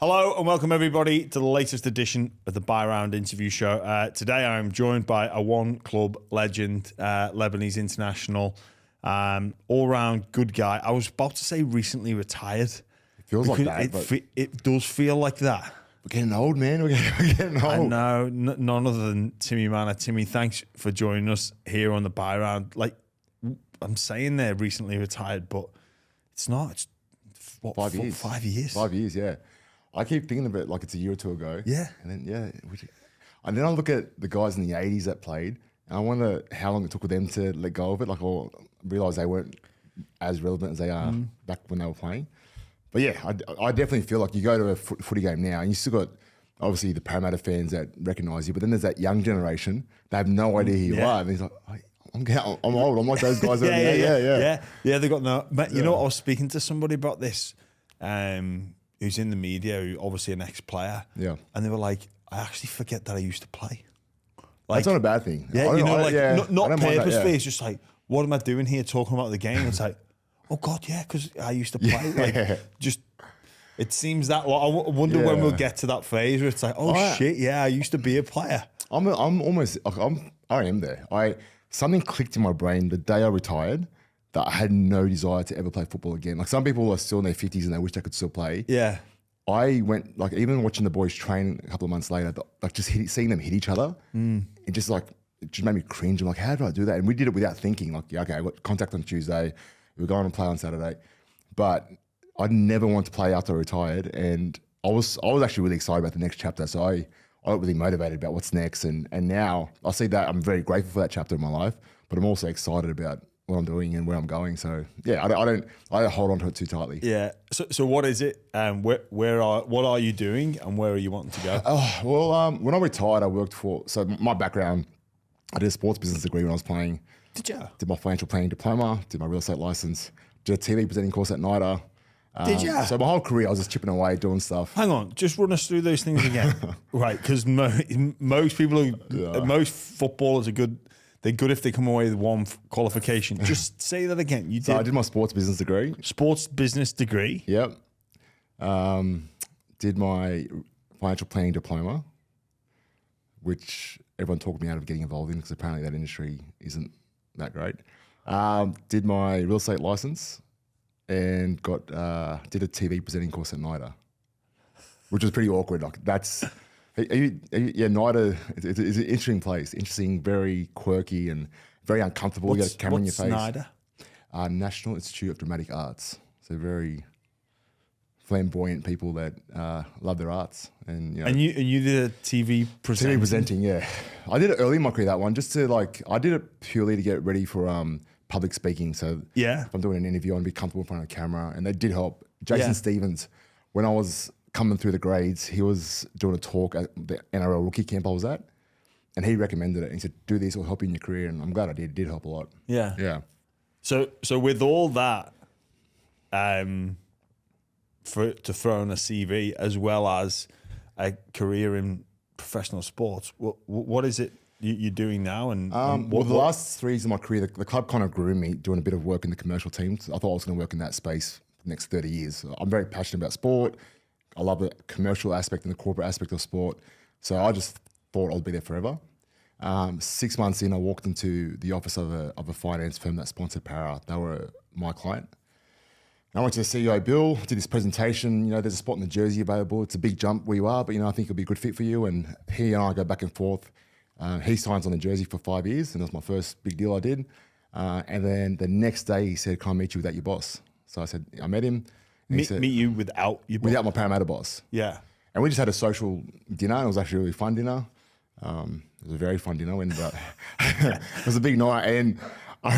Hello and welcome everybody to the latest edition of the Buy Round interview show. Today I am joined by a one club legend, Lebanese international, all-round good guy. I was about to say recently retired. It feels like that. It does feel like that. We're getting old, man. We're getting old. I know, none other than Tim Mannah. Timmy, thanks for joining us here on the Buy Round. Like, I'm saying they're recently retired, but it's not. It's what, 5 years. 5 years. 5 years, yeah. I keep thinking of it like it's a year or two ago. Yeah. And then I look at the guys in the 80s that played, and I wonder how long it took for them to let go of it. Like, I realise they weren't as relevant as they are back when they were playing. But yeah, I definitely feel like you go to a footy game now, and you still got obviously the Parramatta fans that recognise you, but then there's that young generation. They have no idea who you are. And he's like, I'm old. I'm like those guys. Yeah. They got no. But you know what? I was speaking to somebody about this. Who's in the media, who obviously an ex-player. Yeah. And they were like, I actually forget that I used to play. Like, that's not a bad thing. Yeah, not purposefully. It's just like, what am I doing here talking about the game? It's like, oh God, yeah, because I used to play. Like, just, it seems that, I wonder when we'll get to that phase where it's like, shit, yeah, I used to be a player. I am there. Something clicked in my brain the day I retired, that I had no desire to ever play football again. Like, some people are still in their 50s and they wish they could still play. Yeah. I went, like, even watching the boys train a couple of months later, like, just seeing them hit each other, it just made me cringe. I'm like, how did I do that? And we did it without thinking. Like, yeah, okay, I got contact on Tuesday. We were going to play on Saturday. But I never wanted to play after I retired. And I was actually really excited about the next chapter. So I got really motivated about what's next. And now I see that I'm very grateful for that chapter in my life, but I'm also excited about what I'm doing and where I'm going. So yeah, I don't hold on to it too tightly. Yeah. So what is it? What are you doing and where are you wanting to go? When I retired, I worked so my background, I did a sports business degree when I was playing. Did you? Did my financial planning diploma, did my real estate license, did a TV presenting course at NIDA. Did you? So my whole career, I was just chipping away, doing stuff. Hang on, just run us through those things again. Right, because most people, most footballers are good. They're good if they come away with one qualification. Just say that again. So I did my sports business degree. Sports business degree. Yep. Did my financial planning diploma, which everyone talked me out of getting involved in because apparently that industry isn't that great. Did my real estate license and did a TV presenting course at NIDA, which was pretty awkward. Like, that's... NIDA is an interesting place. Interesting, very quirky and very uncomfortable. You got a camera in your face. What's NIDA? National Institute of Dramatic Arts. So very flamboyant people that love their arts. And you did a TV presenting? TV presenting, yeah. I did it early in my career, that one, just to I did it purely to get ready for public speaking. So if I'm doing an interview, I want to be comfortable in front of a camera. And that did help. Jason Stevens, when I was coming through the grades, he was doing a talk at the NRL rookie camp I was at, and he recommended it. He said, do this, it'll help you in your career. And I'm glad I did. It did help a lot. Yeah. Yeah. So with all that, to throw in a CV as well as a career in professional sports, what is it you're doing now? And the last 3 years of my career, the club kind of grew me doing a bit of work in the commercial teams. I thought I was going to work in that space for the next 30 years. I'm very passionate about sport. I love the commercial aspect and the corporate aspect of sport. So I just thought I'd be there forever. 6 months in, I walked into the office of a finance firm that sponsored Para. They were my client. And I went to the CEO, Bill, did this presentation. There's a spot in the jersey available. It's a big jump where you are, but I think it'll be a good fit for you. And he and I go back and forth. He signs on the jersey for 5 years, and that's my first big deal I did. And then the next day he said, can I meet you without your boss? So I said, I met him. Meet you without your boss? Without my Parramatta boss. Yeah. And we just had a social dinner. It was actually a really fun dinner. It was a very fun dinner. It was a big night. And I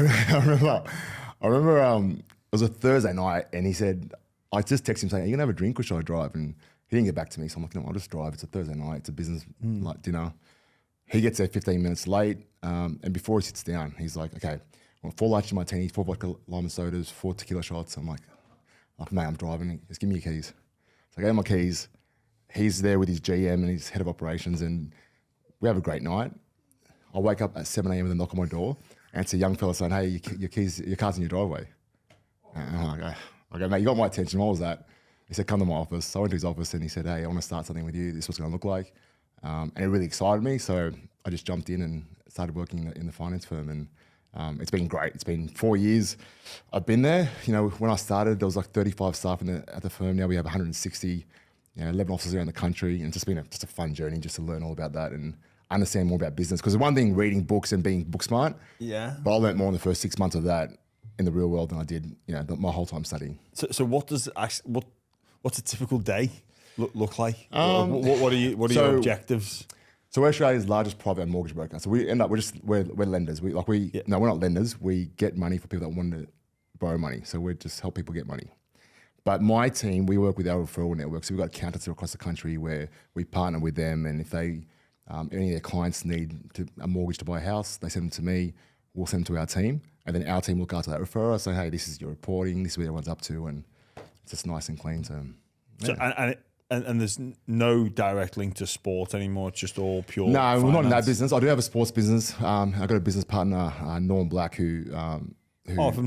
remember it was a Thursday night, and he said, I just texted him saying, are you going to have a drink or should I drive? And he didn't get back to me. So I'm like, no, I'll just drive. It's a Thursday night. It's a business dinner. He gets there 15 minutes late. And before he sits down, he's like, okay, I want 4 large martinis, 4 vodka lime sodas, 4 tequila shots. I'm like, mate, I'm driving. Just give me your keys. So I gave him my keys. He's there with his GM and his head of operations, and we have a great night. I wake up at 7 a.m. with a knock on my door, and it's a young fella saying, hey, your car's in your driveway. And I'm like, okay, mate, you got my attention. What was that? He said, come to my office. So I went to his office and he said, hey, I want to start something with you. This is what's going to look like. And it really excited me. So I just jumped in and started working in the finance firm. And it's been great. It's been 4 years I've been there. You know, when I started, there was like 35 staff at the firm. Now we have 160, 11 offices around the country. And it's just been just a fun journey just to learn all about that and understand more about business. Because the one thing, reading books and being book smart. Yeah. But I learned more in the first 6 months of that in the real world than I did, my whole time studying. So what's a typical day look like? What are your objectives? So we're Australia's largest private mortgage broker. So we end up we're lenders. No, we're not lenders. We get money for people that want to borrow money. So we just help people get money. But my team, we work with our referral network. So we've got accountants across the country where we partner with them, and if they any of their clients need a mortgage to buy a house, they send them to me. We'll send them to our team, and then our team look after that referrer. Say, hey, this is your reporting. This is what everyone's up to, and it's just nice and clean. So, yeah. And there's no direct link to sport anymore. It's just all pure. No, finance. we're not in that business. I do have a sports business. I've got a business partner, Norm Black, who from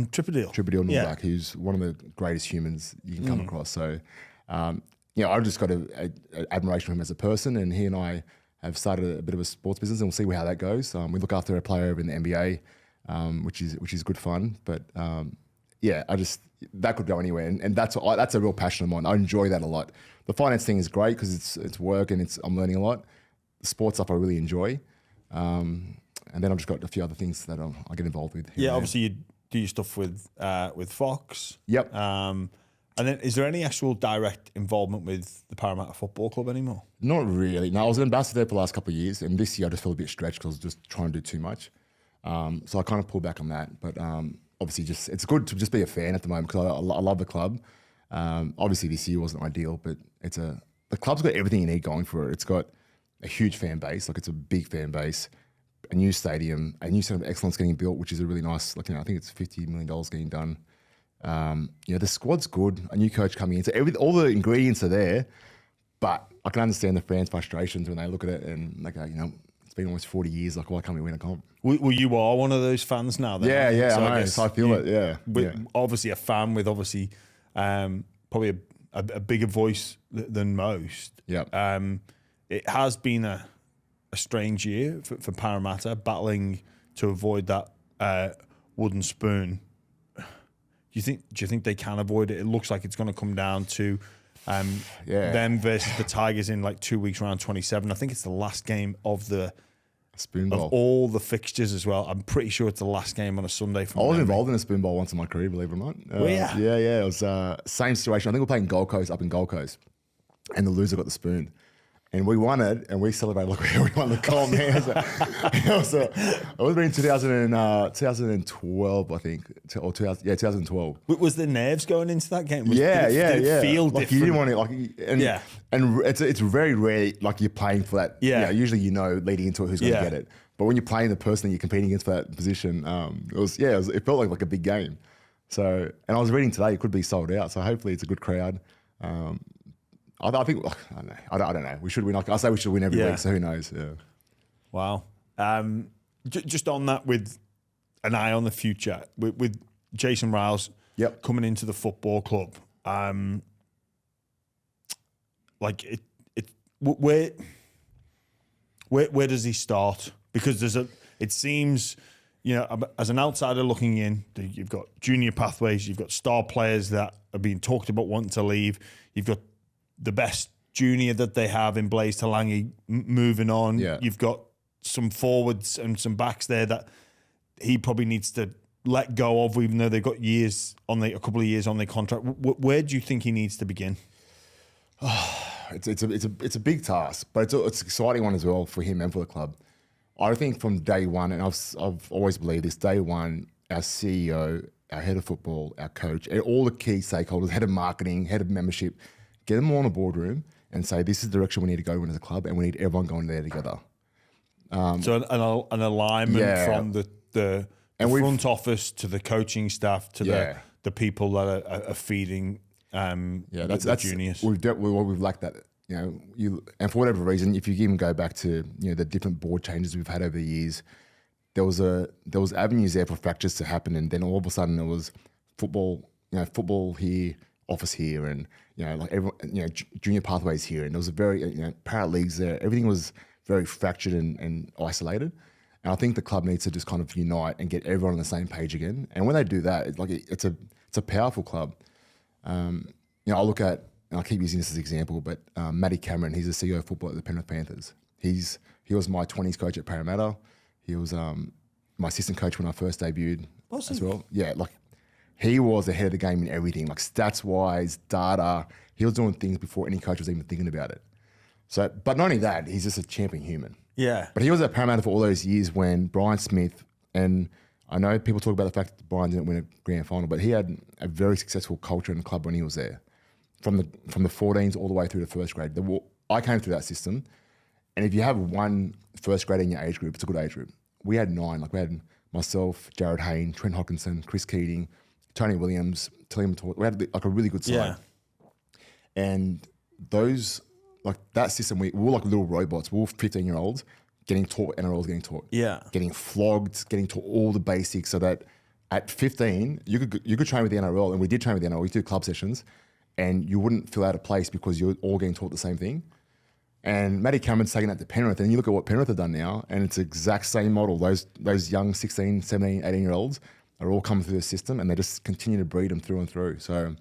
Tripperdale, Norm Black, who's one of the greatest humans you can come across. So, I've just got a admiration for him as a person, and he and I have started a bit of a sports business, and we'll see how that goes. We look after a player over in the NBA, which is good fun. But that could go anywhere, and that's a real passion of mine. I enjoy that a lot. The finance thing is great because it's work and I'm learning a lot. The sports stuff I really enjoy, and then I've just got a few other things that I get involved with. Yeah, obviously you do your stuff with Fox. Yep. And then, is there any actual direct involvement with the Parramatta Football Club anymore? Not really. No, I was an ambassador there for the last couple of years, and this year I just felt a bit stretched because I was just trying to do too much. So I kind of pulled back on that. But obviously, it's good to just be a fan at the moment because I love the club. Obviously, this year wasn't ideal, but the club's got everything you need going for it. It's got a huge fan base, like it's a big fan base, a new stadium, a new centre of excellence getting built, which is a really nice. I think it's $50 million getting done. The squad's good. A new coach coming in, so all the ingredients are there. But I can understand the fans' frustrations when they look at it and they go, it's been almost 40 years. Like, why can't we win a comp? Well, you are one of those fans now, then. Yeah, so I know. So I feel it. Yeah, obviously a fan with probably a bigger voice than most. Yeah. It has been a strange year for Parramatta, battling to avoid that wooden spoon. Do you think they can avoid it? It looks like it's going to come down to them versus the Tigers in like 2 weeks, round 27. I think it's the last game of the Spoon Bowl. Of all the fixtures as well. I'm pretty sure it's the last game on a Sunday. I was involved in a Spoon Bowl once in my career, believe it or not. Yeah. It was same situation. I think we were playing Gold Coast up in Gold Coast, and the loser got the spoon. And we won it, and we celebrated like we won the comp, man. It was in 2012, I think, or 2012. Was there nerves going into that game? Did it feel like different? You didn't want it, and it's very rare, like you're playing for that. Yeah. Usually leading into it who's going to get it. But when you're playing the person that you're competing against for that position, it felt like a big game. So, and I was reading today, it could be sold out. So hopefully it's a good crowd. I think I don't know. We should win. I say we should win every week. So who knows? Yeah. Wow. Just on that, with an eye on the future, with Jason Riles coming into the football club, where does he start? Because it seems, as an outsider looking in, you've got junior pathways, you've got star players that are being talked about wanting to leave, you've got the best junior that they have in Blaise Talangi moving on. Yeah. You've got some forwards and some backs there that he probably needs to let go of, even though they've got a couple of years on their contract. Where do you think he needs to begin? It's a big task, but it's an exciting one as well for him and for the club. I think from day one, and I've always believed this, day one, our CEO, our head of football, our coach, and all the key stakeholders, head of marketing, head of membership, get them all in the boardroom and say, this is the direction we need to go in as a club, and we need everyone going there together. So an alignment from the front office to the coaching staff to the people that are feeding the juniors. We've lacked that. And for whatever reason, if you even go back to the different board changes we've had over the years, there was avenues there for fractures to happen, and then all of a sudden it was football here, office here, and like everyone, junior pathways here, and there was a very, parrot leagues there. Everything was very fractured and isolated. And I think the club needs to just kind of unite and get everyone on the same page again. And when they do that, it's a powerful club. I look at, and I keep using this as an example, but Matty Cameron, he's the CEO of football at the Penrith Panthers. He was my 20s coach at Parramatta. He was my assistant coach when I first debuted as well. Yeah, he was ahead of the game in everything, stats-wise, data. He was doing things before any coach was even thinking about it. So, but not only that, he's just a champion human. Yeah. But he was at Parramatta for all those years when Brian Smith, and I know people talk about the fact that Brian didn't win a grand final, but he had a very successful culture in the club when he was there. From the 14s all the way through to first grade. I came through that system, and if you have one first grade in your age group, it's a good age group. We had 9. We had myself, Jared Hayne, Trent Hodkinson, Chris Keating, Tony Williams, Tillian Mator. We had a really good side. Yeah. And those, that system, we were like little robots. We were 15-year-olds getting taught NRLs, getting taught. Yeah. Getting flogged, getting taught all the basics so that at 15, you could train with the NRL, and we did train with the NRL. We do club sessions, and you wouldn't feel out of place because you're all getting taught the same thing. And Matty Cameron's taken that to Penrith, and you look at what Penrith have done now, and it's the exact same model. Those young 16, 17, 18-year-olds are all coming through the system, and they just continue to breed them through and through. So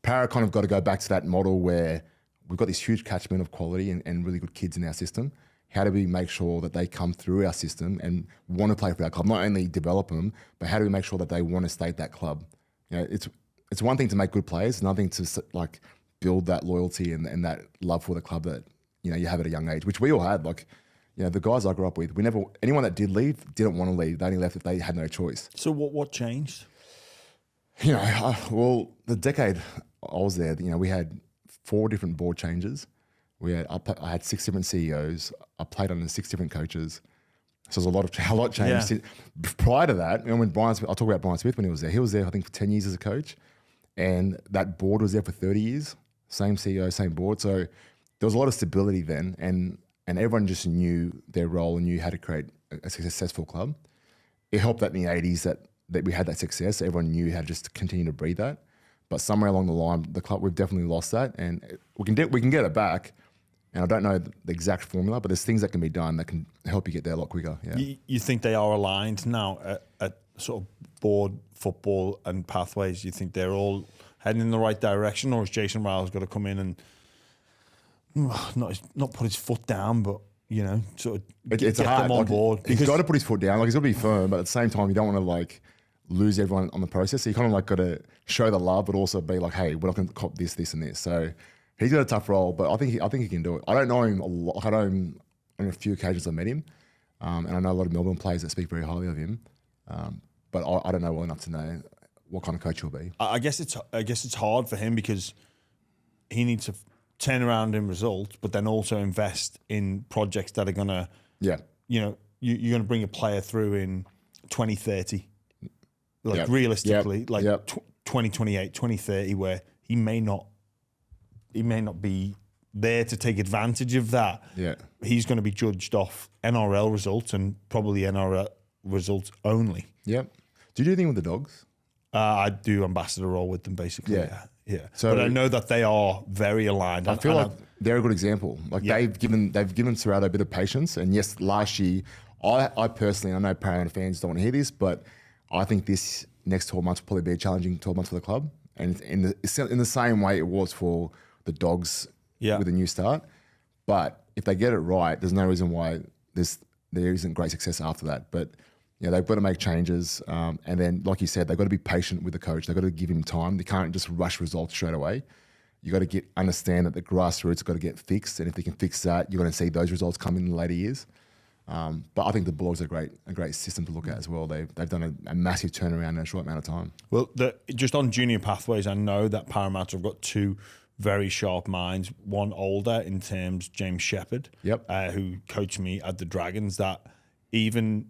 Para kind of got to go back to that model where we've got this huge catchment of quality and really good kids in our system. How do we make sure that they come through our system and want to play for our club? Not only develop them, but how do we make sure that they want to stay at that club? It's one thing to make good players, another thing to build that loyalty and that love for the club that you have at a young age, which we all had. The guys I grew up with, anyone that did leave didn't want to leave. They only left if they had no choice. So what changed? Well, the decade I was there, we had 4 different board changes. I had 6 different CEOs. I played under 6 different coaches. So there's a lot changed. Yeah. Prior to that, when Brian Smith, I'll talk about Brian Smith when he was there. He was there, I think, for 10 years as a coach. And that board was there for 30 years. Same CEO, same board. So there was a lot of stability then. And everyone just knew their role and knew how to create a successful club. It helped that in the 80s that we had that success. Everyone knew how to just continue to breed that. But somewhere along the line, the club, we've definitely lost that. And we can get it back. And I don't know the exact formula, but there's things that can be done that can help you get there a lot quicker. Yeah. You think they are aligned now at sort of board, football and pathways? You think they're all heading in the right direction, or has Jason Ryle's got to come in and not put his foot down, but sort of get them on board? He's got to put his foot down. He's got to be firm, but at the same time, you don't want to lose everyone on the process. So you kind of got to show the love, but also be hey, we're not going to cop this, and this. So he's got a tough role, but I think he can do it. I don't know him a lot. I know him on a few occasions I've met him, and I know a lot of Melbourne players that speak very highly of him. But I don't know well enough to know what kind of coach he'll be. I guess it's hard for him because he needs to turn around in results, but then also invest in projects that are gonna, you're gonna bring a player through in 2030, realistically, 2028, 2030, where he may not be there to take advantage of that. Yeah, he's going to be judged off NRL results and probably NRL results only. Yep. Do you do anything with the Dogs? I do ambassador role with them, basically. Yeah. So, but I know that they are very aligned. I feel like they're a good example. They've given Serrato a bit of patience. And yes, last year, I personally, I know Parramatta fans don't want to hear this, but I think this next 12 months will probably be a challenging 12 months for the club. And in the same way it was for the Dogs with a new start. But if they get it right, there's no reason why there isn't great success after that. But they've got to make changes. And then, like you said, they've got to be patient with the coach. They've got to give him time. They can't just rush results straight away. You got to understand that the grassroots got to get fixed. And if they can fix that, you're going to see those results come in the later years. But I think the Bulldogs are a great system to look at as well. They've done a massive turnaround in a short amount of time. Well, just on junior pathways, I know that Parramatta have got 2 very sharp minds. One older in terms, James Shepherd, who coached me at the Dragons, that even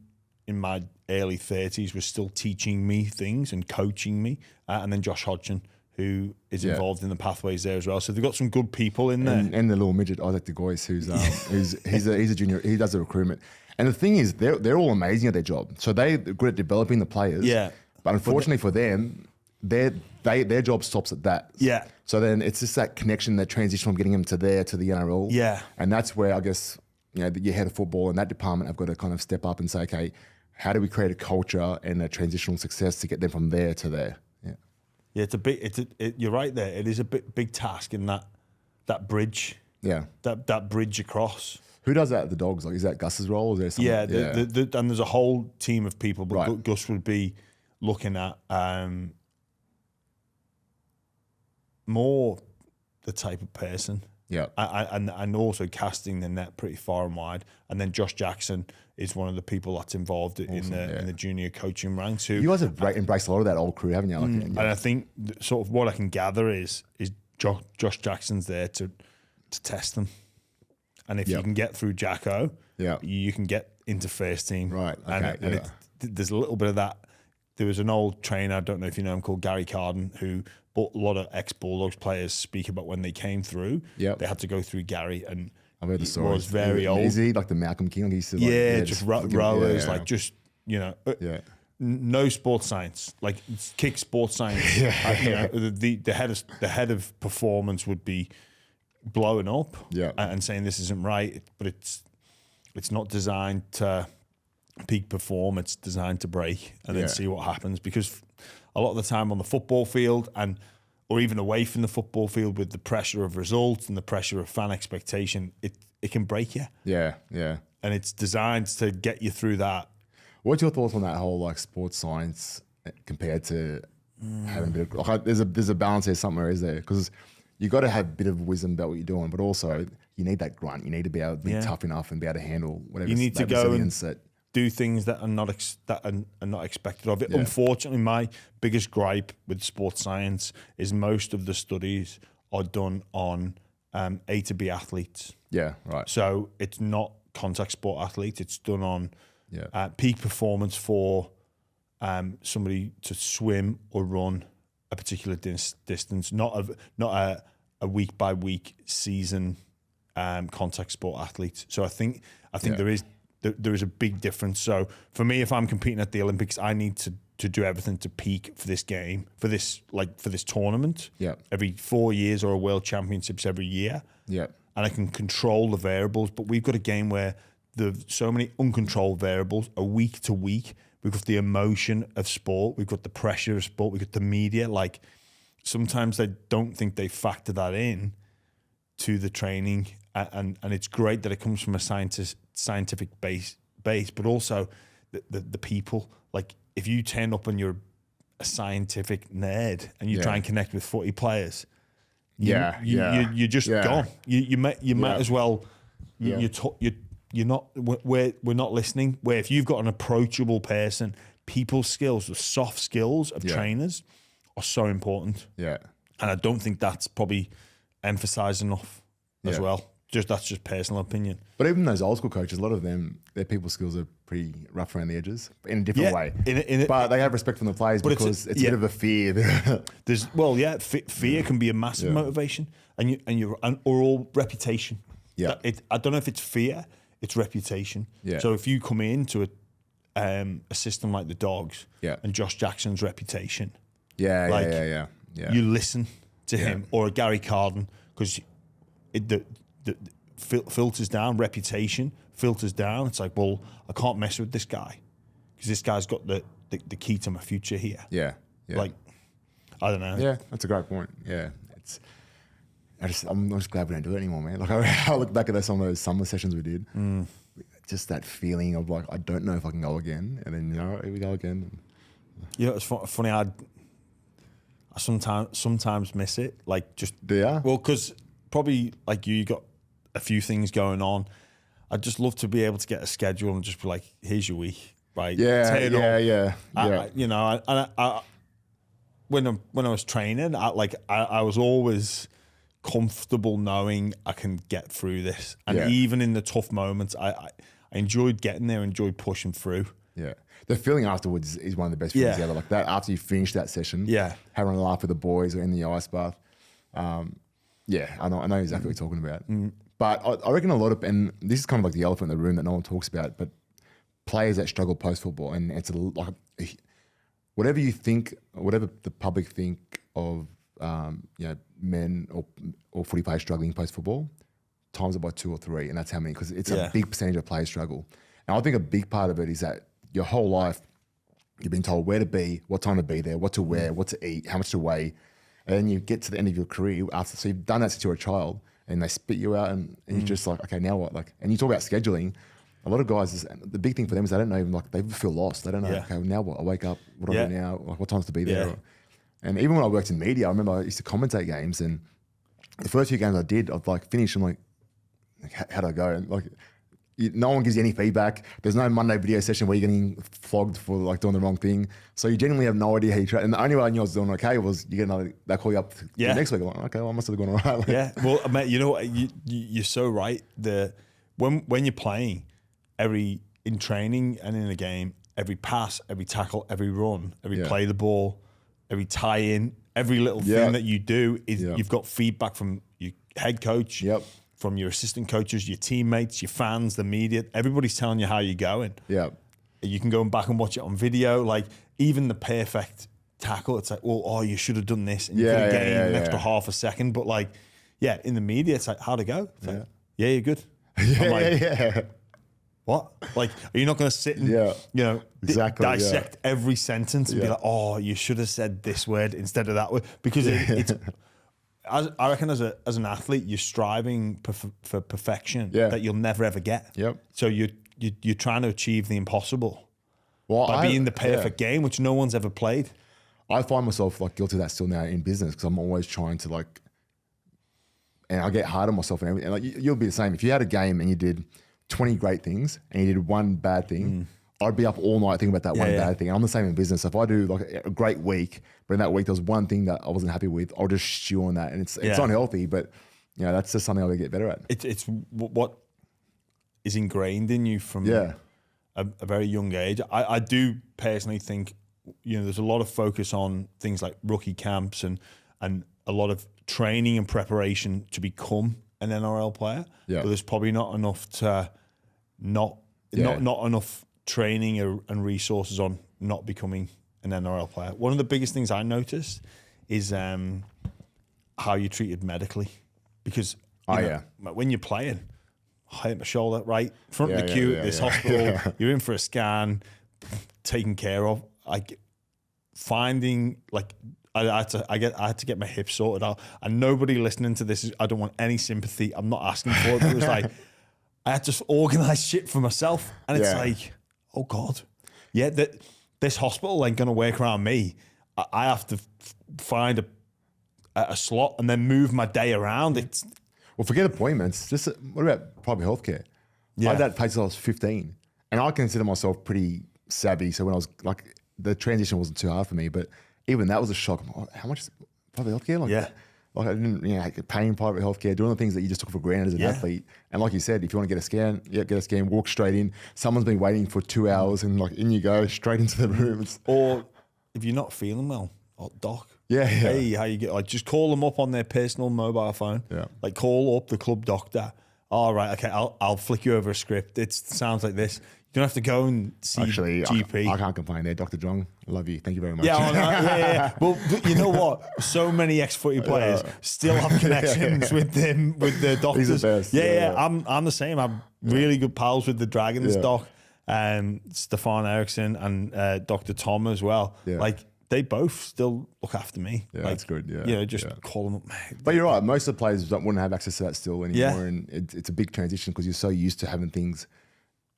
in my early 30s was still teaching me things and coaching me. And then Josh Hodgson, who is involved in the pathways there as well. So they've got some good people in there. And the little midget, Isaac de Gois, he's a junior. He does the recruitment. And the thing is, they're all amazing at their job. So they're good at developing the players. Yeah. But unfortunately for them, their job stops at that. Yeah. So then it's just that connection, that transition from getting them to there to the NRL. Yeah. And that's where I guess, your head of football and that department have got to kind of step up and say, okay, how do we create a culture and a transitional success to get them from there to there? Yeah. Yeah, you're right there. It is a big task in that bridge. Yeah. That bridge across. Who does that at the Dogs? Like, is that Gus's role? Or is there and there's a whole team of people, but Right. Gus would be looking at more the type of person. Yeah. And also casting the net pretty far and wide. And then Josh Jackson is one of the people that's involved in the junior coaching ranks. Who You guys have embraced a lot of that old crew, haven't you? Like, and I think sort of what I can gather is Josh Jackson's there to test them. And if you can get through Jacko, you can get into first team. Right. Okay. And there's a little bit of that. There was an old trainer, I don't know if you know him, called Gary Carden, who a lot of ex-Bulldogs players speak about when they came through. Yep. They had to go through Gary, and I've heard the story. Was very old. Is he like the Malcolm King? He used to just rowers, no sports science, like kick sports science. The head of performance would be blowing up and saying this isn't right, but it's not designed to peak perform. It's designed to break and then see what happens, because a lot of the time on the football field or even away from the football field, with the pressure of results and the pressure of fan expectation, it can break you. Yeah, yeah. And it's designed to get you through that. What's your thoughts on that whole like sports science compared to having a bit of like, there's a balance here somewhere, is there? Because you got to have a bit of wisdom about what you're doing, but also you need that grunt. You need to be able to be tough enough and be able to handle whatever. You need to go and do things that are not expected of it. Yeah. Unfortunately, my biggest gripe with sports science is most of the studies are done on A to B athletes. Yeah, right. So it's not contact sport athletes. It's done on peak performance for somebody to swim or run a particular distance, not a week by week season contact sport athlete. So I think there is a big difference. So for me, if I'm competing at the Olympics, I need to do everything to peak for this game, for this tournament. Yeah. Every 4 years, or a World Championships every year. Yeah. And I can control the variables, but we've got a game where there's so many uncontrolled variables, a week to week. We've got the emotion of sport. We've got the pressure of sport. We've got the media. Like, sometimes I don't think they factor that in to the training. And it's great that it comes from a scientific base, but also the people. Like, if you turn up and you're a scientific nerd and you try and connect with footy players, you're just gone. You might as well. You're not. We're not listening. Where if you've got an approachable person, people's skills, the soft skills of trainers, are so important. Yeah, and I don't think that's probably emphasised enough as well. That's just personal opinion. But even those old school coaches, a lot of them, their people skills are pretty rough around the edges in a different way. But they have respect from the players because it's a bit of a fear. Fear can be a massive motivation, or reputation. Yeah, I don't know if it's fear, it's reputation. Yeah. So if you come into a system like the Dogs, and Josh Jackson's reputation, you listen to him, or a Gary Carden, because the filters down, reputation filters down. It's like, well, I can't mess with this guy because this guy's got the key to my future here. Yeah. Like, I don't know. Yeah, that's a great point. Yeah, I'm just glad we don't do it anymore, man. Like, I look back at some of those summer sessions we did. Just that feeling of like, I don't know if I can go again, and then here we go again. It's funny. I sometimes miss it. Like, just well, because probably like you got a few things going on. I'd just love to be able to get a schedule and just be like, here's your week, right? Yeah. When I was training, I was always comfortable knowing I can get through this, and even in the tough moments, I enjoyed getting there, enjoyed pushing through. Yeah, the feeling afterwards is one of the best feelings ever. Like that after you finish that session, having a laugh with the boys or in the ice bath. I know exactly what you're talking about. But I reckon a lot of, and this is kind of like the elephant in the room that no one talks about, but players that struggle post football, and it's like whatever you think, whatever the public think of, men or footy players struggling post football, times it by 2 or 3, and that's how many, because it's a big percentage of players struggle. And I think a big part of it is that your whole life you've been told where to be, what time to be there, what to wear, what to eat, how much to weigh, and then you get to the end of your career after. So you've done that since you were a child, and they spit you out, and you're just like, okay, now what? Like, and you talk about scheduling. A lot of guys, the big thing for them is they don't know even, like, they feel lost. They don't know, okay, now what? I wake up, what do I do now? Like, what time's to be there? Yeah. And even when I worked in media, I remember I used to commentate games, and the first few games I did, I'd like finish and like how'd I go? And like, no one gives you any feedback. There's no Monday video session where you're getting flogged for like doing the wrong thing. So you genuinely have no idea how you try. And the only way I knew I was doing okay was you get another, they call you up the next week. I'm like, okay, well, I must have gone all right. Like, yeah. Well, mate, you know what? You're so right. When you're playing, in training and in a game, every pass, every tackle, every run, every play the ball, every tie in, every little thing that you do is you've got feedback from your head coach, from your assistant coaches, your teammates, your fans, the media. Everybody's telling you how you're going. Yeah. You can go back and watch it on video. Like, even the perfect tackle, it's like, oh, you should have done this. And you could have gained an extra half a second. But like, in the media, it's like, how'd it go? It's like, you're good. What? Like, are you not going to sit and dissect every sentence and be like, oh, you should have said this word instead of that word? Because it's I reckon as an athlete, you're striving for perfection that you'll never ever get. Yep. So you're trying to achieve the impossible by being the perfect game, which no one's ever played. I find myself like guilty of that still now in business, because I'm always trying to like, and I get hard on myself and everything. And like, you'll be the same. If you had a game and you did 20 great things and you did one bad thing, I'd be up all night thinking about that one bad thing. And I'm the same in business. So if I do like a great week, but in that week there was one thing that I wasn't happy with, I'll just stew on that. And it's unhealthy, but that's just something I'll get better at. It's what is ingrained in you from a very young age. I do personally think, there's a lot of focus on things like rookie camps and a lot of training and preparation to become an NRL player. Yeah. But there's probably not enough not enough training and resources on not becoming an NRL player. One of the biggest things I noticed is how you're treated medically, because when you're playing, I hit my shoulder right front of the queue at this hospital. You're in for a scan, taken care of. Finding like I had to get my hips sorted out, and nobody listening to this I don't want any sympathy. I'm not asking for it. But it was like I had to organize shit for myself, and it's like, oh God, this hospital ain't gonna work around me. I have to find a slot and then move my day around. Well, forget appointments. Just what about private healthcare? I had that place till I was 15, and I consider myself pretty savvy. So when I was like, the transition wasn't too hard for me, but even that was a shock. How much is private healthcare? Like I didn't, paying private healthcare, doing the things that you just took for granted as an athlete. And like you said, if you want to get a scan, get a scan, walk straight in. Someone's been waiting for 2 hours, and like in you go, straight into the room. Or if you're not feeling well, doc. Hey, how you get? Like, just call them up on their personal mobile phone. Yeah. Like, call up the club doctor. All right, okay, I'll flick you over a script. It sounds like this. You don't have to go and see GP. I can't complain there. Dr. Jong, love you. Thank you very much. Yeah. Well, you know what? So many ex-footy players still have connections with the doctors. He's the best. Yeah. I'm the same. I'm really good pals with the Dragons doc, Stefan Eriksson and Dr. Tom as well. Yeah. Like, they both still look after me. Yeah, that's good. Just call them up. But you're right. Most of the players wouldn't have access to that still anymore, and it's a big transition because you're so used to having things.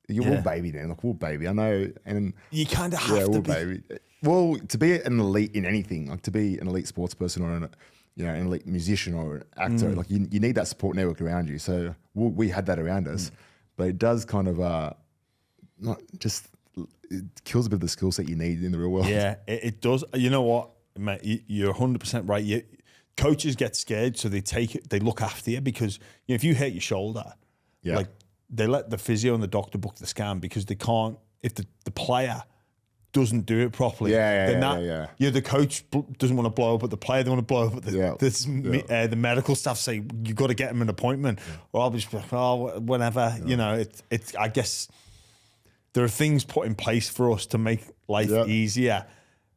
You're all baby then, like, we're baby. I know, and you kind of have to be. Baby. Well, to be an elite in anything, like to be an elite sports person or an elite musician or an actor, like you need that support network around you. So we had that around us, but it does kind of not just, it kills a bit of the skill set you need in the real world. Yeah, it does. You know what, mate? You're 100% right. Coaches get scared, so they look after you, because if you hurt your shoulder, like, they let the physio and the doctor book the scan, because they can't, if the player doesn't do it properly. The coach doesn't want to blow up at the player, they want to blow up at the medical staff say, you got to get him an appointment. Or I'll be just like, whenever. It's I guess there are things put in place for us to make life easier.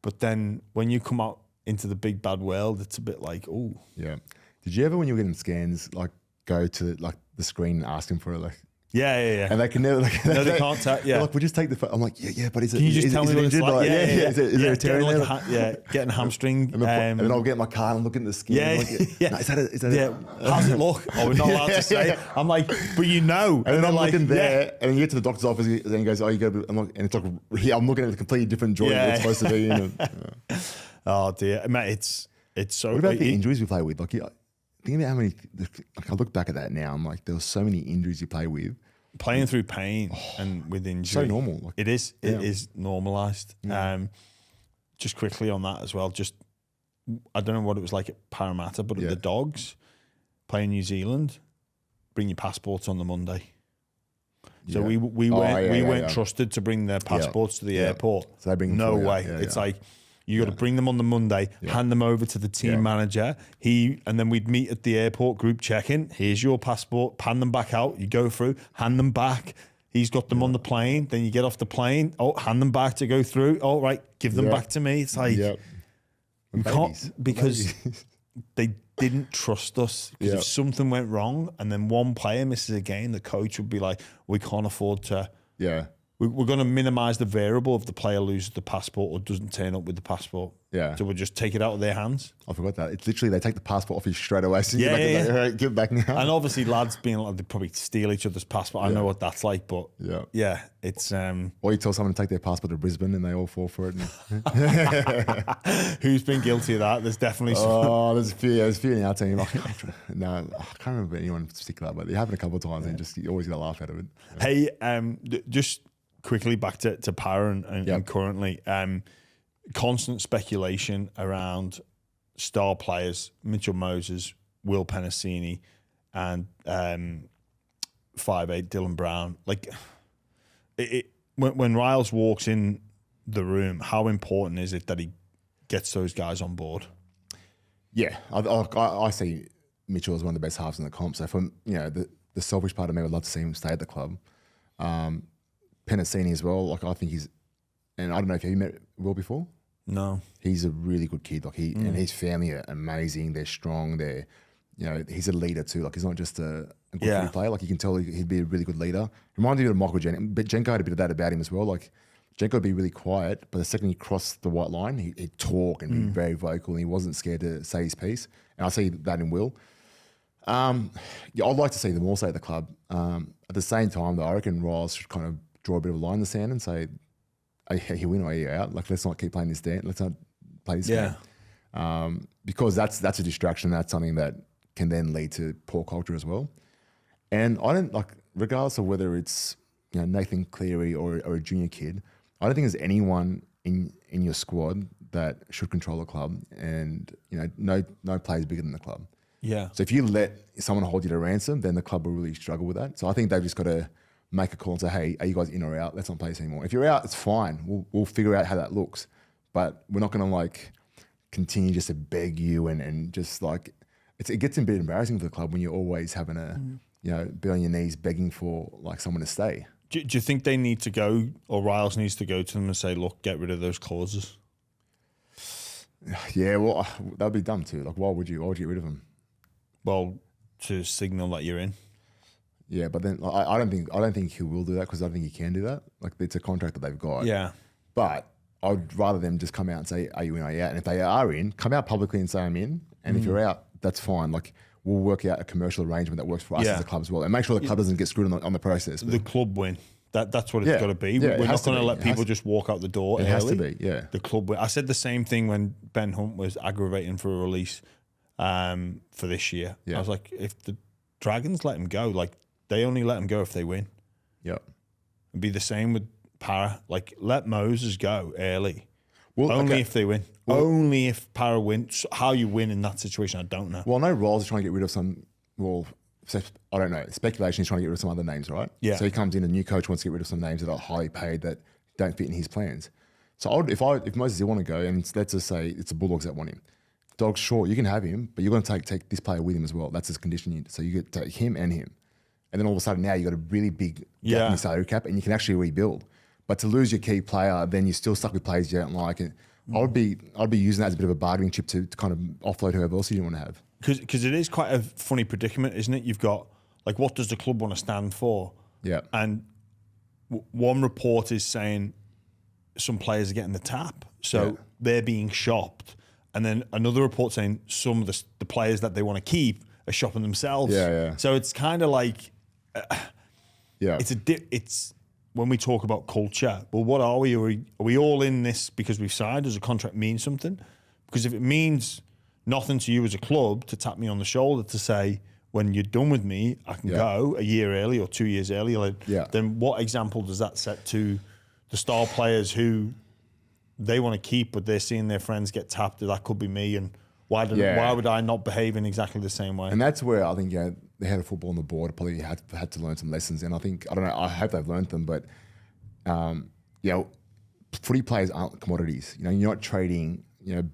But then when you come out into the big bad world, it's a bit like, oh. Yeah. Did you ever, when you were getting scans, like go to like the screen and ask them for it, like? Yeah. And they can never, like, no, they can't tell. Yeah. Like, we just take the phone. I'm like, yeah, but is it? Can you just tell me what it's like? Yeah. Is there a tear in there? Getting hamstring. And then I'll get my card and look at the skin. Yeah, like, no, is that yeah. How's it look? Oh, we're not allowed to say. I'm like, but you know. And then I'm looking there, and then you get to the doctor's office, and he goes, oh, you got to, and it's like, I'm looking at a completely different joint that it's supposed to be in. Oh dear, mate, it's so. What about the injuries we play with? Like, think about how many. Like, I look back at that now. I'm like, there were so many injuries you play with. Playing through pain and with injury. So normal. Like, it is. It is normalised. Yeah. Just quickly on that as well. Just I don't know what it was like at Parramatta, but at the Dogs, playing New Zealand, bring your passports on the Monday. So we weren't trusted to bring their passports to the airport. So they bring no way. It's like you got to bring them on the Monday, hand them over to the team manager. And then we'd meet at the airport, group check-in. Here's your passport. Pan them back out. You go through, hand them back. He's got them on the plane. Then you get off the plane. Oh, hand them back to go through. All right, give them back to me. It's like we can't, because they didn't trust us. Because if something went wrong and then one player misses a game, the coach would be like, we can't afford to. Yeah. We're going to minimise the variable if the player loses the passport or doesn't turn up with the passport. Yeah. So we'll just take it out of their hands. I forgot that. It's literally, they take the passport off you straight away. So give it back now. And obviously lads being like, they probably steal each other's passport. I know what that's like, but it's... Or you tell someone to take their passport to Brisbane and they all fall for it. Who's been guilty of that? There's definitely some... Oh, there's a few in our team. No, I can't remember anyone in particular, but it happened a couple of times and you always get a laugh out of it. Hey, just... quickly back to Para and currently, constant speculation around star players, Mitchell Moses, Will Penasini, and 5'8" Dylan Brown. Like, when Riles walks in the room, how important is it that he gets those guys on board? Yeah, I see Mitchell as one of the best halves in the comp. So from the selfish part of me, would love to see him stay at the club. Penasini as well. Like, I think he's, and I don't know if you met Will before. No, he's a really good kid. Like and his family are amazing. They're strong. They're, he's a leader too. Like, he's not just a good player. Like, you can tell he'd be a really good leader. Reminds me of Michael Jenko, but Jenko had a bit of that about him as well. Like, Jenko would be really quiet, but the second he crossed the white line, he'd talk and be very vocal, and he wasn't scared to say his piece. And I see that in Will. I'd like to see them all stay at the club. At the same time, though, I reckon Riles should kind of draw a bit of a line in the sand and say, are you win or are you out? Like, let's not keep playing this dance. Let's not play this game. Because that's a distraction. That's something that can then lead to poor culture as well. And I don't, like, regardless of whether it's Nathan Cleary or a junior kid, I don't think there's anyone in your squad that should control the club. And no player's bigger than the club. Yeah. So if you let someone hold you to ransom, then the club will really struggle with that. So I think they've just got to make a call and say, hey, are you guys in or out? Let's not play this anymore. If you're out, it's fine. We'll figure out how that looks. But we're not going to, like, continue just to beg you and just, like, it gets a bit embarrassing for the club when you're always having to, be on your knees begging for, like, someone to stay. Do you think they need to go, or Riles needs to go to them and say, look, get rid of those clauses? Yeah, well, that'd be dumb too. Like, why would you get rid of them? Well, to signal that you're in. Yeah, but then I don't think he will do that, because I don't think he can do that. Like, it's a contract that they've got. Yeah. But I'd rather them just come out and say, are you in, are you out? And if they are in, come out publicly and say I'm in. And if you're out, that's fine. Like, we'll work out a commercial arrangement that works for us as a club as well, and make sure the club doesn't get screwed on the process. The club win. That's what it's got to be. We're not going to let people just walk out the door early. It has to be, yeah. The club win. I said the same thing when Ben Hunt was aggravating for a release for this year. I was like, if the Dragons let him go, like, they only let him go if they win. Yeah. It'd be the same with Para. Like, let Moses go early. Well, only if they win. Well, only if Para wins. How you win in that situation, I don't know. Well, I know Riles is trying to get rid of some, I don't know. Speculation is trying to get rid of some other names, right? Yeah. So he comes in, a new coach wants to get rid of some names that are highly paid that don't fit in his plans. So if Moses did want to go, and let's just say it's the Bulldogs that want him, Dogs, sure, you can have him, but you're going to take this player with him as well. That's his condition. So you get to take him and him. And then all of a sudden now you've got a really big gap in your salary cap, and you can actually rebuild. But to lose your key player, then you're still stuck with players you don't like. And I'd be using that as a bit of a bargaining chip to kind of offload whoever else you didn't want to have. Because it is quite a funny predicament, isn't it? You've got, like, what does the club want to stand for? Yeah. And one report is saying some players are getting the tap, so they're being shopped. And then another report saying some of the players that they want to keep are shopping themselves. Yeah. So it's kind of like, it's when we talk about culture, well, what are we? Are we all in this because we've signed? Does a contract mean something? Because if it means nothing to you as a club to tap me on the shoulder to say, when you're done with me, I can go a year early or 2 years early, then what example does that set to the star players who they want to keep, but they're seeing their friends get tapped? That could be me, and why would I not behave in exactly the same way? And that's where I think the head of football on the board probably had to learn some lessons. And I don't know, I hope they've learned them, but footy players aren't commodities. You know, you're not trading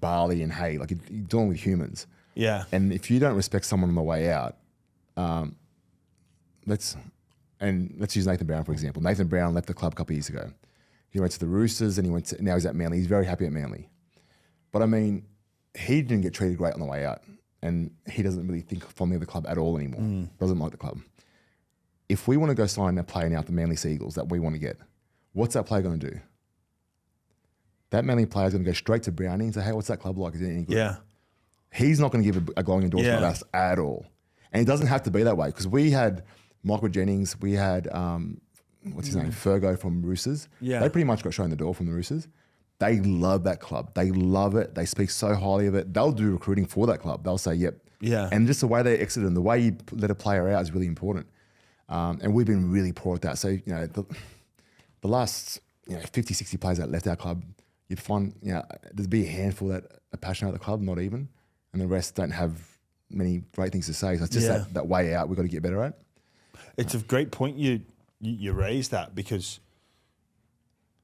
barley and hay, like you're dealing with humans. Yeah. And if you don't respect someone on the way out, let's use Nathan Brown for example. Nathan Brown left the club a couple of years ago. He went to the Roosters and now he's at Manly. He's very happy at Manly. But I mean, he didn't get treated great on the way out, and he doesn't really think fondly of the club at all anymore. Doesn't like the club. If we want to go sign a player now at the Manly Sea Eagles that we want to get, what's that player going to do? That Manly player is going to go straight to Brownie and say, hey, what's that club like? Is it any good? Yeah. He's not going to give a glowing endorsement of us at all. And it doesn't have to be that way, because we had Michael Jennings, we had, what's his name, Fergo from Roosters. Yeah. They pretty much got shown the door from the Roosters. They love that club. They love it. They speak so highly of it. They'll do recruiting for that club. They'll say, yep. Yeah. And just the way they exit and the way you let a player out is really important. And we've been really poor at that. So, the last 50, 60 players that left our club, you'd find, there'd be a handful that are passionate about the club, not even. And the rest don't have many great things to say. So it's just that way out we've got to get better at. It's a great point you raised that, because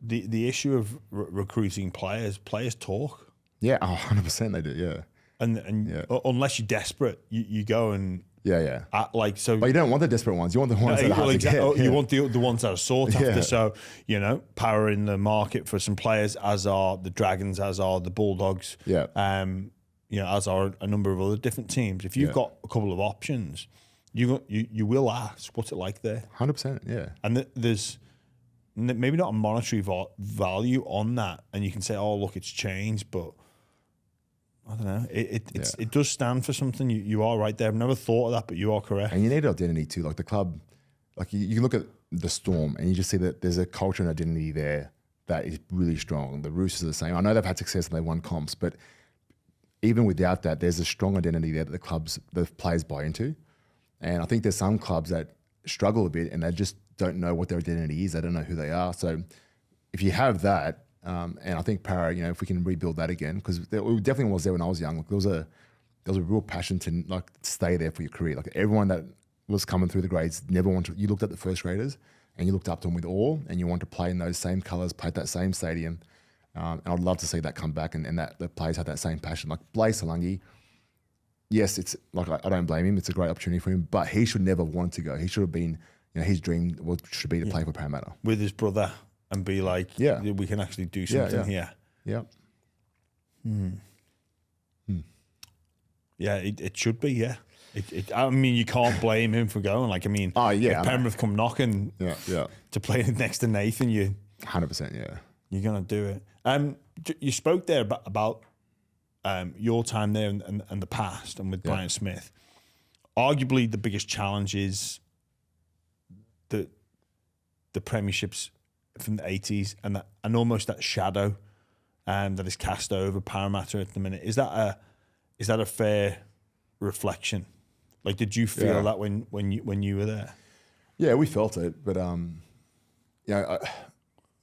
the issue of recruiting players talk. Yeah, 100% they do, yeah. And unless you're desperate, you go and act like so. But you don't want the desperate ones. You want the ones that are hard to get. You want the ones that are sought after. So power in the market for some players, as are the Dragons, as are the Bulldogs. Yeah. As are a number of other different teams. If you've got a couple of options, you will ask, what's it like there? 100%, yeah. And there's maybe not a monetary value on that, and you can say, oh, look, it's changed, but I don't know. It does stand for something. You are right there. I've never thought of that, but you are correct. And you need identity too. Like the club, like you look at the Storm and you just see that there's a culture and identity there that is really strong. The Roosters are the same. I know they've had success and they won comps, but even without that, there's a strong identity there that the players buy into. And I think there's some clubs that struggle a bit and they just don't know what their identity is. They don't know who they are. So if you have that, and I think Para, if we can rebuild that again, because it definitely was there when I was young. Like there was a real passion to like stay there for your career. Like everyone that was coming through the grades never wanted. You looked at the first graders and you looked up to them with awe, and you want to play in those same colours, play at that same stadium. And I'd love to see that come back, and that the players have that same passion. Like Blaise Solangi, yes, it's like I don't blame him. It's a great opportunity for him, but he should never want to go. He should have been, his dream should be to play for Parramatta with his brother and be like, we can actually do something here. Yeah. Yeah, it should be. Yeah. I mean, you can't blame him for going. Like, I mean, if Penrith come knocking, to play next to Nathan, 100%, you're gonna do it. You spoke there about your time there and the past, and with Brian Smith. Arguably, the biggest challenge is the premierships from the 80s and almost that shadow that is cast over Parramatta at the minute. Is that a fair reflection? Like, did you feel that when you were there? Yeah, we felt it, but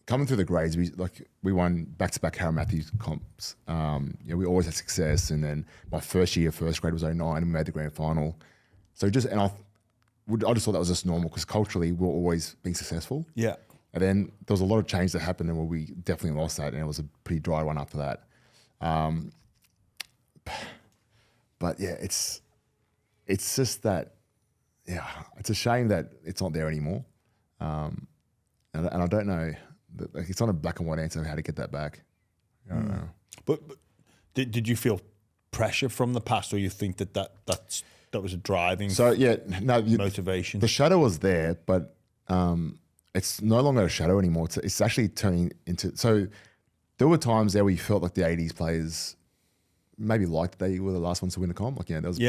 coming through the grades, we won back-to-back Harry Matthews comps. We always had success, and then my first grade was 09, and we made the grand final. So I just thought that was just normal, because culturally we were always being successful. Yeah. And then there was a lot of change that happened, and we definitely lost that, and it was a pretty dry one after that. But yeah, it's just that, it's a shame that it's not there anymore. And I don't know, it's not a black and white answer of how to get that back. I don't know. But did you feel pressure from the past, or you think that was a driving motivation? The shadow was there, but it's no longer a shadow anymore. It's actually turning into. So there were times there where you felt like the 80s players maybe liked they were the last ones to win a comp. Like, there was,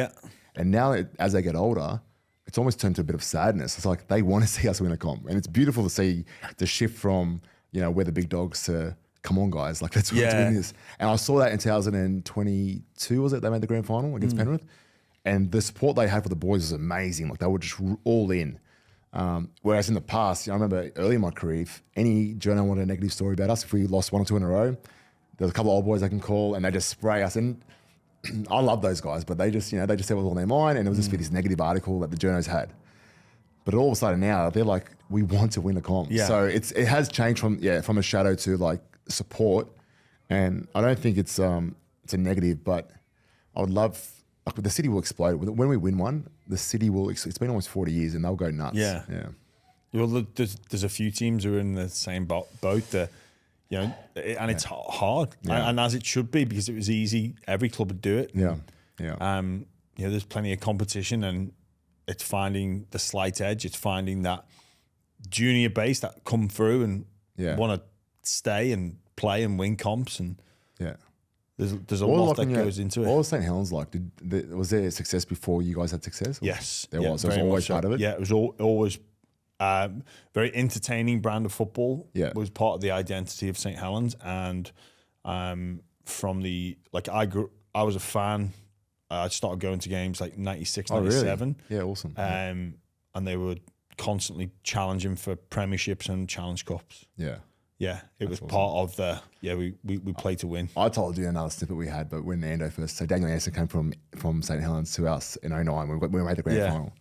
and now as they get older, it's almost turned to a bit of sadness. It's like they want to see us win a comp, and it's beautiful to see the shift from we're the big dogs to come on guys, like let's win this. And I saw that in 2022, was it? They made the grand final against Penrith, and the support they had for the boys was amazing. Like they were just all in. Whereas in the past, I remember early in my career, if any journal wanted a negative story about us, if we lost 1 or 2 in a row, there's a couple of old boys I can call and they just spray us. And I love those guys, but they just said what was on their mind, and it was just this negative article that the journos had. But all of a sudden now they're like, we want to win a comp. Yeah. So it has changed from a shadow to like support, and I don't think it's a negative, but I would love. Like the city will explode when we win one. The city will. It's been almost 40 years, and they'll go nuts. Yeah. Well, there's a few teams who are in the same boat. And it's hard, and as it should be, because it was easy. Every club would do it. There's plenty of competition, and it's finding the slight edge. It's finding that junior base that come through and want to stay and play and win comps, and There's a lot that goes into it. What was St. Helens like? Was there success before you guys had success? Yes. There was. It was always part of it? Yeah, it was always very entertaining brand of football. Yeah. Was part of the identity of St. Helens. And from the, I was a fan. I started going to games like 96, 97. Really? Yeah, awesome. And they were constantly challenging for premierships and challenge cups. Yeah. Yeah, it was awesome. Part of the, we play to win. I told you another snippet we had, but when Ando first, so Daniel Anderson came from St. Helens to us in 09, we made the grand final.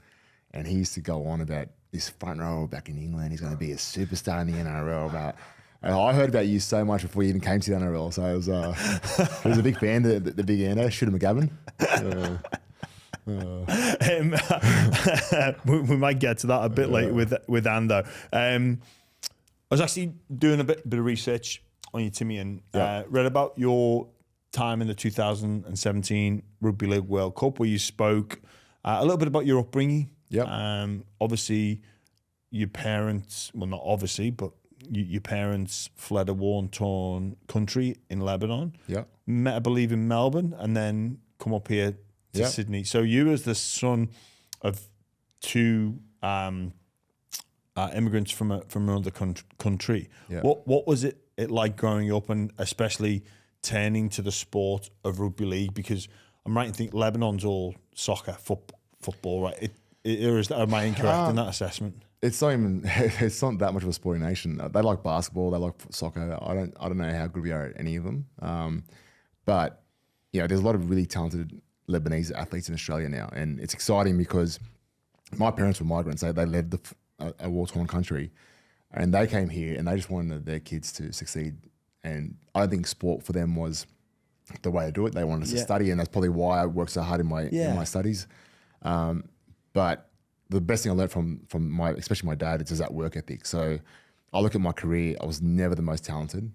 And he used to go on about this front row back in England, he's going to be a superstar in the NRL. And I heard about you so much before you even came to the NRL, so I was a big fan of the big Ando, Shooter McGavin. We might get to that a bit later with Ando. I was actually doing a bit of research on you, Timmy, and read about your time in the 2017 Rugby League World Cup, where you spoke a little bit about your upbringing. Obviously, your parents, well, not obviously, but your parents fled a war-torn country in Lebanon. Met, I believe, in Melbourne, and then come up here to Sydney. So you, as the son of two immigrants from another country. What was it like growing up, and especially turning to the sport of rugby league? Because I'm right in thinking Lebanon's all soccer, football, right? Am I incorrect in that assessment? It's not that much of a sporting nation. They like basketball, they like soccer. I don't know how good we are at any of them. But there's a lot of really talented Lebanese athletes in Australia now, and it's exciting because my parents were migrants. They led a war-torn country, and they came here and they just wanted their kids to succeed. And I don't think sport for them was the way to do it. They wanted us to study, and that's probably why I worked so hard in my studies. But the best thing I learned from especially my dad, is that work ethic. So I look at my career, I was never the most talented,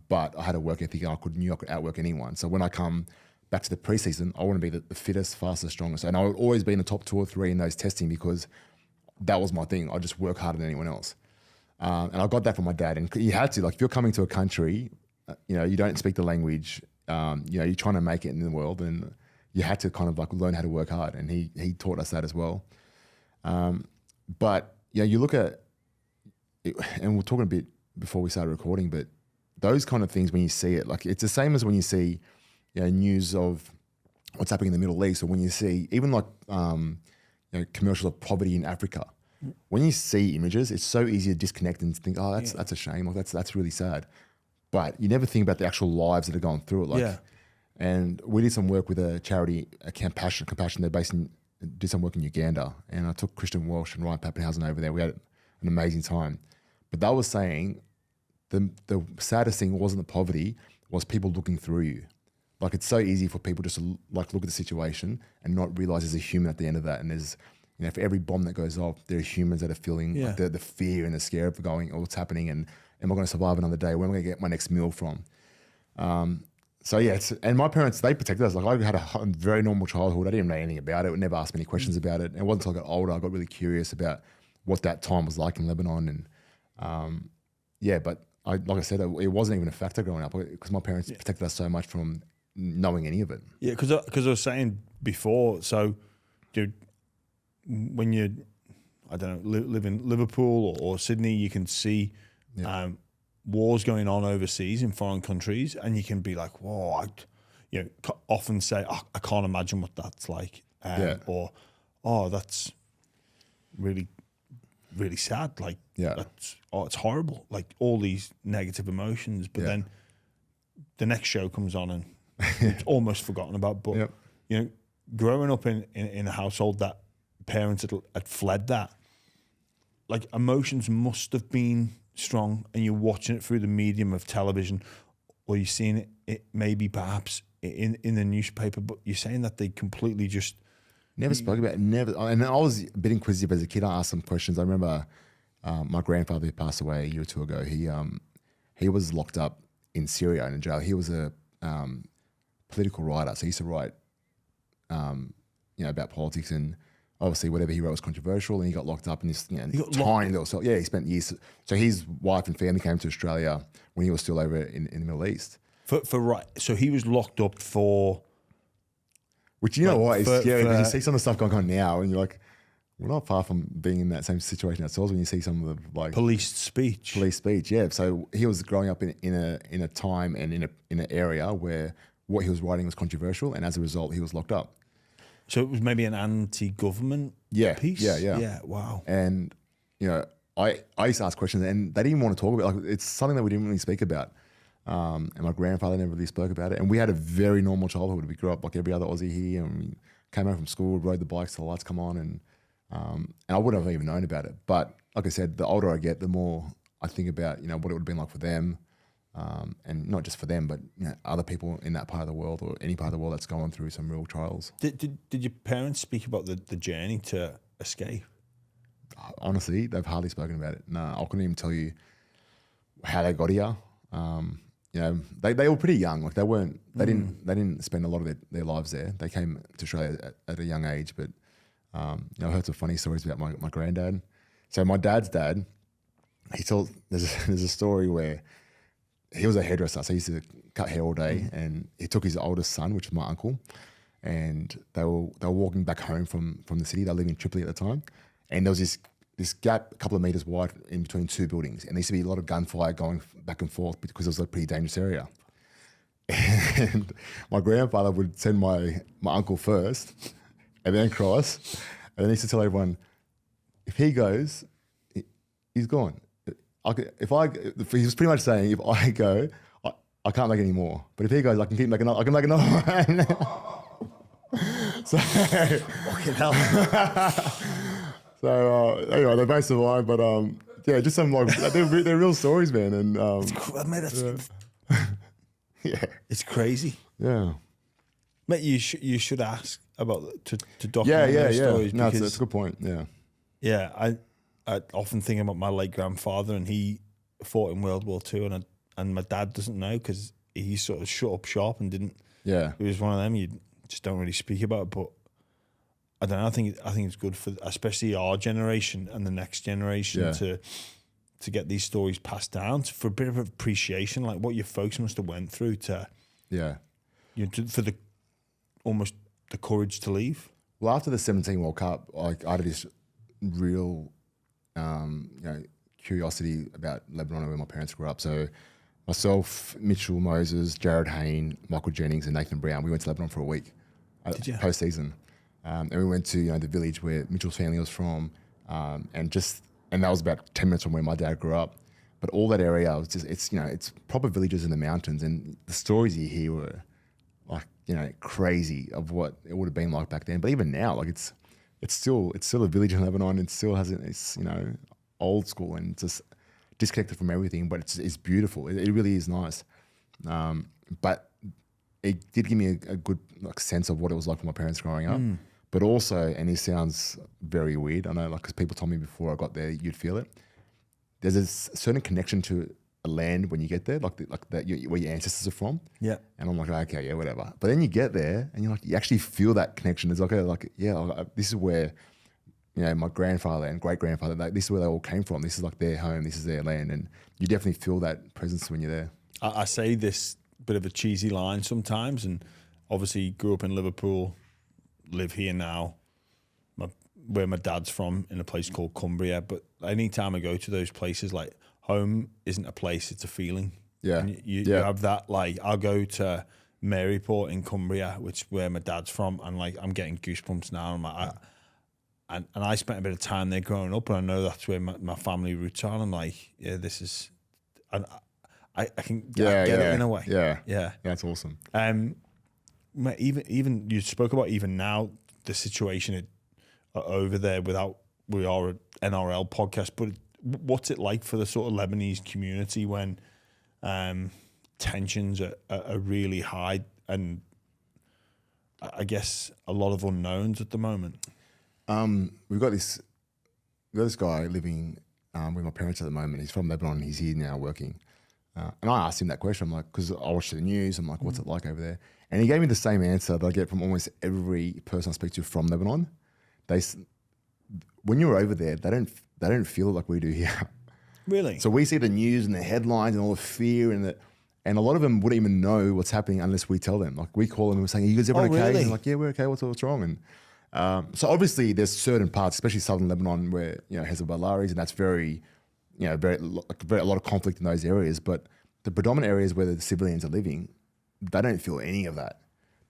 but I had a work ethic, and I knew I could outwork anyone. So when I come back to the preseason, I want to be the fittest, fastest, strongest. And I would always be in the top 2 or 3 in those testing, because that was my thing. I just work harder than anyone else. And I got that from my dad. And you had to, if you're coming to a country, you don't speak the language, you're trying to make it in the world, and you had to kind of learn how to work hard. And he taught us that as well. But you look at it, and we're talking a bit before we started recording, but those kind of things, when you see it, it's the same as when you see news of what's happening in the Middle East, or when you see even commercials of poverty in Africa. When you see images, it's so easy to disconnect and think, oh, that's a shame, or that's really sad. But you never think about the actual lives that are going through it. And we did some work with a charity, Compassion. They're did some work in Uganda, and I took Christian Walsh and Ryan Pappenhausen over there. We had an amazing time. But they were saying the saddest thing wasn't the poverty, was people looking through you. It's so easy for people just to look at the situation and not realize there's a human at the end of that. And there's, for every bomb that goes off, there are humans that are feeling the fear and the scare of what's happening, and am I going to survive another day? Where am I going to get my next meal from? So yeah, and my parents, they protected us. Like I had a very normal childhood. I didn't know anything about it. Never asked many questions about it. And it wasn't until I got older I got really curious about what that time was like in Lebanon. And but like I said, it wasn't even a factor growing up because my parents protected us so much from knowing any of it. Yeah, because I was saying before, so dude, when you, I don't know, live in Liverpool or Sydney, you can see wars going on overseas in foreign countries, and you can be like, whoa, often say, oh, I can't imagine what that's like. Or, oh, that's really, really sad. Like, it's horrible. Like all these negative emotions. But then the next show comes on and it's almost forgotten about. But, growing up in a household that parents had fled that, like emotions must have been strong, and you're watching it through the medium of television, or you're seeing it maybe perhaps in the newspaper, but you're saying that they completely just never spoke about it. Never. And I was a bit inquisitive as a kid. I asked some questions. I remember my grandfather who passed away a year or two ago. He was locked up in Syria in a jail. He was a political writer, so he used to write about politics, and obviously whatever he wrote was controversial, and he got locked up in this tiny little cell. Yeah, he spent years. So his wife and family came to Australia when he was still over in the Middle East. So he was locked up for... Which, you know what, it's scary because you see some of the stuff going on now and you're like, we're not far from being in that same situation ourselves when you see some of the police speech. Yeah. So he was growing up in a time and in an area where what he was writing was controversial, and as a result he was locked up. So it was maybe an anti-government piece? Yeah. Yeah, wow. And, I used to ask questions and they didn't want to talk about it. Like, it's something that we didn't really speak about. And my grandfather never really spoke about it. And we had a very normal childhood. We grew up like every other Aussie here, and we came home from school, rode the bikes till the lights come on, and I wouldn't have even known about it. But like I said, the older I get, the more I think about, what it would have been like for them. And not just for them, but other people in that part of the world or any part of the world that's going through some real trials. Did your parents speak about the journey to escape? Honestly, they've hardly spoken about it. No, I couldn't even tell you how they got here. They were pretty young. Like they didn't spend a lot of their lives there. They came to Australia at a young age. But I heard some funny stories about my granddad. So my dad's dad, there's a story where he was a hairdresser, so he used to cut hair all day, and he took his oldest son, which is my uncle, and they were walking back home from the city. They were living in Tripoli at the time, and there was this gap a couple of meters wide in between two buildings, and there used to be a lot of gunfire going back and forth because it was a pretty dangerous area. And my grandfather would send my uncle first, and then cross, and then he used to tell everyone, if he goes, he's gone. He was pretty much saying, if I go, I can't make any more. But if he goes, I can make another one. So, fucking hell. So anyway, they both survived, but just some they're real stories, man. And mate, it's crazy. Yeah, mate, you should ask about to document those stories. No, it's a good point. Yeah, I often think about my late grandfather, and he fought in World War II, and my dad doesn't know because he sort of shut up shop and didn't. Yeah, it was one of them you just don't really speak about. But I don't know. I think it's good for especially our generation and the next generation to get these stories passed down for a bit of appreciation, like what your folks must have went through for the almost the courage to leave. Well, after the 2017 World Cup, I had this real curiosity about Lebanon and where my parents grew up. So myself, Mitchell Moses, Jared Hayne, Michael Jennings and Nathan Brown, we went to Lebanon for a week post-season. And we went to the village where Mitchell's family was from, and that was about 10 minutes from where my dad grew up. But all that area was just it's proper villages in the mountains, and the stories you hear were like crazy of what it would have been like back then. But even now, like it's still a village in Lebanon. It still it's old school and just disconnected from everything. But it's beautiful. It really is nice. But it did give me a good sense of what it was like for my parents growing up. But also, and it sounds very weird, I know, because people told me before I got there, you'd feel it. There's a certain connection to a land when you get there, like that where your ancestors are from. Yeah. And I'm like, okay, yeah, whatever. But then you get there and you're like, you actually feel that connection. It's this is where, my grandfather and great grandfather, this is where they all came from. This is like their home. This is their land. And you definitely feel that presence when you're there. I say this bit of a cheesy line sometimes, and obviously grew up in Liverpool, live here now, where my dad's from, in a place called Cumbria. But any time I go to those places, like, home isn't a place, it's a feeling. Yeah. And you have that, like, I'll go to Maryport in Cumbria, which is where my dad's from, and like I'm getting goosebumps now. I'm like, and I spent a bit of time there growing up, and I know that's where my family roots are. And I'm like, yeah, this is, and I can get it in a way. Yeah, that's awesome. Even you spoke about even now the situation over there without we are an NRL podcast, but what's it like for the sort of Lebanese community when tensions are really high, and I guess a lot of unknowns at the moment? We've got this guy living with my parents at the moment. He's from Lebanon. He's here now working. And I asked him that question. I'm like, because I watched the news. I'm like, what's it like over there? And he gave me the same answer that I get from almost every person I speak to from Lebanon. When you're over there, they don't feel it like we do here. Really? So we see the news and the headlines and all the fear and a lot of them wouldn't even know what's happening unless we tell them. Like, we call them and we're saying, "Are you guys everyone okay?" Really? And like, "Yeah, we're okay. What's wrong?" And so obviously there's certain parts, especially southern Lebanon, where Hezbollah is, and that's very a lot of conflict in those areas. But the predominant areas where the civilians are living, they don't feel any of that.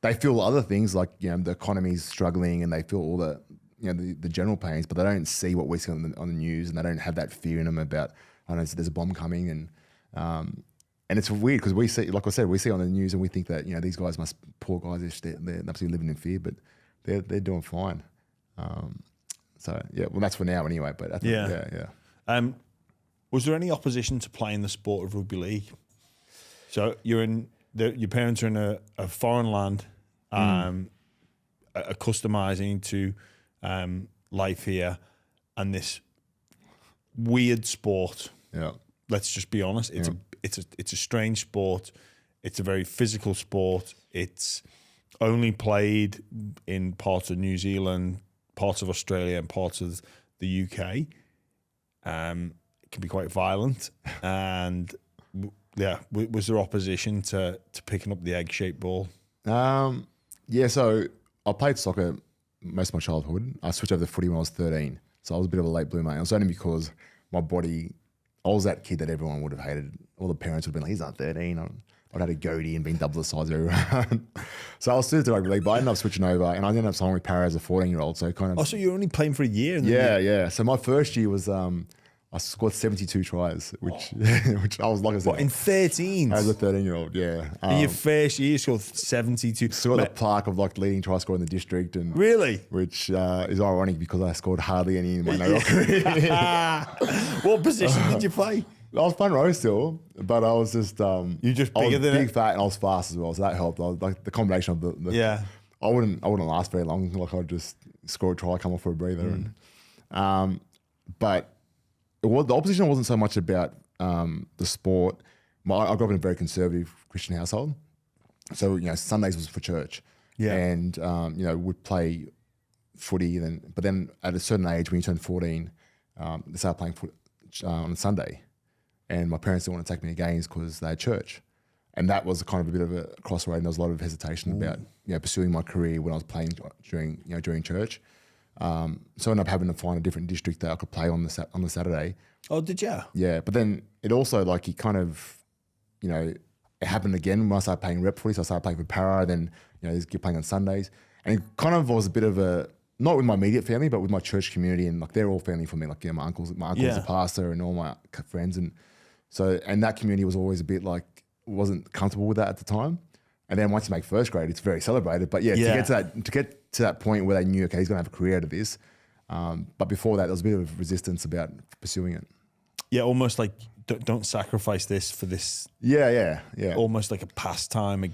They feel other things like the economy's struggling, and they feel all the the general pains, but they don't see what we see on the news, and they don't have that fear in them about, I don't know, there's a bomb coming, and it's weird because we see, like I said, we see on the news and we think that these guys poor guys, they're absolutely living in fear, but they're doing fine. So yeah, well, that's for now anyway. But I think, yeah. Was there any opposition to playing the sport of rugby league? So your parents are in a foreign land, customizing to life here, and this weird sport. Yeah, let's just be honest. It's a strange sport. It's a very physical sport. It's only played in parts of New Zealand, parts of Australia, and parts of the UK. It can be quite violent, and was there opposition to picking up the egg-shaped ball? Yeah, so I played soccer most of my childhood. I switched over to footy when I was 13, so I was a bit of a late bloomer. It was only because my body, I was that kid that everyone would have hated. All the parents would have been like, "He's not 13. I'd had a goatee and been double the size of everyone." So I was suited to rugby league, but I ended up switching over, and I ended up signing with Parramatta as a 14-year-old. So kind of. Oh, so you were only playing for a year? Yeah. So my first year was I scored 72 tries, which I was like I said. What, in 13? As a 13-year-old, yeah. In your first year, you scored 72. Still got the plaque of like leading try scorer in the district, and really, which is ironic because I scored hardly any in my career. What position did you play? I was playing row still, but I was just you just bigger than big, fat, and I was fast as well, so that helped. I was like the combination of the yeah. I wouldn't last very long. Like I'd just score a try, come off for a breather, and but. The opposition wasn't so much about the sport. I grew up in a very conservative Christian household, so Sundays was for church, and would play footy. But then at a certain age, when you turn 14, they started playing foot on Sunday, and my parents didn't want to take me to games because they had church, and that was kind of a bit of a crossroad. And there was a lot of hesitation about pursuing my career when I was playing during church. So I ended up having to find a different district that I could play on the Saturday. Oh, did you? Yeah, but then it also it kind of, it happened again when I started playing rep footy. So I started playing for Para, then you're playing on Sundays, and it kind of was a bit of a, not with my immediate family, but with my church community, and they're all family for me. Like my uncle's a pastor, and all my friends, and that community was always a bit wasn't comfortable with that at the time. And then once you make first grade, it's very celebrated. But to get to that point where they knew, okay, he's going to have a career out of this. But before that, there was a bit of resistance about pursuing it. Yeah, almost like don't sacrifice this for this. Yeah. Almost like a pastime.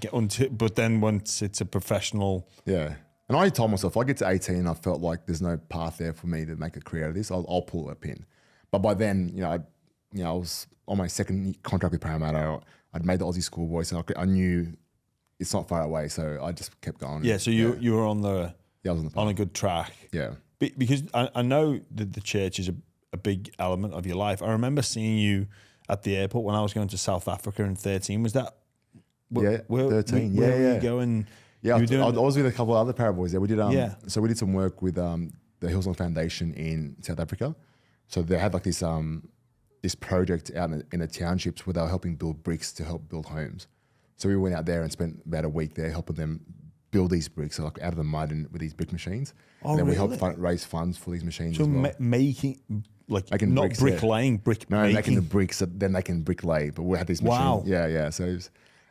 But then once it's a professional. Yeah. And I told myself, if I get to 18, I felt like there's no path there for me to make a career out of this, I'll pull a pin. But by then, I was on my second contract with Parramatta. I'd made the Aussie schoolboy, so I knew it's not far away. So I just kept going. Yeah. So you were on the I was on a good track. Yeah. Because I know that the church is a big element of your life. I remember seeing you at the airport when I was going to South Africa in 13. Was that? 13. Where were you going? Yeah, I was with a couple of other Paraboys there. We did so we did some work with the Hillsong Foundation in South Africa. So they had like this project out in the townships where they were helping build bricks to help build homes. So we went out there and spent about a week there helping them build these bricks, so like out of the mud and with these brick machines. Oh, and then really? we helped raise funds for these machines So as well. making not bricks, bricklaying, making the bricks, so then they can bricklay. But we had these machines. Wow. Yeah. So it was,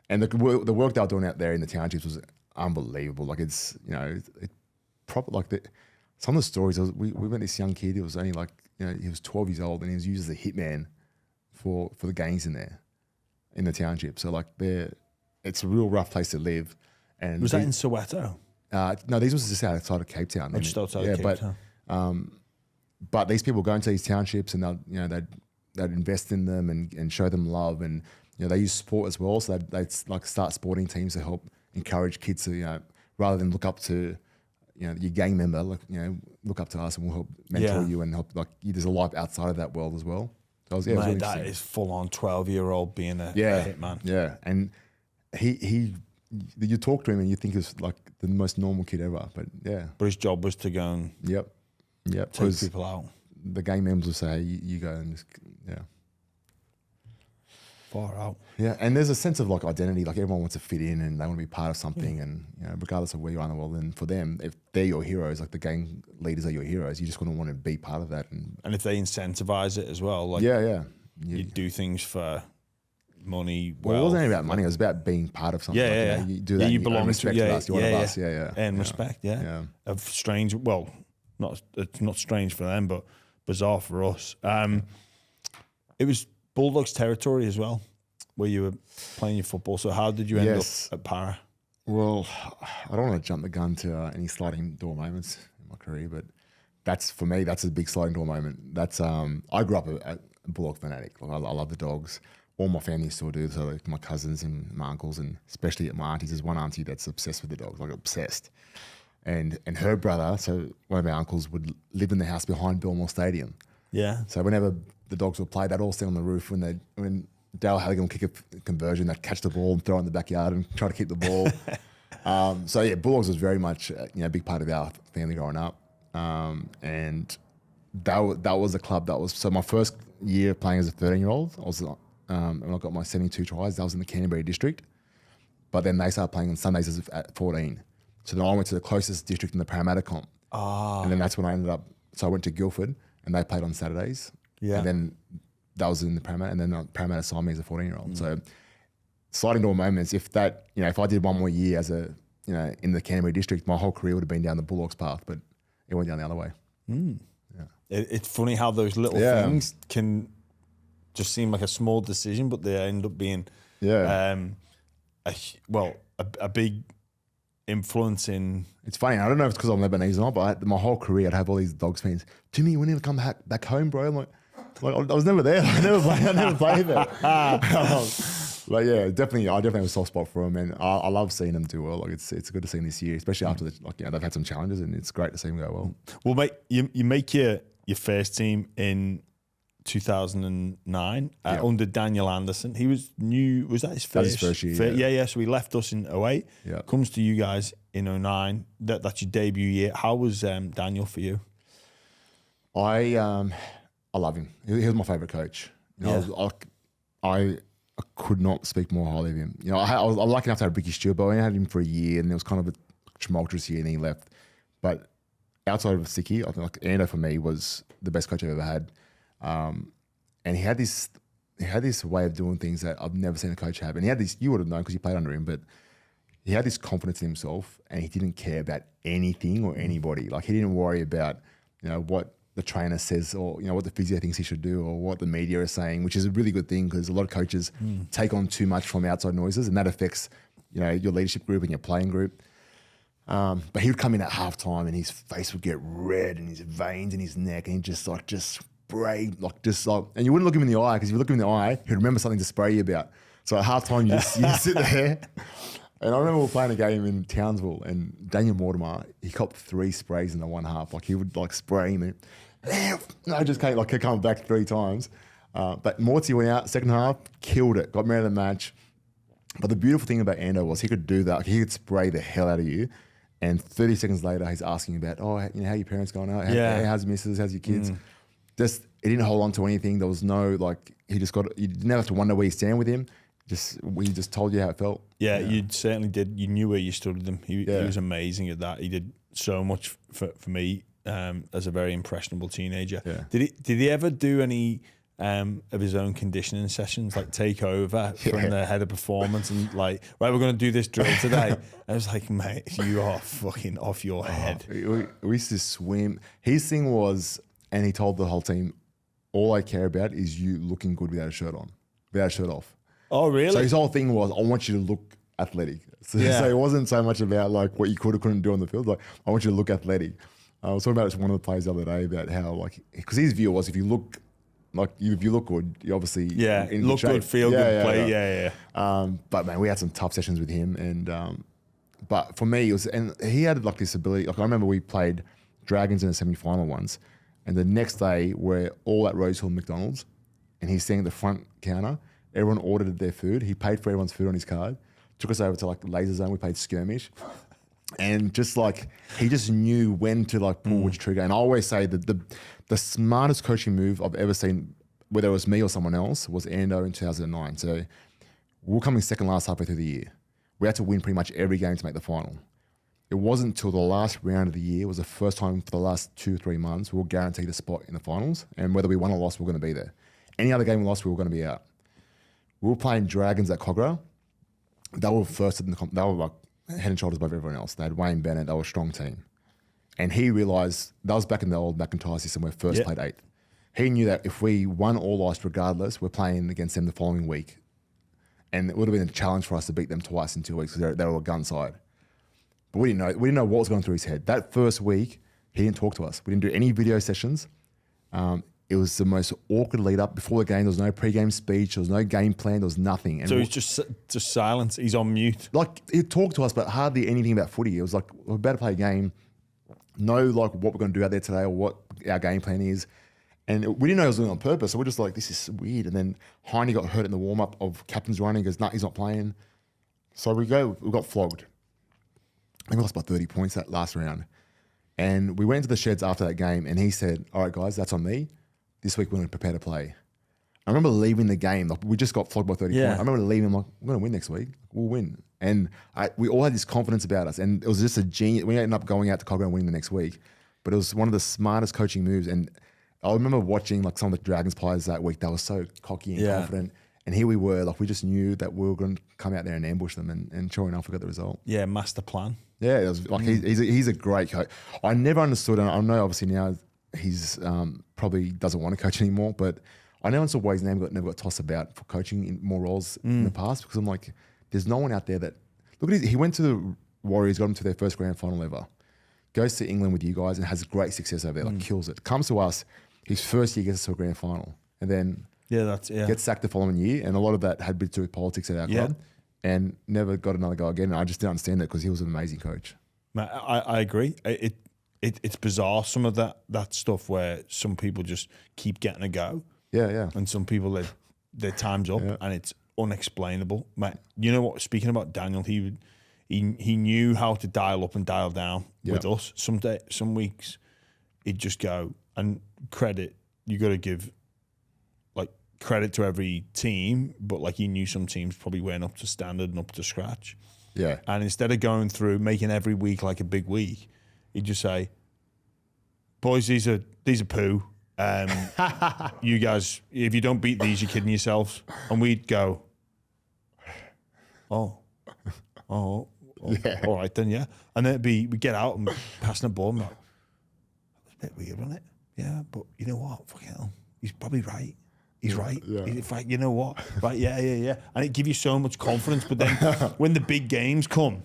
and the work they were doing out there in the townships was unbelievable. Like it's, it proper like some of the stories. We met this young kid. He was only like, he was 12 years old and he was used as a hitman for the gangs in there, in the township. So like it's a real rough place to live. And was that in Soweto? No, these was just outside of Cape Town. Just outside of Cape Town. But these people go into these townships and they'd invest in them and show them love, and they use sport as well. So they'd like start sporting teams to help encourage kids to rather than look up to your gang member, like look up to us and we'll help mentor you and help there's a life outside of that world as well. So it was really that is full on 12-year-old being a hitman. Yeah, and he you talk to him and you think it's like the most normal kid ever, but But his job was to go and take people out. The gang members will say, you go and far out. Yeah, and there's a sense of like identity, like everyone wants to fit in and they want to be part of something, and regardless of where you are in the world, and for them, if they're your heroes, like the gang leaders are your heroes, you just want to be part of that. And if they incentivize it as well, like you do things for money. Well, it wasn't about money; it was about being part of something. You do that. You belong to us. You're one of us. And respect. Of strange. Well, it's not strange for them, but bizarre for us. It was Bulldogs territory as well, where you were playing your football. So how did you end up at Para? Well, I don't want to jump the gun to any sliding door moments in my career, but for me, that's a big sliding door moment. That's I grew up a Bulldog fanatic. Like, I love the Dogs. All my family still do. So like my cousins and my uncles, and especially my aunties. There's one auntie that's obsessed with the Dogs, like obsessed. And her brother, so one of our uncles, would live in the house behind Belmore Stadium. Yeah. So whenever the Dogs would play, they'd all sit on the roof when Dale Halligan would kick a conversion, they'd catch the ball and throw it in the backyard and try to keep the ball. Bulldogs was very much a big part of our family growing up. And that was a club that was, so my first year playing as a 13-year-old, I was when I got my 72 tries, that was in the Canterbury district. But then they started playing on Sundays at 14. So then I went to the closest district in the Parramatta comp. And then that's when I ended up, so I went to Guildford and they played on Saturdays. Yeah. And then that was in the Parramatta, and then Parramatta signed me as a 14-year-old. So sliding door moments, if I did one more year as in the Canterbury district, my whole career would have been down the Bulldogs path, but it went down the other way. Yeah. It's funny how those little things can just seem like a small decision, but they end up being a big influence in. It's funny. I don't know if it's because I'm Lebanese or not, but my whole career I'd have all these Dogs fans. Jimmy, when you ever come back home, bro? I'm like I was never there. I never played there. But yeah, definitely, I definitely have a soft spot for them, and I love seeing them do well. Like it's good to see them this year, especially after they've had some challenges, and it's great to see them go well. Well, mate, you make your first team in 2009 under Daniel Anderson. He was new. Was that his first? That was his first year. Yeah. So he left us in 2008. Yeah. Comes to you guys in 2009. That's your debut year. How was Daniel for you? I love him. He was my favourite coach. I could not speak more highly of him. I was lucky enough to have Ricky Stewart, but I only had him for a year, and it was kind of a tumultuous year, and he left. But outside of Sticky, I think Ando for me was the best coach I've ever had. And he had this way of doing things that I've never seen a coach have. And he had this, you would have known because you played under him, but he had this confidence in himself, and he didn't care about anything or anybody. Like he didn't worry about what the trainer says, or what the physio thinks he should do, or what the media is saying, which is a really good thing because a lot of coaches take on too much from outside noises, and that affects your leadership group and your playing group. But he would come in at halftime and his face would get red and his veins in his neck, and he'd just spray, like just like, and you wouldn't look him in the eye because if you look him in the eye, he'd remember something to spray you about. So at halftime, you just sit there. And I remember we were playing a game in Townsville, and Daniel Mortimer, he copped 3 sprays in the one half. Like he would like spray me. I just came like coming back 3 times. But Morty went out second half, killed it, got man of the match. But the beautiful thing about Ando was he could do that. He could spray the hell out of you. And 30 seconds later, he's asking about, how your parents going out? How's your missus? How's your kids? Just, he didn't hold on to anything. There was no, like, you didn't have to wonder where you stand with him. He just told you how it felt. Yeah, you certainly did. You knew where you stood with him. He was amazing at that. He did so much for me as a very impressionable teenager. Yeah. Did he ever do any of his own conditioning sessions, like take over from the head of performance and like, right, we're going to do this drill today? I was like, mate, you are fucking off your head. We used to swim. His thing was, and he told the whole team, all I care about is you looking good without a shirt on, without a shirt off. Oh, really? So his whole thing was, I want you to look athletic. So it wasn't so much about like what you could or couldn't do on the field. Like, I want you to look athletic. I was talking about one of the players the other day about how, like, because his view was, if you look good, you obviously in look good, feel good, play. But man, we had some tough sessions with him, and but for me, it was, and he had like this ability. Like I remember we played Dragons in the semi-final once, and the next day we're all at Rosehill McDonald's, and he's sitting at the front counter. Everyone ordered their food. He paid for everyone's food on his card. Took us over to like Laser Zone. We played skirmish. And just like, he just knew when to like pull which trigger. And I always say that the smartest coaching move I've ever seen, whether it was me or someone else, was Ando in 2009. So we were coming second last halfway through the year. We had to win pretty much every game to make the final. It wasn't until the last round of the year, it was the first time for the last 2 or 3 months, we were guaranteed a spot in the finals. And whether we won or lost, we were going to be there. Any other game we lost, we were going to be out. We were playing Dragons at Cogra. They were first in they were like head and shoulders above everyone else. They had Wayne Bennett. They were a strong team. And he realised, that was back in the old McIntyre system where first played 8th. He knew that if we won or lost regardless, we're playing against them the following week. And it would have been a challenge for us to beat them twice in 2 weeks because they were a gun side. But we didn't know what was going through his head. That first week, he didn't talk to us. We didn't do any video sessions. It was the most awkward lead up. Before the game, there was no pre-game speech. There was no game plan. There was nothing. And so he's just silence. He's on mute. Like, he'd talk to us, but hardly anything about footy. It was like, we're about to play a game. Know like what we're going to do out there today or what our game plan is. And we didn't know he was doing it on purpose. So we're just like, this is weird. And then Heine got hurt in the warm-up of captain's running. He goes, nah, he's not playing. So we got flogged. I think we lost by 30 points that last round. And we went into the sheds after that game and he said, all right, guys, that's on me. This week we're going to prepare to play. I remember leaving the game. Like, we just got flogged by 30 points. I remember leaving. I'm like, we're going to win next week. We'll win. And we all had this confidence about us. And it was just a genius. We ended up going out to Cogra and winning the next week. But it was one of the smartest coaching moves. And I remember watching like some of the Dragons players that week. They were so cocky and confident. And here we were. Like, we just knew that we were going to come out there and ambush them. And sure enough, we got the result. Yeah, master plan. Yeah, it was like he's a great coach. I never understood. And I know obviously now he's probably doesn't want to coach anymore, but I never understood why his name never got tossed about for coaching in more roles in the past, because I'm like, there's no one out there that, look at he went to the Warriors, got them to their first grand final ever, goes to England with you guys and has great success over there, like kills it. Comes to us, his first year gets us to a grand final, and then gets sacked the following year, and a lot of that had been to do with politics at our club, and never got another go again. And I just didn't understand that because he was an amazing coach. I agree. It's bizarre, some of that stuff where some people just keep getting a go. Yeah. And some people, their time's up and it's unexplainable. Mate, you know what? Speaking about Daniel, he knew how to dial up and dial down with us. Some weeks he'd just go, and credit, you got to give like credit to every team, but like he knew some teams probably weren't up to standard and up to scratch. Yeah. And instead of going through making every week like a big week, he'd just say, boys, these are poo. You guys, if you don't beat these, you're kidding yourselves. And we'd go, oh, all right then, yeah. And then we'd get out and passing the ball and like, that was a bit weird, wasn't it? Yeah, but you know what? Fucking hell, he's probably right. He's right. Yeah. In fact, you know what? Right, yeah. And it gives you so much confidence. But then when the big games come,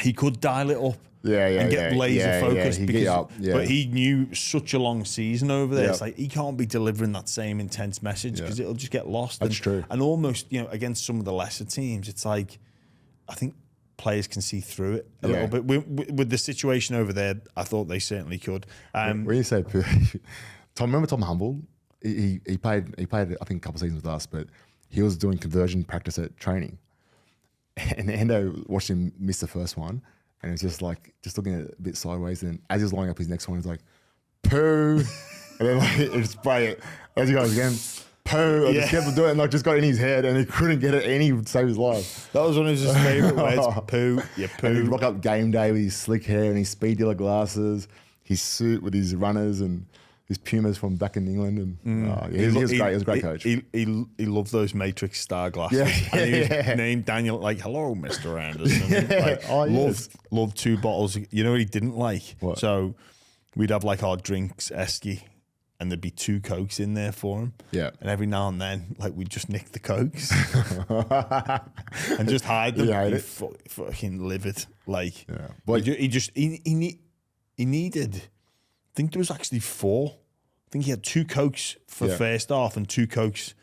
he could dial it up. And get laser focused but he knew such a long season over there. It's like he can't be delivering that same intense message because it'll just get lost. That's true. And almost, against some of the lesser teams, it's like I think players can see through it a little bit. With the situation over there, I thought they certainly could. When you say remember Tom Humble? He played I think a couple of seasons with us, but he was doing conversion practice at training, and Endo watched him miss the first one. And it's just looking at it a bit sideways. And as he's lining up his next one, he's like, poo. And then he spray it. As he goes again, poo. And just kept to do it and just got in his head and he couldn't get it and he would save his life. That was one of his favourite words, poo. Yeah, poo. And he'd rock up game day with his slick hair and his speed dealer glasses, his suit with his runners and his Pumas from back in England. And he was great. He was a great coach. He loved those Matrix star glasses. And he was named Daniel, hello, Mr. Anderson. Loved 2 bottles. You know what he didn't like? What? So we'd have our drinks esky and there'd be 2 Cokes in there for him. Yeah. And every now and then, we'd just nick the Cokes and just hide them. Yeah, fucking livid. But he needed, I think there was actually 4. I think he had 2 Cokes for first half and 2 Cokes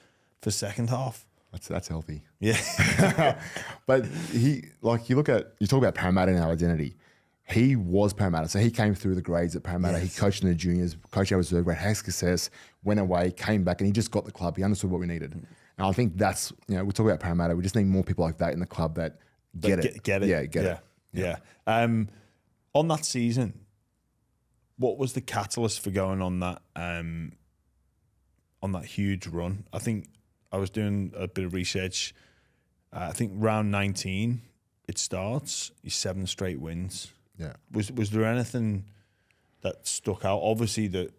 for second half. That's healthy. Yeah. But you talk about Parramatta and our identity. He was Parramatta. So he came through the grades at Parramatta. Yes. He coached in the juniors, coached our reserve grade, had success, went away, came back, and he just got the club. He understood what we needed. And I think that's, we talk about Parramatta. We just need more people like that in the club that get it. Get it. Yeah, get it. Yeah. On that season, what was the catalyst for going on that huge run? I think I was doing a bit of research. I think round 19 it starts. 7 straight wins. Yeah. Was there anything that stuck out? Obviously the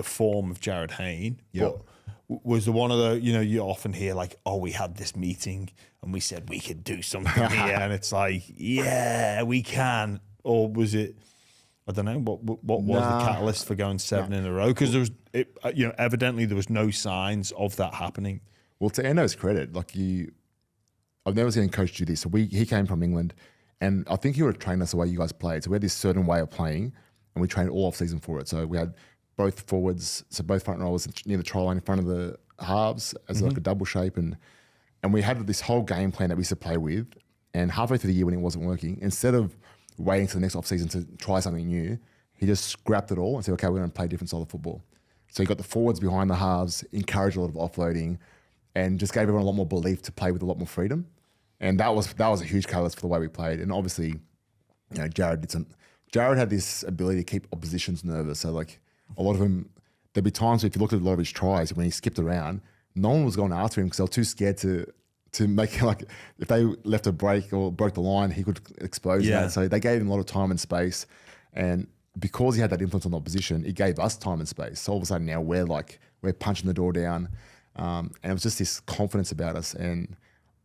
form of Jared Hayne. Yeah. But was there one of the, you often hear we had this meeting and we said we could do something here, and it's yeah, we can. Or was it? I don't know what was the catalyst for going 7 in a row? Because there was, evidently there was no signs of that happening. Well, to Endo's credit, I've never seen Coach do this. So he came from England, and I think he would have trained us the way you guys played. So we had this certain way of playing, and we trained all off season for it. So we had both forwards, so both front rowers near the try line in front of the halves as a double shape, and we had this whole game plan that we used to play with. And halfway through the year when it wasn't working, instead of waiting to the next off-season to try something new, he just scrapped it all and said, okay, we're going to play a different style of football. So he got the forwards behind the halves, encouraged a lot of offloading, and just gave everyone a lot more belief to play with a lot more freedom. And that was a huge catalyst for the way we played. And obviously, Jared had this ability to keep oppositions nervous. So a lot of them, there'd be times if you looked at a lot of his tries, when he skipped around, no one was going after him because they were too scared to make if they left a break or broke the line, he could expose that. So they gave him a lot of time and space, and because he had that influence on the opposition, it gave us time and space. So all of a sudden now we're punching the door down, and it was just this confidence about us. And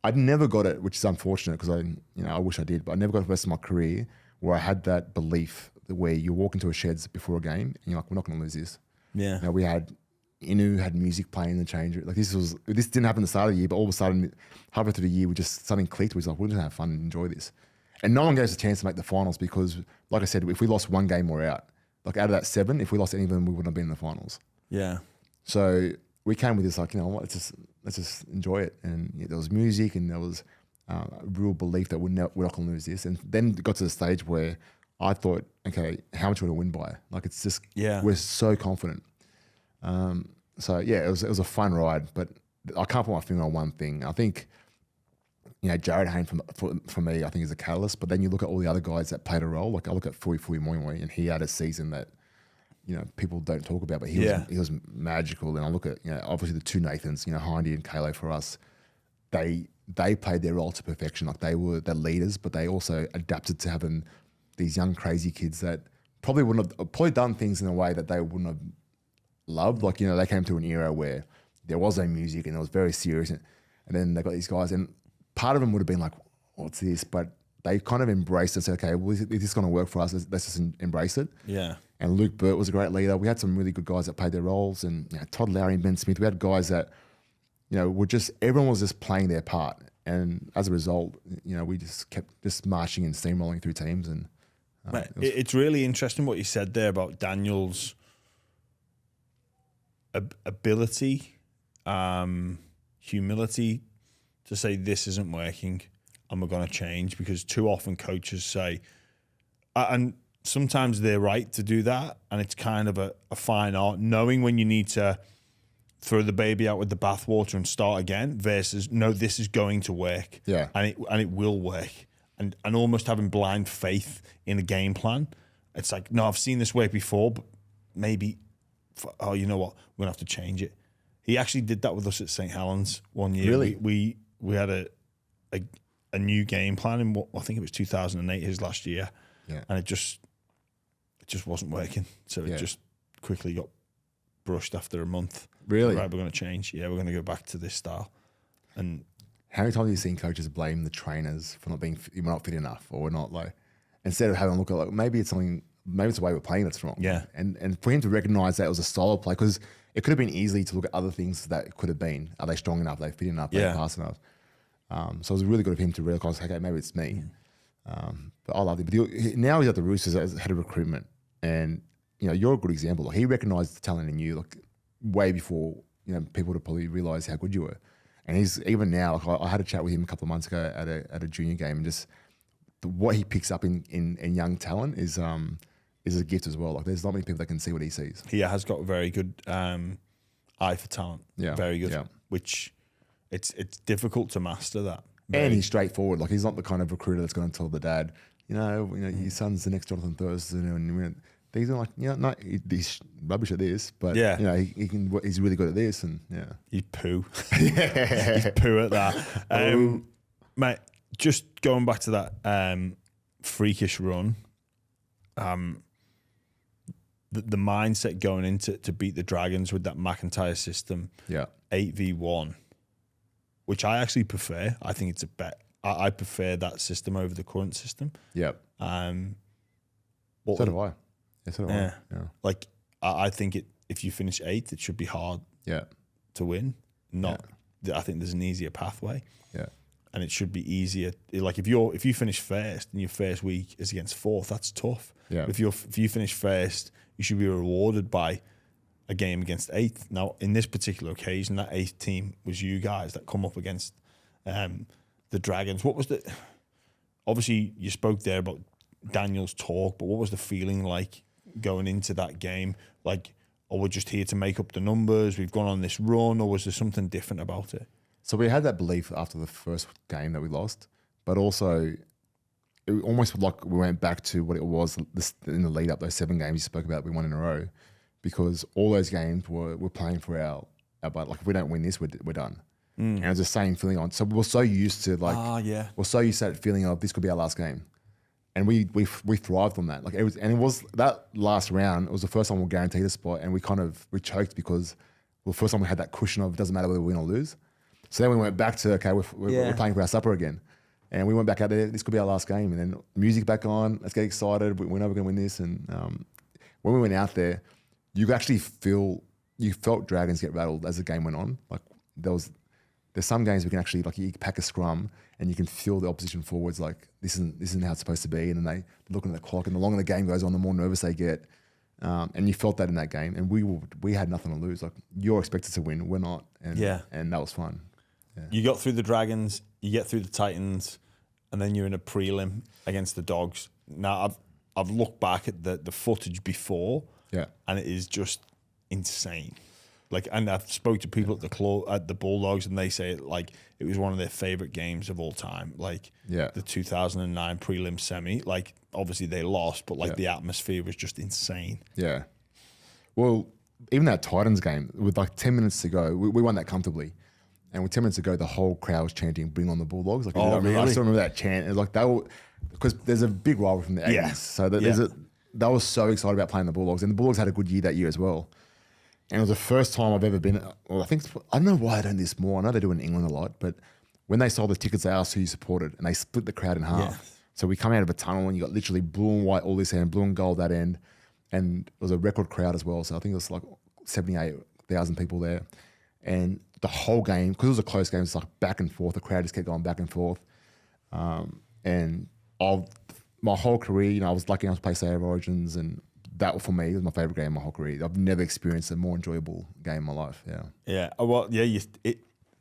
I'd never got it, which is unfortunate because I wish I did, but I never got the rest of my career where I had that belief where you walk into a sheds before a game and you're like, we're not going to lose this. Yeah. We had Inu had music playing in the change room. This didn't happen at the start of the year, but all of a sudden, halfway through the year, something clicked. We was like, we're just gonna have fun and enjoy this. And no one gave us a chance to make the finals because, like I said, if we lost one game, we're out. Out of that 7, if we lost any of them, we wouldn't have been in the finals. Yeah. So we came with this let's just enjoy it. And there was music and there was a real belief that we're not gonna lose this. And then it got to the stage where I thought, okay, how much would I win by? It's just we're so confident. So yeah, it was a fun ride, but I can't put my finger on one thing. I think, Jared Hayne for me, I think is a catalyst, but then you look at all the other guys that played a role. I look at Fui Moi Moi, and he had a season that, people don't talk about, but he was magical. And I look at, obviously the 2 Nathans, Hindy and Kalo for us, they played their role to perfection. They were the leaders, but they also adapted to having these young crazy kids that probably done things in a way that they wouldn't have loved. They came to an era where there was no music and it was very serious, and then they got these guys, and part of them would have been like, what's this? But they kind of embraced and said, okay, well, is this going to work for us? Let's just embrace it. Yeah. And Luke Burt was a great leader. We had some really good guys that played their roles, and Todd Lowry and Ben Smith. We had guys that, everyone was just playing their part, And as a result, we just kept just marching and steamrolling through teams. And Mate, it's really interesting what you said there about Daniel's ability, humility to say this isn't working and we're going to change, because too often coaches say, and sometimes they're right to do that, and it's kind of a fine art, knowing when you need to throw the baby out with the bathwater and start again versus, no, this is going to work. Yeah. And it will work. And almost having blind faith in a game plan. It's like, no, I've seen this work before, but maybe, you know what, we're going to have to change it. He actually did that with us at St. Helens one year. Really? We had a new game plan in what I think it was 2008, his last year. Yeah. And it just wasn't working. So it just quickly got brushed after a month. Really? Right, we're going to change. Yeah, we're going to go back to this style. And how many times have you seen coaches blame the trainers for we're not fit enough, or we're not instead of having a look at maybe it's the way we're playing that's wrong. Yeah. And for him to recognize that it was a style of play, because it could have been easy to look at other things that it could have been. Are they strong enough? Are they fit enough? Are they fast enough? So it was really good of him to realize, okay, maybe it's me. But I love it. But now he's at the Roosters as head of recruitment, and you're a good example. He recognized the talent in you way before people to probably realize how good you were. And he's even now. I had a chat with him a couple of months ago at a junior game, and just what he picks up in young talent is a gift as well. There's not many people that can see what he sees. He has got a very good eye for talent. Yeah, very good. Yeah. Which it's difficult to master that. And he's straightforward. He's not the kind of recruiter that's going to tell the dad, your son's the next Jonathan Thurston, and these are he's rubbish at this, but he's really good at this, and he's poo. He's poo at that. Mate, just going back to that freakish run, the mindset going into to beat the Dragons with that McIntyre system, 8v1, which I actually prefer. I think it's a bet. I prefer that system over the current system. Yep. So do I. So do I. Yeah. I think if you finish 8th, it should be hard. To win. I think there's an easier pathway. Yeah. And it should be easier. If you finish first and your first week is against 4th, that's tough. Yeah. If you finish first, you should be rewarded by a game against 8th. Now, in this particular occasion, that 8th team was you guys that come up against the Dragons. What was obviously you spoke there about Daniel's talk, but what was the feeling like going into that game? We're just here to make up the numbers, we've gone on this run, or was there something different about it? So we had that belief after the first game that we lost, but also it almost we went back to what it was in the lead up, those 7 games you spoke about we won in a row, because all those games we're playing for our but if we don't win this, we're done. And it was the same feeling on. So we're so used to we're so used to that feeling of this could be our last game. And we thrived on that. It was that last round. It was the first time we were guaranteed a spot, and we choked because the first time we had that cushion of it doesn't matter whether we win or lose. So then we went back to we're playing for our supper again, and we went back out there. This could be our last game, and then music back on. Let's get excited. We know we're going to win this. And when we went out there, you could actually felt Dragons get rattled as the game went on. There's some games we can actually you pack a scrum and you can feel the opposition forwards this isn't how it's supposed to be, and then they looking at the clock, and the longer the game goes on, the more nervous they get, and you felt that in that game, and we had nothing to lose. You're expected to win, we're not, and that was fun. Yeah. You got through the Dragons, you get through the Titans, and then you're in a prelim against the Dogs. Now I've looked back at the footage before, and it is just insane. And I've spoke to people at the Bulldogs, and they say it was one of their favorite games of all time. The 2009 prelim semi. Obviously they lost, but the atmosphere was just insane. Yeah. Well, even that Titans game with 10 minutes to go, we won that comfortably. And with 10 minutes to go, the whole crowd was chanting, "Bring on the Bulldogs!" Really? I still remember that chant. It was because there's a big rivalry from the 80s. Yeah. So that was so excited about playing the Bulldogs, and the Bulldogs had a good year that year as well. And it was the first time I've ever been. Well, I don't know why I don't do this more. I know they do it in England a lot, but when they sold the tickets, they asked who you supported, and they split the crowd in half. Yeah. So we come out of a tunnel, and you got literally blue and white all this end, blue and gold that end, and it was a record crowd as well. So I think it was 78,000 people there. And the whole game, because it was a close game, it's like back and forth. The crowd just kept going back and forth. And my whole career, you know, I was lucky enough to play State of Origins, and that for me was my favorite game of my whole career. I've never experienced a more enjoyable game in my life. Yeah. Yeah. Well, yeah.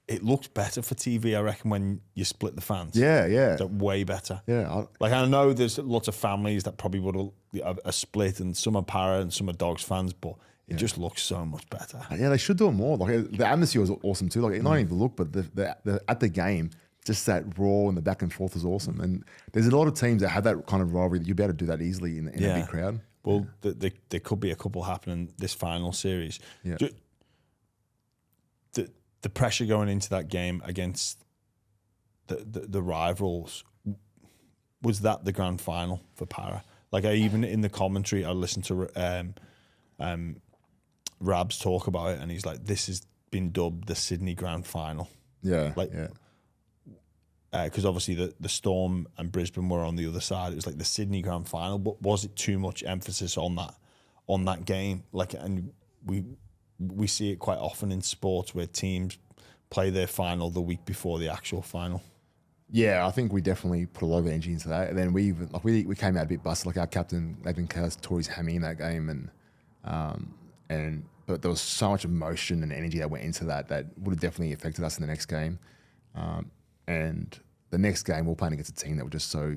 It looks better for TV, I reckon, when you split the fans. Yeah, yeah. It's way better. Yeah. I know there's lots of families that probably would have a split, and some are Para and some are Dogs fans, but it just looks so much better. Yeah, they should do it more. Like the atmosphere was awesome too. Like not even the look, but the at the game, just that raw and the back and forth was awesome. And there's a lot of teams that have that kind of rivalry that you'd be able to do that easily in a big crowd. Well, there could be a couple happening this final series. Yeah. The pressure going into that game against the rivals, was that the grand final for Para? Like, even in the commentary, I listened to Rabs talk about it, and he's like, "This has been dubbed the Sydney Grand Final." Yeah, like, because obviously the Storm and Brisbane were on the other side. It was like the Sydney Grand Final, but was it too much emphasis on that game? Like, and we see it quite often in sports where teams play their final the week before the actual final. Yeah, I think we definitely put a lot of energy into that. And then we came out a bit busted. Like our captain, Nathan Kalas, tore his hammy in that game, but there was so much emotion and energy that went into that would have definitely affected us in the next game. And the next game, we were playing against a team that were just so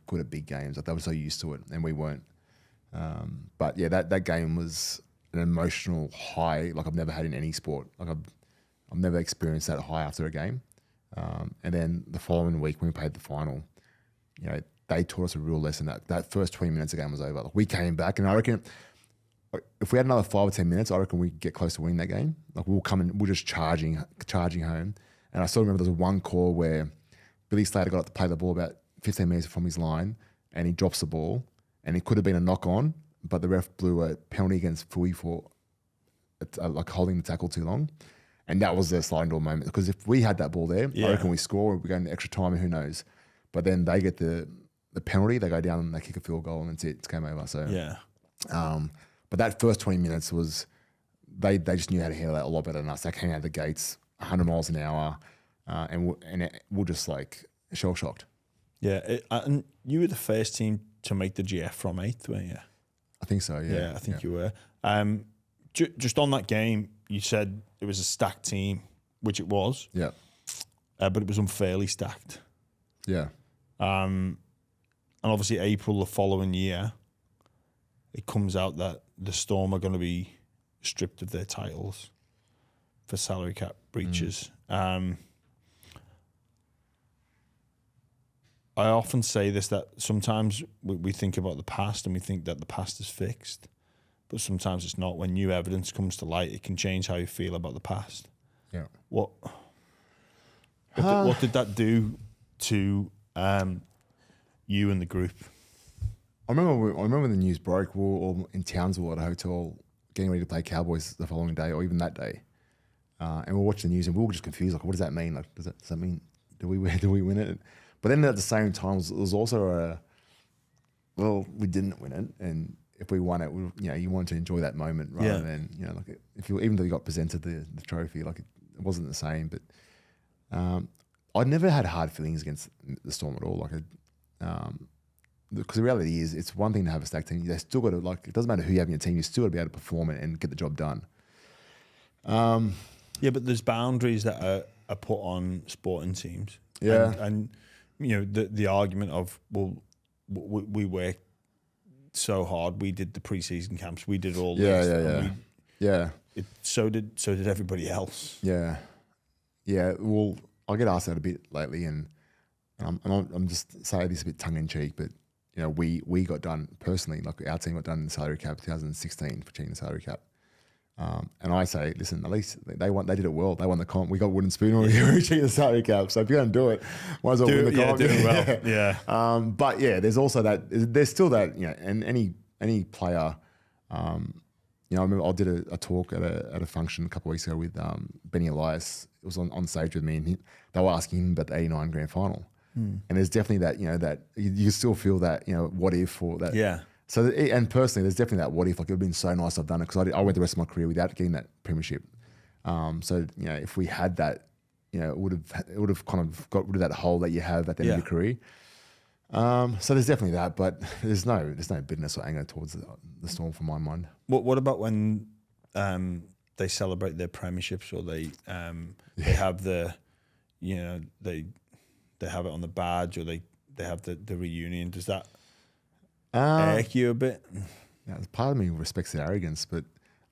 good at big games. Like they were so used to it, and we weren't. But yeah, that game was an emotional high like I've never had in any sport. Like I've never experienced that high after a game. And then the following week when we played the final, you know, they taught us a real lesson. That first 20 minutes of the game was over. Like we came back, and I reckon if we had another 5 or 10 minutes, I reckon we'd get close to winning that game. Like we're just charging home. And I still remember there was one call where Billy Slater got up to play the ball about 15 metres from his line, and he drops the ball, and it could have been a knock on, but the ref blew a penalty against Fui for like holding the tackle too long. And that was their sliding door moment, because if we had that ball there, I reckon we score, we go into extra time, and who knows. But then they get the penalty, they go down and they kick a field goal, and that's it. It's game over. So yeah. But that first 20 minutes was, they just knew how to handle that a lot better than us. They came out of the gates 100 miles an hour, and we're just like shell shocked. Yeah, and you were the first team to make the GF from 8th, weren't you? I think so. Yeah, yeah, I think you were. Just on that game, you said it was a stacked team, which it was. Yeah. But it was unfairly stacked. Yeah. And obviously April the following year, it comes out that the Storm are going to be stripped of their titles for salary cap breaches. I often say this, that sometimes we think about the past and we think that the past is fixed, but sometimes it's not. When new evidence comes to light, it can change how you feel about the past. Yeah. What did that do to you and the group? I remember when the news broke, we were all in Townsville at a hotel getting ready to play Cowboys the following day, or even that day. And we were watching the news, and we were just confused. Like, what does that mean? Like, does that mean do we win it? But then at the same time, it was also we didn't win it, and if we won it, you wanted to enjoy that moment rather than like even though you got presented the trophy, like it wasn't the same. But I never had hard feelings against the Storm at all. Like, because the reality is, it's one thing to have a stacked team. They still got to, like, it doesn't matter who you have in your team. You still got to be able to perform it and get the job done. Yeah, but there's boundaries that are put on sporting teams. Yeah, and the argument of, well, we worked so hard. We did the preseason camps. We did all this. Yeah. So did everybody else. Yeah. Well, I get asked that a bit lately, and I'm just saying this a bit tongue in cheek, but we got done personally. Like our team got done in the salary cap 2016 for cheating the salary cap. And I say, listen, at least they did it well. They won the comp. We got wooden spoon when we cheated the salary cap. So if you're going to do it, might as well win the comp. Do it well. Yeah. But yeah, there's also that. There's still that. And any player. I remember I did a talk at a function a couple of weeks ago with Benny Elias. It was on stage with me, and they were asking him about the '89 grand final. And there's definitely that. That you still feel that. What if, or that. Yeah. So, and personally, there's definitely that what if. Like, it would have been so nice I've done it, because I went the rest of my career without getting that premiership. So if we had that, it would have kind of got rid of that hole that you have at the end of your career. So there's definitely that, but there's no bitterness or anger towards the Storm from my mind. What about when they celebrate their premierships, or they have the, they have it on the badge, or they have the reunion? Does that irk you a bit? Yeah, part of me respects their arrogance, but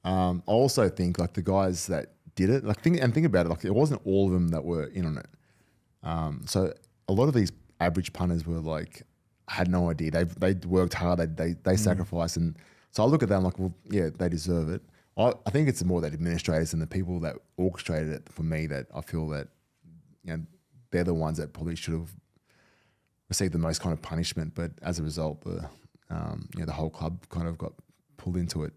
I also think like the guys that did it, think about it, like it wasn't all of them that were in on it. So a lot of these average punters were like, had no idea. They worked hard. They sacrificed, and so I look at them like, well, yeah, they deserve it. I think it's more that administrators and the people that orchestrated it for me that I feel that they're the ones that probably should have received the most kind of punishment. But as a result, the whole club kind of got pulled into it.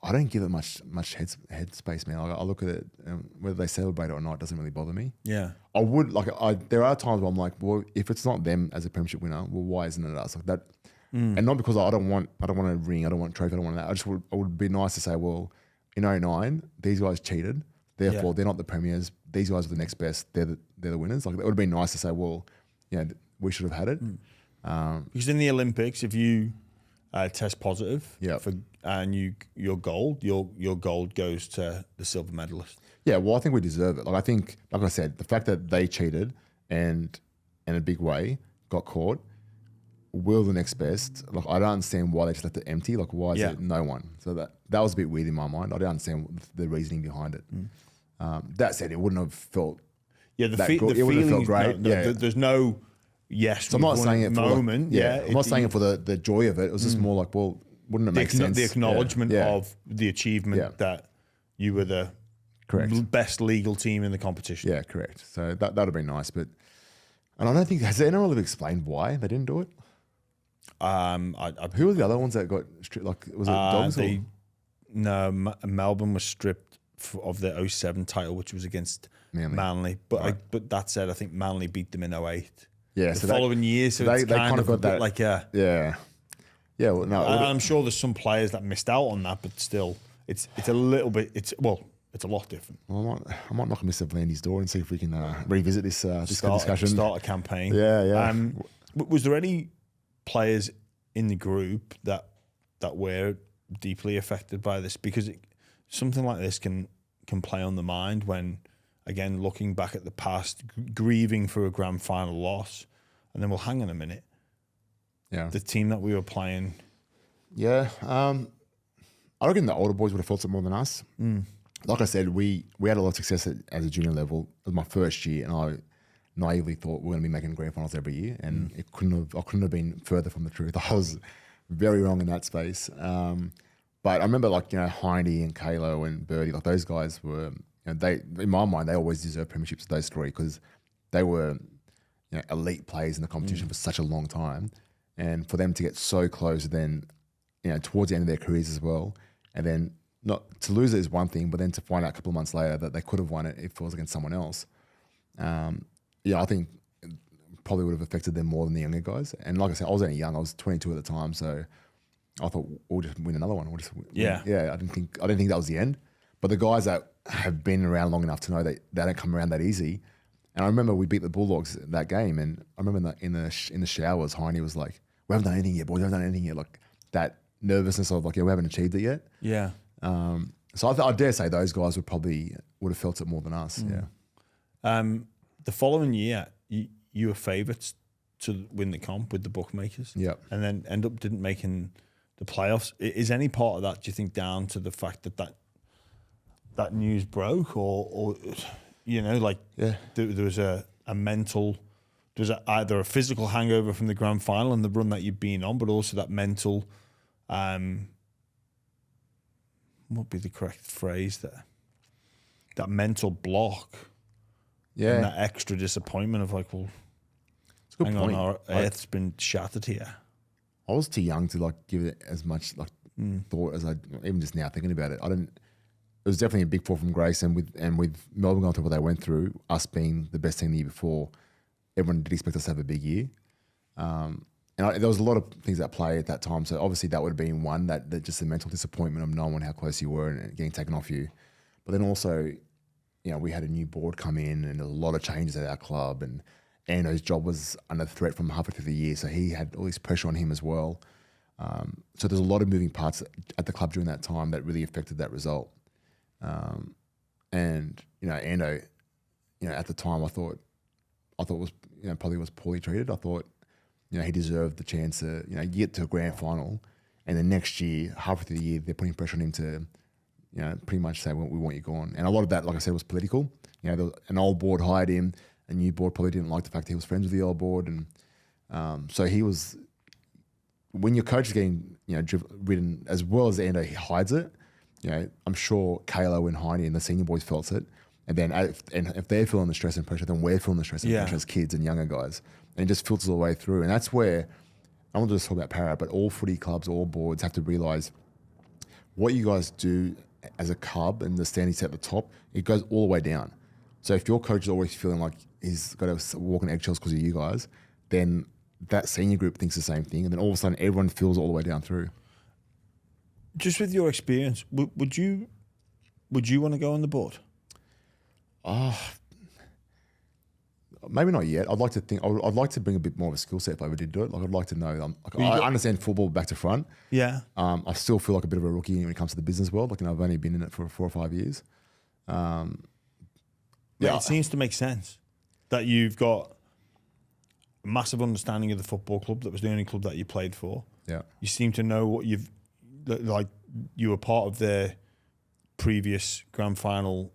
I don't give it much headspace, man. I look at it, whether they celebrate it or not, it doesn't really bother me. Yeah, I would there are times where I'm like, well, if it's not them as a premiership winner, well, why isn't it us? Like that, and not because I don't want a ring, I don't want a trophy, I don't want that. I would be nice to say, well, in 2009, these guys cheated, therefore they're not the premiers. These guys are the next best. They're the winners. Like that would have been nice to say, well, we should have had it. Because in the Olympics, if you test positive, and your gold goes to the silver medalist. Yeah, well, I think we deserve it. Like I think, like I said, the fact that they cheated and in a big way got caught, we're the next best. Like I don't understand why they just left it empty. Like why is it no one? So that was a bit weird in my mind. I don't understand the reasoning behind it. That said, it wouldn't have felt the feeling felt great. There's no so I'm not saying it for moment. I'm not saying it for the joy of it. It was just more like, well, wouldn't it make sense? The acknowledgement of the achievement that you were the best legal team in the competition. Yeah, correct. So that would have been nice, but and I don't think has anyone really explained why they didn't do it. Who were the other ones that got stripped? Like was it Dogs? No, Melbourne was stripped of their 07 title, which was against Manly. But but that said, I think Manly beat them in 08. Yeah, the following year, so they kind of got that like yeah. Well, no, I'm sure there's some players that missed out on that, but still, it's a little bit. It's a lot different. Well, I might knock on Mr. Blandy's door and see if we can revisit this discussion. Start a campaign. Yeah. Was there any players in the group that were deeply affected by this? Because something like this can play on the mind when, again, looking back at the past, grieving for a grand final loss, and then hang on a minute. Yeah, the team that we were playing. Yeah, I reckon the older boys would have felt it more than us. Like I said, we had a lot of success as a junior level. It was my first year, and I naively thought we're going to be making grand finals every year, and I couldn't have been further from the truth. I was very wrong in that space. But I remember Hindy and Kalo and Birdie, like those guys were. They, in my mind, they always deserve premierships. Those three, because they were elite players in the competition for such a long time. And for them to get so close, then towards the end of their careers as well, and then not to lose it is one thing, but then to find out a couple of months later that they could have won it if it was against someone else, I think it probably would have affected them more than the younger guys. And like I said, I was only young; I was 22 at the time, so I thought we'll just win another one. I didn't think that was the end. But the guys that have been around long enough to know that they don't come around that easy. And I remember we beat the Bulldogs that game, and I remember in the showers, Hindy was like, "We haven't done anything yet, boys. We haven't done anything yet." Like that nervousness of like, "Yeah, we haven't achieved it yet." Yeah. So I dare say those guys would have felt it more than us. Yeah. The following year, you were favourites to win the comp with the bookmakers. Yeah. And then didn't making the playoffs. Is any part of that, do you think, down to the fact that news broke, or there was a mental. There's either a physical hangover from the grand final and the run that you've been on, but also that mental, what would be the correct phrase there? That mental block. Yeah. And that extra disappointment of like, well, hang on, our earth's been shattered here. I was too young to give it as much thought as I, even just now thinking about it. It was definitely a big fall from grace, and with Melbourne going through what they went through, us being the best team the year before, everyone did expect us to have a big year. And there was a lot of things at play at that time. So obviously that would have been one, that just the mental disappointment of knowing how close you were and getting taken off you. But then also, we had a new board come in and a lot of changes at our club, and Ando's job was under threat from halfway through the year, so he had all this pressure on him as well. So there's a lot of moving parts at the club during that time that really affected that result. And Ando, at the time I thought was probably was poorly treated. I thought he deserved the chance to get to a grand final, and then next year, halfway through the year, they're putting pressure on him to pretty much say, well, we want you gone. And a lot of that, like I said, was political. An old board hired him. A new board probably didn't like the fact that he was friends with the old board. And so he was, when your coach is getting, ridden as well as Ando, he hides it. I'm sure Kalo and Heine and the senior boys felt it. And then if they're feeling the stress and pressure, then we're feeling the stress and pressure as kids and younger guys. And it just filters all the way through. And that's where, I want to just talk about Parra, but all footy clubs, all boards have to realise what you guys do as a club and the standing set at the top, it goes all the way down. So if your coach is always feeling like he's got to walk on eggshells because of you guys, then that senior group thinks the same thing. And then all of a sudden everyone feels it all the way down through. Just with your experience, would you want to go on the board? Maybe not yet. I'd like to think. I'd like to bring a bit more of a skill set if I ever did do it. Like I'd like to know. I understand football back to front. Yeah. I still feel like a bit of a rookie when it comes to the business world. Like I've only been in it for 4 or 5 years. It seems to make sense that you've got a massive understanding of the football club. That was the only club that you played for. Yeah. You seem to know what you were part of their previous grand final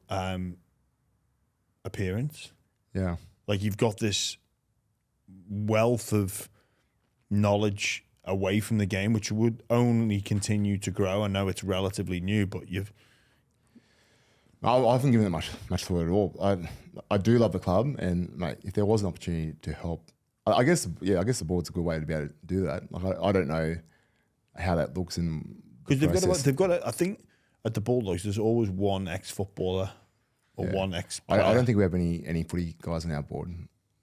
appearance. Yeah. Like you've got this wealth of knowledge away from the game, which would only continue to grow. I know it's relatively new, but I haven't given it much thought at all. I do love the club, and mate, if there was an opportunity to help, I guess the board's a good way to be able to do that. Like I don't know how that looks in because they've got I think at the Bulldogs there's always one ex-footballer or one ex-player. I don't think we have any footy guys on our board.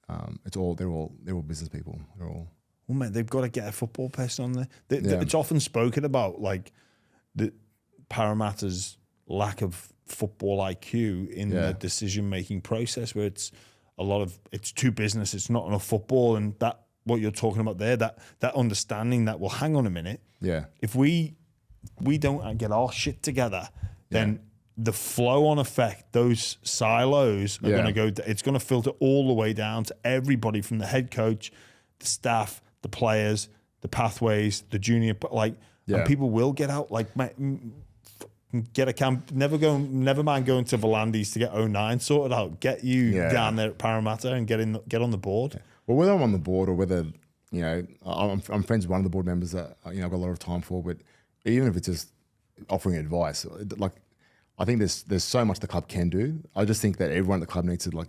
They're all business people. They're all. Well, mate, they've got to get a football person on there. It's often spoken about like the Parramatta's lack of football IQ in the decision-making process, where it's too business, it's not enough football, and that what you're talking about there, that understanding that, well, hang on a minute, if we don't get our shit together, then the flow-on effect, those silos are going to go. It's going to filter all the way down to everybody from the head coach, the staff, the players, the pathways, the junior, and people will get out. Like, get a camp. Never mind going to Volandis to get 09 sorted out. Get you down there at Parramatta and get on the board. Yeah. Well, whether I'm on the board or whether I'm friends with one of the board members that I've got a lot of time for, but even if it's just offering advice, like. I think there's so much the club can do. I just think that everyone at the club needs to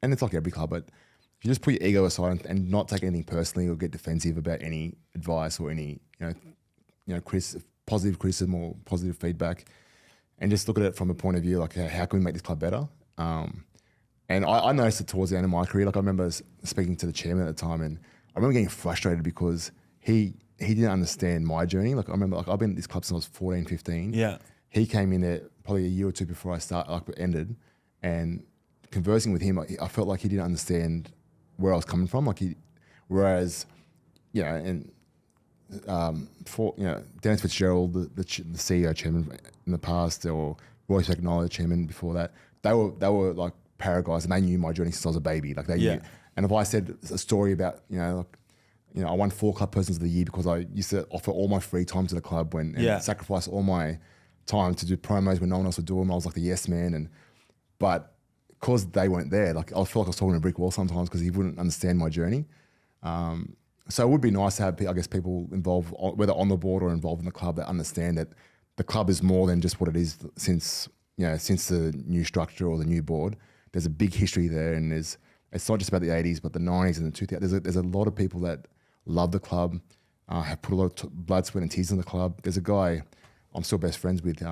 and it's like every club, but if you just put your ego aside and not take anything personally or get defensive about any advice or any positive criticism or positive feedback, and just look at it from a point of view like how can we make this club better? And I noticed it towards the end of my career. Like I remember speaking to the chairman at the time, and I remember getting frustrated because he didn't understand my journey. Like I remember I've been at this club since I was 14, 15. Yeah. He came in there probably a year or two before I ended, and conversing with him, I felt like he didn't understand where I was coming from. Dennis Fitzgerald, the CEO chairman in the past, or Royce McNally, the chairman before that, they were like Parra guys, and they knew my journey since I was a baby. Like they knew. And if I said a story about I won 4 club persons of the year because I used to offer all my free time to the club and sacrifice all my time to do promos when no one else would do them. I was like the yes man, but because they weren't there, like I feel like I was talking to a brick wall sometimes because he wouldn't understand my journey. So it would be nice to have, I guess, people involved, whether on the board or involved in the club, that understand that the club is more than just what it is since the new structure or the new board. There's a big history there, and it's not just about the 80s, but the 90s and the 2000s. There's a lot of people that love the club, have put a lot of blood, sweat, and tears in the club. There's a guy I'm still best friends with,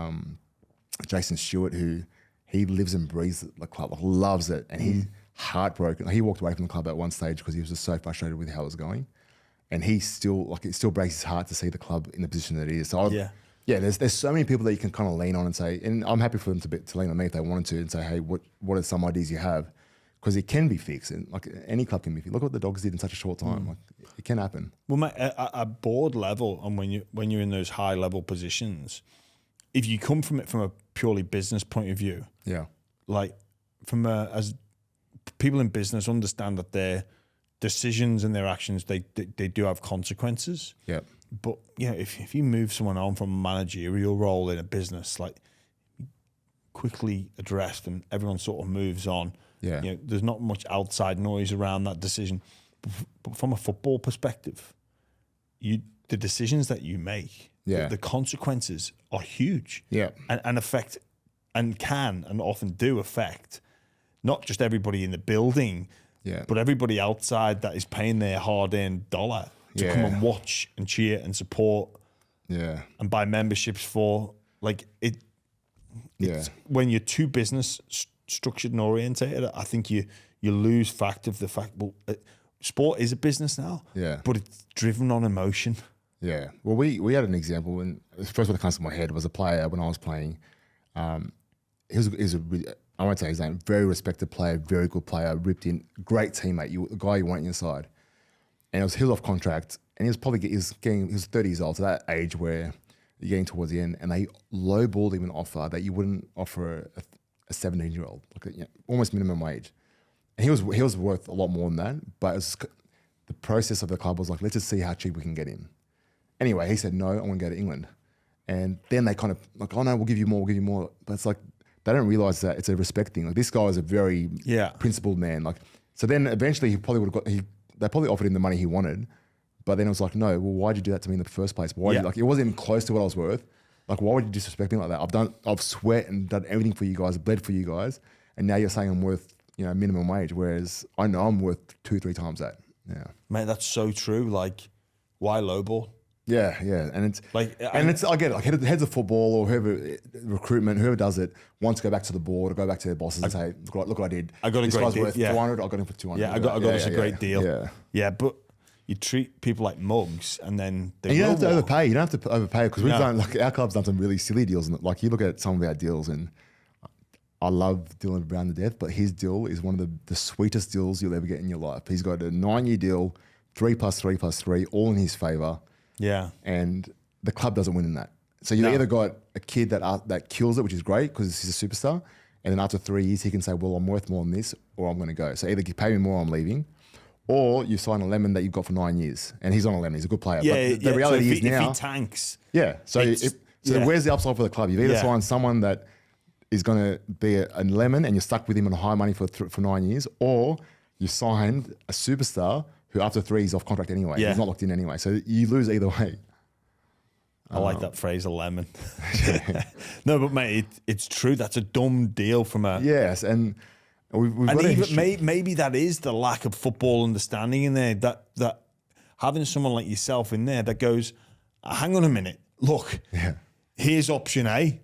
Jason Stewart, who he lives and breathes the club, like loves it, and he's heartbroken. He walked away from the club at one stage because he was just so frustrated with how it was going, and it still breaks his heart to see the club in the position that it is. So Yeah, there's so many people that you can kind of lean on and say, and I'm happy for them to lean on me if they wanted to and say, hey, what are some ideas you have? Because it can be fixed, and like any club can be fixed. Look what the Dogs did in such a short time. Like it can happen. Well, mate, at board level, and when you're in those high level positions, if you come from it from a purely business point of view, Yeah, like as people in business understand that their decisions and their actions they do have consequences. yeah, But you know, if you move someone on from a managerial role in a business, like quickly addressed and everyone sort of moves on. Yeah. You know, there's not much outside noise around that decision. But from a football perspective, the decisions that you make, the consequences are huge. Yeah. And affect and can and often do affect not just everybody in the building, but everybody outside that is paying their hard-earned dollar to come and watch and cheer and support and buy memberships for. Like it's when you're too business structured and orientated, I think you lose fact of the fact, well, sport is a business now, but it's driven on emotion. Yeah. Well, we had an example, and the first one that comes to my head was a player when I was playing. He was a really, I won't say his name, very respected player, very good player, ripped in, great teammate, the guy you want on your side. And he was off contract, and he was 30 years old, to that age where you're getting towards the end, and they lowballed him an offer that you wouldn't offer a 17-year-old, like almost minimum wage. And he was worth a lot more than that, but the process of the club was like, let's just see how cheap we can get him. Anyway, he said, no, I want to go to England. And then they kind of like, oh no, we'll give you more. But it's like, they don't realize that it's a respect thing. Like this guy is a very principled man. Like, so then eventually he probably would have they probably offered him the money he wanted, but then it was like, no, well, why'd you do that to me in the first place? Why like, it wasn't even close to what I was worth. Like, why would you disrespect me like that? I've sweat and done everything for you guys, bled for you guys. And now you're saying I'm worth, minimum wage. Whereas I know I'm worth 2-3 times that. Yeah. Mate, that's so true. Like, why lowball? Yeah, yeah, and it's like, and it's I get it. Like heads of football or whoever recruitment, whoever does it wants to go back to the board or go back to their bosses and say, "Look what I did. I got a this great guy's deal. worth 400. I got him for 200. Yeah, I got us a great deal. Yeah, but you treat people like mugs, and then you don't have to overpay. You don't have to overpay because we've done like our club's done some really silly deals. And like you look at some of our deals, and I love Dylan Brown to death, but his deal is one of the sweetest deals you'll ever get in your life. He's got a 9-year deal, 3 + 3 + 3, all in his favour. Yeah. And the club doesn't win in that. So you either got a kid that kills it, which is great because he's a superstar, and then after 3 years he can say, well, I'm worth more than this or I'm going to go. So either you pay me more or I'm leaving, or you sign a lemon that you've got for 9 years. And he's on a lemon. He's a good player. Yeah, but the reality is now... If he tanks... Yeah. So where's the upside for the club? You've either signed someone that is going to be a lemon and you're stuck with him on high money for 9 years, or you signed a superstar who after 3 he's off contract anyway. He's not locked in anyway. So you lose either way. I like that phrase, a lemon. No, but mate, it's true. That's a dumb deal from a... Yes, and we've got even maybe that is the lack of football understanding in there, that having someone like yourself in there that goes, hang on a minute, look, here's option A.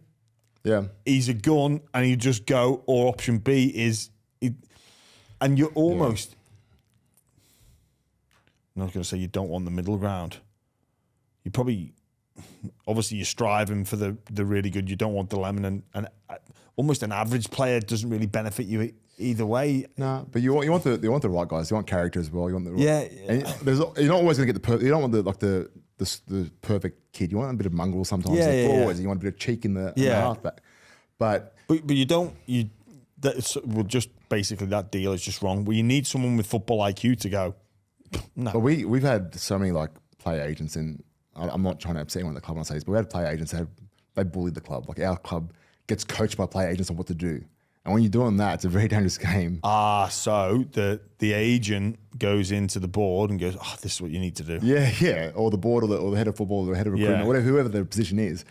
Yeah. He's a gun and you just go, or option B is... and you're almost... I'm not going to say you don't want the middle ground. You probably, obviously, you're striving for the really good. You don't want the lemon, and almost an average player doesn't really benefit you either way. No, but you want the right guys. You want character as well. You want the and you're not always going to get you don't want the perfect kid. You want a bit of mongrel sometimes. You want a bit of cheek in the halfback. But you don't just basically that deal is just wrong. Well, you need someone with football IQ to go. No. But we've had so many like play agents, and I'm not trying to upset anyone at the club when I say this, but we had play agents that they bullied the club. Like our club gets coached by play agents on what to do, and when you're doing that, it's a very dangerous game. So the agent goes into the board and goes, "Oh, this is what you need to do." Yeah, or the board, or the head of football, or the head of recruitment, or whatever, whoever the position is,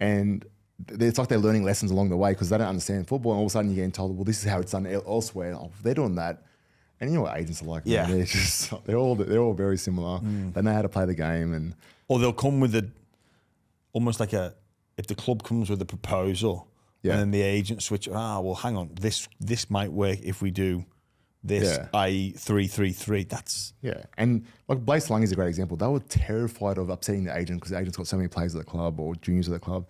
and it's like they're learning lessons along the way because they don't understand football, and all of a sudden you're getting told, "Well, this is how it's done elsewhere." Oh, they're doing that. And you know what agents are like? Yeah, man, they're all very similar. They know how to play the game, or they'll come with almost like if the club comes with a proposal, and then the agent switch. Well, hang on, this might work if we do this, i.e. 3-3-3. That's and like Blaze Lung is a great example. They were terrified of upsetting the agent because the agent's got so many players at the club or juniors at the club.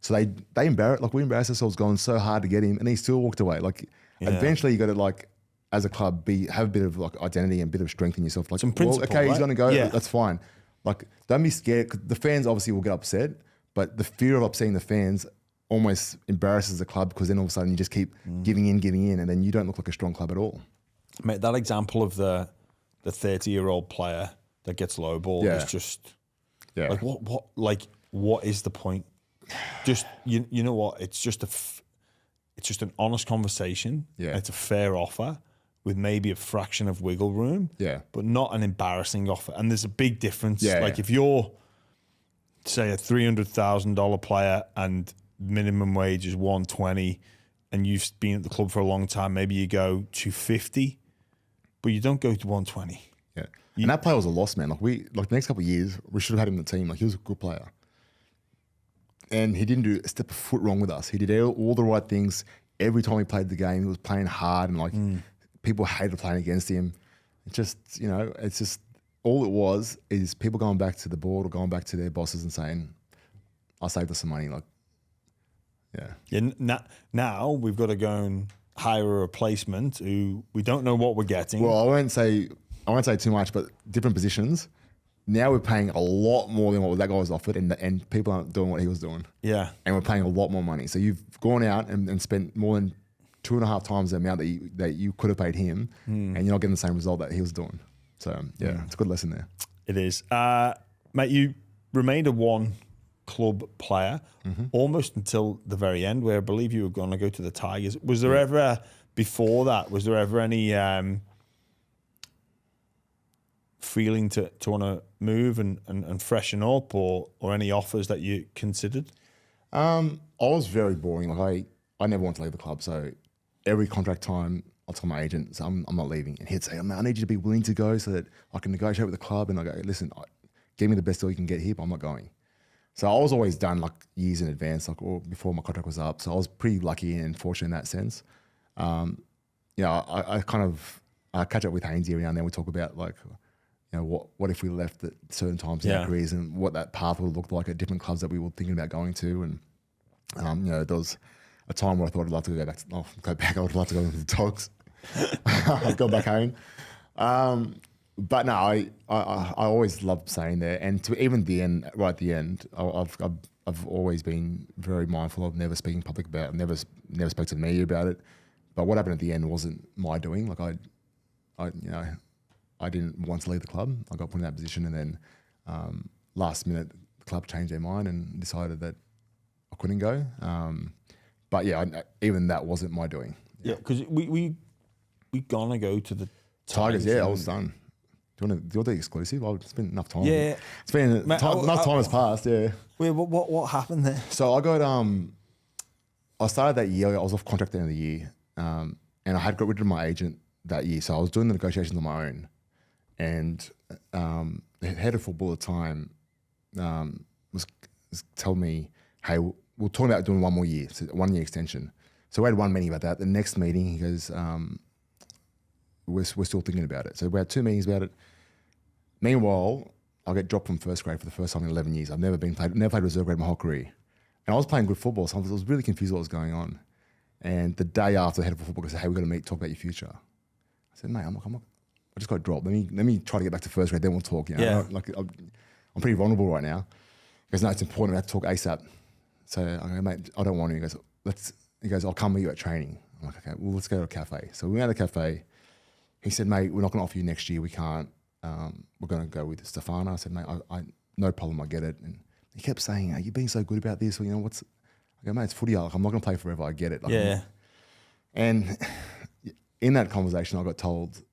So we embarrassed ourselves going so hard to get him, and he still walked away. Like eventually, you got to like as a club have a bit of like identity and a bit of strength in yourself. Like, some principle, okay, he's going to go. Yeah. That's fine. Like, don't be scared. 'Cause the fans obviously will get upset, but the fear of upsetting the fans almost embarrasses the club because then all of a sudden you just keep giving in, and then you don't look like a strong club at all. Mate, that example of the 30-year-old player that gets lowballed is just like what is the point? Just you know what? It's just an honest conversation. Yeah, it's a fair offer with maybe a fraction of wiggle room. Yeah, but not an embarrassing offer. And there's a big difference. Like if you're say a $300,000 player and minimum wage is 120, and you've been at the club for a long time, maybe you go 250. But you don't go to 120. Yeah. And that player was a loss, man. Like the next couple of years, we should have had him in the team. Like he was a good player. And he didn't do a step of foot wrong with us. He did all the right things. Every time he played the game, he was playing hard and like people hated playing against him. It's just, it's just all it was is people going back to the board or going back to their bosses and saying, I saved us some money. Like, now we've got to go and hire a replacement who we don't know what we're getting. Well, I won't say too much, but different positions. Now we're paying a lot more than what that guy was offered, and people aren't doing what he was doing. Yeah, and we're paying a lot more money. So you've gone out and spent more than 2.5 times the amount that you could have paid him, and you're not getting the same result that he was doing. So it's a good lesson there. It is, mate. You remained a one club player almost until the very end, where I believe you were going to go to the Tigers. Was there ever before that? Was there ever any feeling to want to move and freshen up, or any offers that you considered? I was very boring. Like I never wanted to leave the club, so every contract time I'll tell my agent, so I'm not leaving, and he'd say, I need you to be willing to go so that I can negotiate with the club. And I go, listen, give me the best deal you can get here, but I'm not going. So I was always done like years in advance, like or before my contract was up. So I was pretty lucky and fortunate in that sense. I catch up with Hainsey every now and then. We talk about like, what if we left at certain times in our careers and what that path would look like at different clubs that we were thinking about going to. And there was a time where I thought I'd love to go back. I would love to go to the Dogs. I'd go back home. But no, I always loved staying there, and to even the end, right at the end, I've always been very mindful of never speaking public about it, never spoke to the media about it. But what happened at the end wasn't my doing. Like I didn't want to leave the club. I got put in that position, and then last minute the club changed their mind and decided that I couldn't go. But even that wasn't my doing. Yeah, because we gonna go to the Tigers. Yeah, I was done. Do you want the exclusive? It's been enough time. Yeah, it's been enough time has passed. Yeah. Wait, what happened there? So I got I started that year. I was off contract at the end of the year, and I had got rid of my agent that year. So I was doing the negotiations on my own, and the head of football at the time was told me, "Hey, we're talking about doing one more year, so 1 year extension." So we had one meeting about that. The next meeting, he goes, we're still thinking about it. So we had 2 meetings about it. Meanwhile, I get dropped from first grade for the first time in 11 years. I've never played reserve grade my whole career. And I was playing good football, so I was really confused what was going on. And the day after, the head of football goes, "Hey, we've got to meet, talk about your future." I said, "Mate, I'm not, I just got dropped. Let me try to get back to first grade, then we'll talk." I'm pretty vulnerable right now. He goes, "No, it's important. We have to talk ASAP." So I go, "Mate, I don't want to." He goes, "I'll come with you at training." I'm like, "Okay, well, let's go to a cafe." So we went to a cafe. He said, "Mate, we're not going to offer you next year. We can't. We're going to go with Stefano." I said, "Mate, I no problem. I get it." And he kept saying, "Are you being so good about this?" Well, I go, "Mate, it's footy. I'm not going to play forever. I get it." And in that conversation, I got told,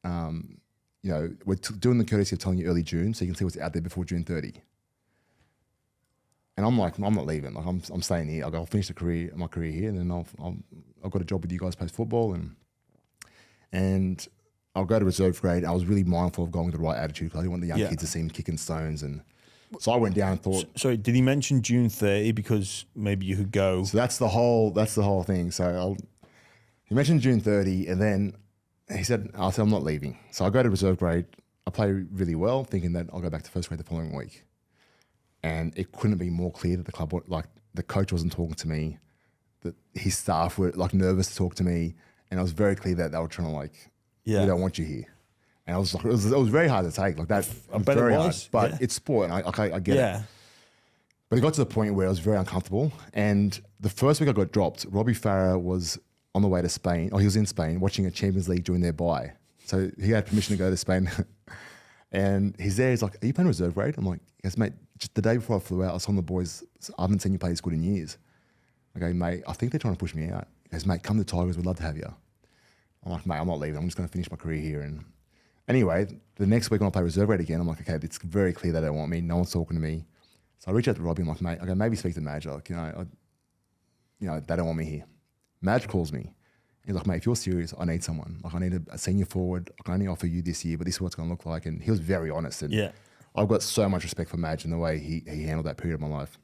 we're doing the courtesy of telling you early June, so you can see what's out there before June 30. And I'm like, I'm not leaving. Like I'm staying here. I'll finish my career here, and then I've got a job with you guys post football, and I'll go to reserve grade. I was really mindful of going with the right attitude because I didn't want the young kids to see me kicking stones. And so I went down and thought. Sorry, did he mention June 30 because maybe you could go? So that's the whole thing. So he mentioned June 30, and then he said, I said, I'm not leaving. So I go to reserve grade. I play really well, thinking that I'll go back to first grade the following week. And it couldn't be more clear that the club, like the coach wasn't talking to me, that his staff were like nervous to talk to me. And it was very clear that they were trying to like, we don't want you here. And I was like, it was very hard to take. Like that, I bet very it hard. was. But it's sport, and I get it. But it got to the point where I was very uncomfortable. And the first week I got dropped, Robbie Farah was on the way to Spain, or he was in Spain watching a Champions League during their bye. So he had permission to go to Spain. And he's there, he's like, are you playing reserve grade? I'm like, yes, mate, just the day before I flew out, I was telling the boys, I haven't seen you play this good in years. I go, mate, I think they're trying to push me out. He goes, mate, come to Tigers, we'd love to have you. I'm like, mate, I'm not leaving. I'm just going to finish my career here. And anyway, the next week when I play reserve grade again, I'm like, okay, it's very clear they don't want me. No one's talking to me. So I reach out to Robbie. I'm like, mate, I go, maybe speak to Madge. Like, you know, they don't want me here. Madge calls me. He's like, mate, if you're serious, I need someone. Like, I need a senior forward. I can only offer you this year, but this is what it's going to look like. And he was very honest. And I've got so much respect for Madge and the way he handled that period of my life.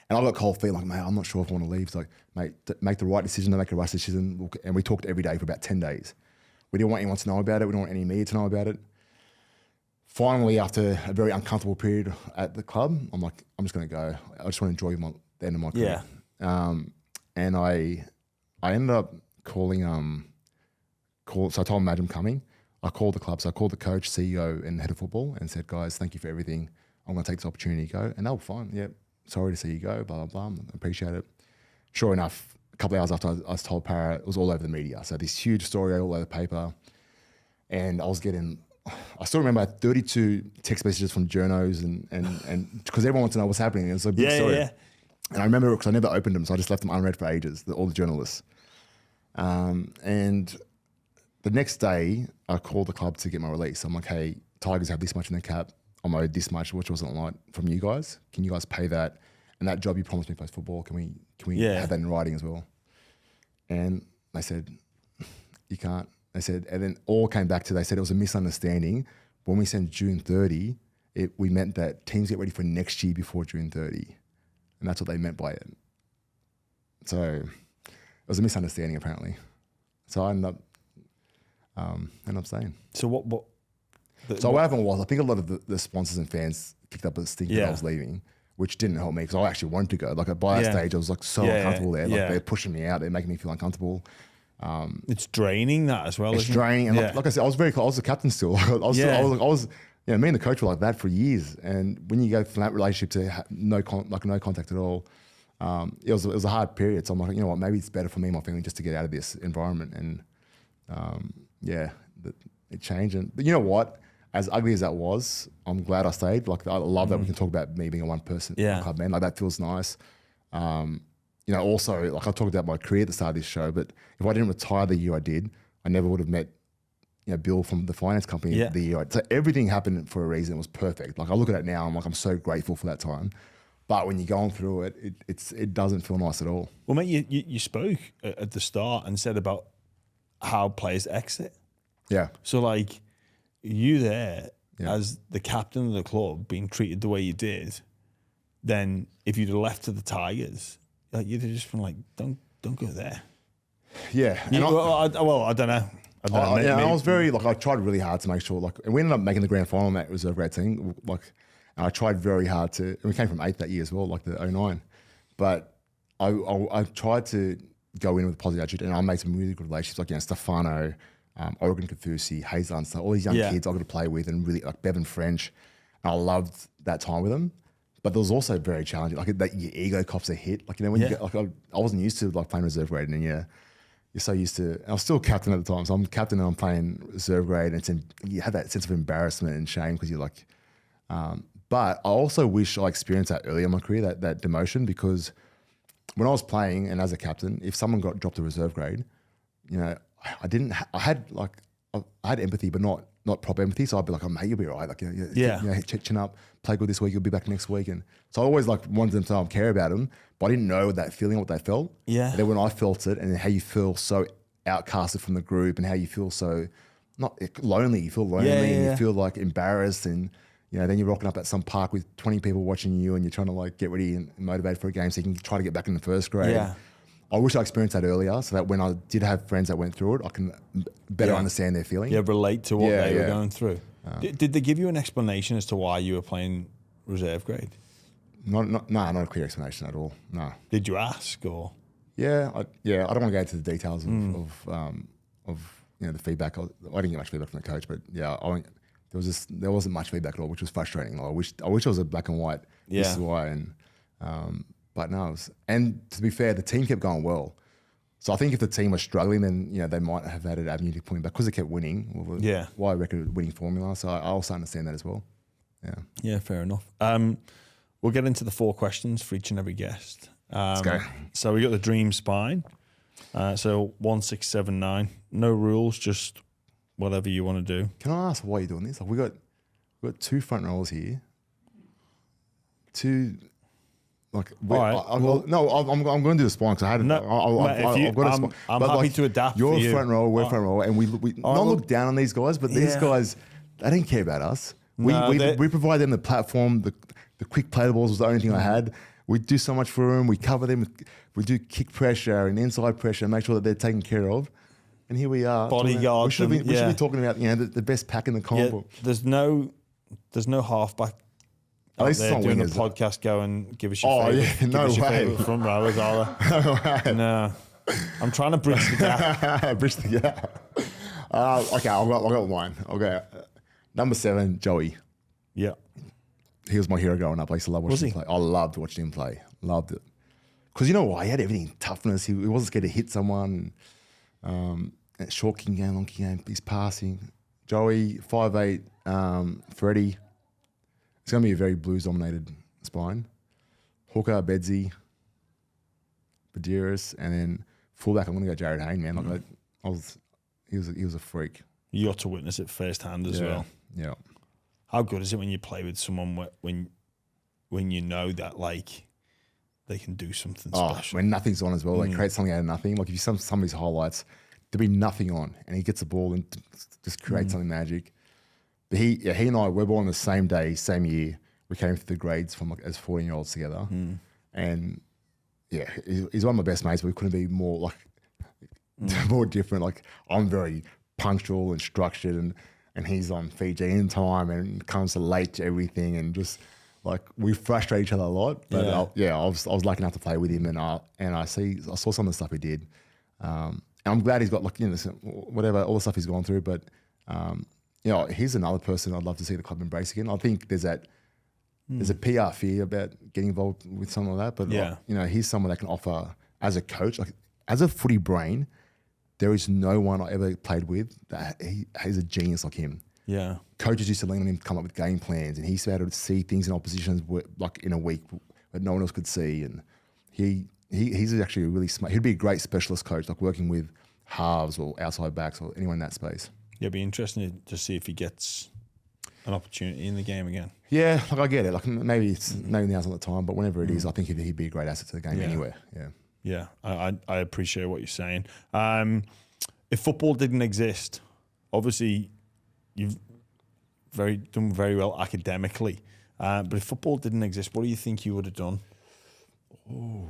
And I got cold feet, like, mate, I'm not sure if I want to leave. He's like, mate, make the right decision, make the right decision. And we talked every day for about 10 days. We didn't want anyone to know about it. We didn't want any media to know about it. Finally, after a very uncomfortable period at the club, I'm like, I'm just going to go. I just want to enjoy the end of my career. And I ended up calling, so I told Madge I'm coming. I called the club. So I called the coach, CEO, and head of football and said, guys, thank you for everything. I'm going to take this opportunity to go. And they were fine. Yeah, sorry to see you go, blah, blah, blah. Appreciate it. Sure enough, a couple of hours after I was told Parra, it was all over the media. So this huge story all over the paper. And I still remember I had 32 text messages from journos and because everyone wants to know what's happening. It was a big story. And I remember because I never opened them, so I just left them unread for ages, all the journalists. And the next day, I called the club to get my release. I'm like, hey, Tigers have this much in their cap. I'm owed this much, which wasn't a lot from you guys. Can you guys pay that? And that job you promised me post football, can we have that in writing as well? And they said, you can't. They said, and then all came back to, they said it was a misunderstanding. When we sent June 30, we meant that teams get ready for next year before June 30. And that's what they meant by it. So it was a misunderstanding apparently. So I ended up staying. So what happened was, I think a lot of the sponsors and fans picked up a stink that I was leaving, which didn't help me because I actually wanted to go. Like by that stage, I was like so uncomfortable there. Like they're pushing me out, they're making me feel uncomfortable. It's draining that as well. It's draining, and like I said, I was very close. I was the captain still. I was. Yeah, me and the coach were like that for years. And when you go from that relationship to no contact at all, it was a hard period. So I'm like, you know what, maybe it's better for me and my family just to get out of this environment. And it changed. But you know what? As ugly as that was, I'm glad I stayed. Like I love that we can talk about me being a one-person club man. Like that feels nice. Also, like I talked about my career at the start of this show, but if I didn't retire the year I did, I never would have met Bill from the finance company the year. So everything happened for a reason. It was perfect. Like I look at it now, I'm so grateful for that time. But when you're going through it, it doesn't feel nice at all. Well, mate, you spoke at the start and said about how players exit. Yeah. So like you there as the captain of the club being treated the way you did, then if you'd have left to the Tigers, like you'd have just been like, don't go there. Yeah. I don't know. I was very I tried really hard to make sure and we ended up making the grand final in that reserve grade team. And I tried very hard to, and we came from 8th that year as well, like the 09. But I tried to go in with a positive attitude, and I made some really good relationships, like Stefano, Oregon Kathusi, Hazelun, so all these young kids I got to play with, and really like Bevan French. And I loved that time with them. But there was also very challenging, like that your ego cops a hit. Like when you get I wasn't used to playing reserve grade, and you're so used to. And I was still captain at the time, so I'm captain and I'm playing reserve grade, and you have that sense of embarrassment and shame because you're like. But I also wish I experienced that early in my career, that demotion, because when I was playing and as a captain, if someone got dropped to reserve grade, I had empathy, but not proper empathy. So I'd be like, oh mate, you'll be all right. Like, chin up, play good this week, you'll be back next week. And so I always wanted them to care about them, but I didn't know that feeling, what they felt. Yeah. And then when I felt it, and how you feel so outcasted from the group, and how you feel so not lonely, you feel lonely, and you feel like embarrassed, and then you're rocking up at some park with 20 people watching you, and you're trying to get ready and motivated for a game so you can try to get back in the first grade. Yeah. I wish I experienced that earlier, so that when I did have friends that went through it, I can better understand their feeling. Yeah, relate to what they were going through. Did they give you an explanation as to why you were playing reserve grade? Not a clear explanation at all. No. Did you ask or? Yeah, I don't want to go into the details of the feedback. I didn't get much feedback from the coach, but there wasn't much feedback at all, which was frustrating. Like, I wish it was a black and white. Yeah. This is why, but no. And to be fair, the team kept going well. So I think if the team was struggling, then they might have had an avenue to point back because they kept winning. Why record winning formula? So I also understand that as well. Yeah. Yeah, fair enough. We'll get into the 4 questions for each and every guest. Let's go. So we got the dream spine. So 1, 6, 7, 9. No rules, just whatever you want to do. Can I ask why you're doing this? Like we got 2 front rows here. 2. Like, I'm going to do the spine because I had. I've got a spine. I'm happy to adapt. You're for you. front row, we're front row, and we not look down on these guys, but these guys, they didn't care about us. We provide them the platform. The quick play balls was the only thing I had. We do so much for them. We cover them. We do kick pressure and inside pressure and make sure that they're taken care of. And here we are. Bodyguard. We should be talking about the best pack in the comp. Yeah, there's no halfback. At least they're doing the podcast. Go and give us your favorite front rowers, are there? No way. No, I'm trying to bridge the gap. Bridge the gap. Okay, I got mine. Okay, number 7, Joey. Yeah, he was my hero growing up. I used to love watching him play. I loved watching him play. Loved it because you know why? He had everything: toughness. He wasn't scared to hit someone. Short kicking game, long kicking game. He's passing. Joey, 5'8", Freddie. It's going to be a very Blues-dominated spine. Hooker, Bedsy, Badiris, and then fullback. I'm going to go Jared Hayne, man. He was a freak. You got to witness it firsthand as well. Yeah. How good is it when you play with someone when you know that like they can do something special? When nothing's on as well, they create something out of nothing. Like if you see some of his highlights, there'll be nothing on, and he gets the ball and just creates something magic. But he and I were born the same day, same year. We came through the grades from as 14-year-olds together, and he's one of my best mates. But we couldn't be more more different. Like I'm very punctual and structured, and he's on Fiji in time and comes late to everything, and just like we frustrate each other a lot. But I was lucky enough to play with him, and I saw some of the stuff he did. And I'm glad he's got whatever all the stuff he's gone through, but. He's another person I'd love to see the club embrace again. I think there's a PR fear about getting involved with something like that, but he's someone that can offer as a coach, like as a footy brain. There is no one I ever played with that he's a genius like him. Yeah, coaches used to lean on him to come up with game plans, and he used to be able to see things in oppositions like in a week that no one else could see. And he's actually really smart. He'd be a great specialist coach, like working with halves or outside backs or anyone in that space. Yeah, it'd be interesting to see if he gets an opportunity in the game again. Yeah, like I get it. Like maybe now's not the time, but whenever it is, I think he'd be a great asset to the game anywhere. Yeah. Yeah, I appreciate what you're saying. If football didn't exist, obviously you've done very well academically. But if football didn't exist, what do you think you would have done? Oh.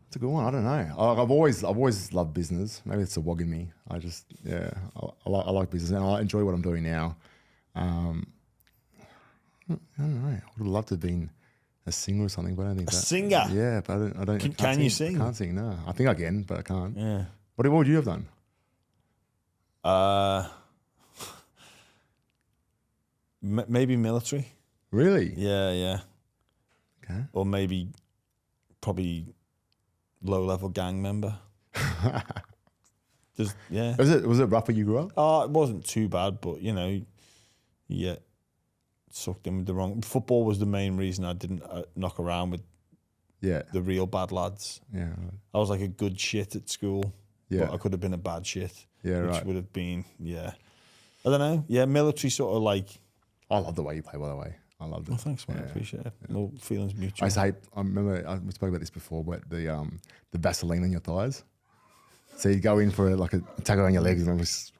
It's a good one. I don't know. I've always loved business. Maybe it's a wog in me. I I like business, and I enjoy what I'm doing now. I don't know. I would have loved to have been a singer or something, but I don't think a singer. Yeah, but I don't. Can you sing? I can't sing. No, I think I can, but I can't. Yeah. What would you have done? Maybe military. Really? Yeah. Okay. Or probably low-level gang member. Was it rough when you grew up? It wasn't too bad, but sucked in with the wrong. Football was the main reason I didn't knock around with the real bad lads. Yeah, right. I was like a good shit at school. Yeah, but I could have been a bad shit. Yeah, which would have been I don't know. Yeah, military sort of like. I love the way you play, by the way. I loved it. Well, thanks, man. I appreciate it. No feelings mutual. I remember we spoke about this before, but the Vaseline on your thighs. So you go in for a tackle on your legs, and what's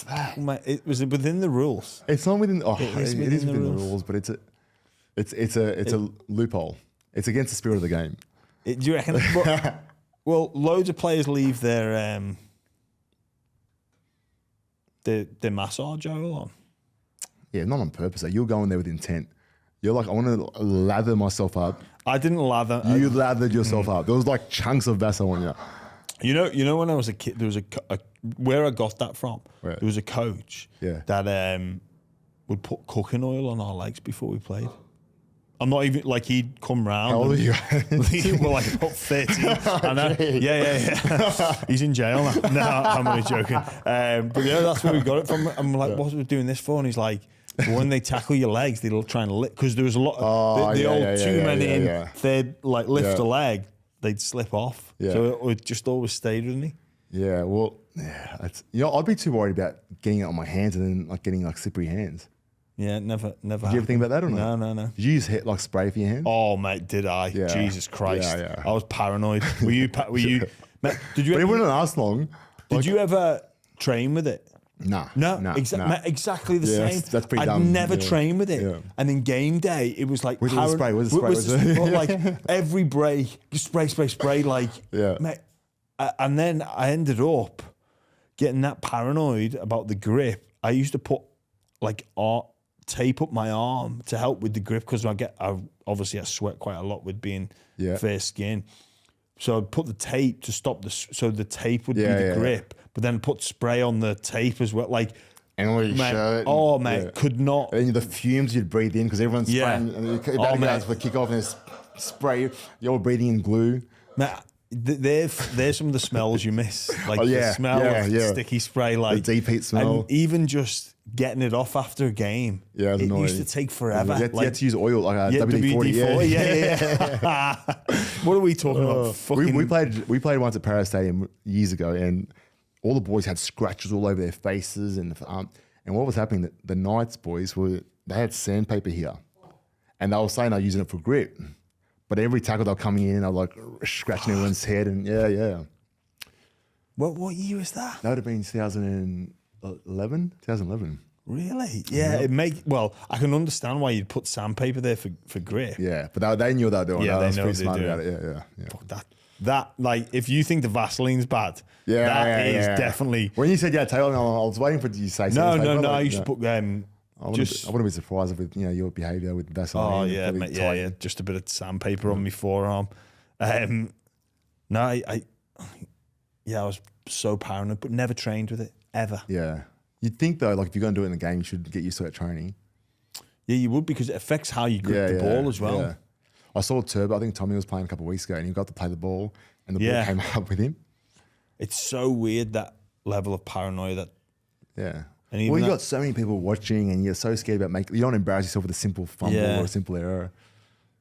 that? It was within the rules. It's not within. It is within the rules, but it's a loophole. It's against the spirit of the game. Do you reckon? Well, loads of players leave their massage oil on. Yeah, not on purpose. Like, you're going there with intent. You're like, I want to lather myself up. I didn't lather. You lathered yourself up. There was like chunks of Vaseline on you. You know, when I was a kid, there was where I got that from. Where? There was a coach that would put cooking oil on our legs before we played. I'm not even like he'd come round. How old are you? Well, like about 13. Yeah. He's in jail now. No, I'm only joking. But yeah, that's where we got it from. I'm like, what are we doing this for? And he's like, when they tackle your legs, they'll try and lift because there was a lot of the old 2 men in. They'd like lift a leg, they'd slip off. Yeah. So it just always stayed with me. Yeah. Well, I'd be too worried about getting it on my hands and then like getting like slippery hands. Yeah, never. Did you ever think about that or not? No. Did you use like spray for your hands? Oh, mate, did I? Yeah. Jesus Christ. Yeah. I was paranoid. Were you? Mate, did you? But it wouldn't last long. Did you ever train with it? No. Exactly the same. That's pretty I'd dumb. never trained with it. Yeah. And in game day, it was like... Where's the spray? Like every break, spray, like... Yeah. Mate, and then I ended up getting that paranoid about the grip. I used to put like tape up my arm to help with the grip because obviously I sweat quite a lot with being fair skin. So I'd put the tape to stop so the tape would be the grip, but then put spray on the tape as well. Like, and all your shirt. Oh, mate, could not. And the fumes you'd breathe in because everyone's spraying. And you're about to go for the kickoff and there's spray. You're breathing in glue. Mate, there's some of the smells you miss. Like the smell of sticky spray. Like the deep heat smell. And even just getting it off after a game. Yeah, it used to take forever. You had to use oil, like WD-40. Yeah. What are we talking about? We played once at Parramatta Stadium years ago, and all the boys had scratches all over their faces, and what was happening? The Knights boys they had sandpaper here, and they were saying they're using it for grip, but every tackle they were coming in, they were like scratching everyone's head, and yeah. What year was that? That would have been 2011. Really? Yeah. I can understand why you'd put sandpaper there for grip. Yeah, but they knew what they were doing. They know pretty smart about it. Yeah. Fuck that, like, if you think the Vaseline's bad, that is definitely. When you said tail, I was waiting for you to say no. something. I used to put I wouldn't be surprised with your behaviour with Vaseline. Oh yeah, just a bit of sandpaper on my forearm. I was so paranoid, but never trained with it ever. Yeah, you'd think though, like if you're going to do it in the game, you should get used to that training. Yeah, you would, because it affects how you grip the ball as well. Yeah. I saw Turbo. I think Tommy was playing a couple of weeks ago, and he got to play the ball, and the ball came up with him. It's so weird, that level of paranoia. And you got so many people watching, and you're so scared about you don't embarrass yourself with a simple fumble or a simple error.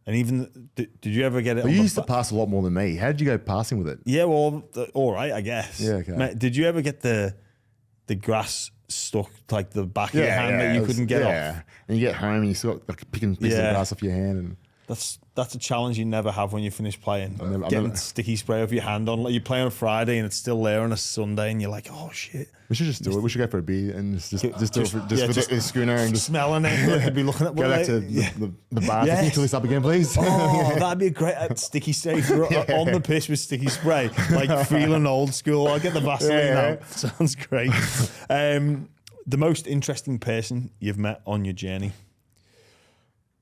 And even did you ever get it? You used to pass a lot more than me. How did you go passing with it? Yeah, well, all right, I guess. Yeah, okay. Mate, did you ever get the grass stuck like the back of your hand that you couldn't get off? Yeah, and you get home and you still got like picking pieces of grass off your hand, and that's a challenge you never have when you finish playing. Getting sticky spray off your hand on. Like, you play on a Friday and it's still there on a Sunday, and you're like, oh shit. We should just do it. We should go for a beer and just do it for the schooner and just smelling it. Be looking at go back to the bar. Can you fill this up again, please? Oh, that'd be a great sticky spray on the pitch with sticky spray. Like feeling old school. I'll get the Vaseline out. Sounds great. The most interesting person you've met on your journey?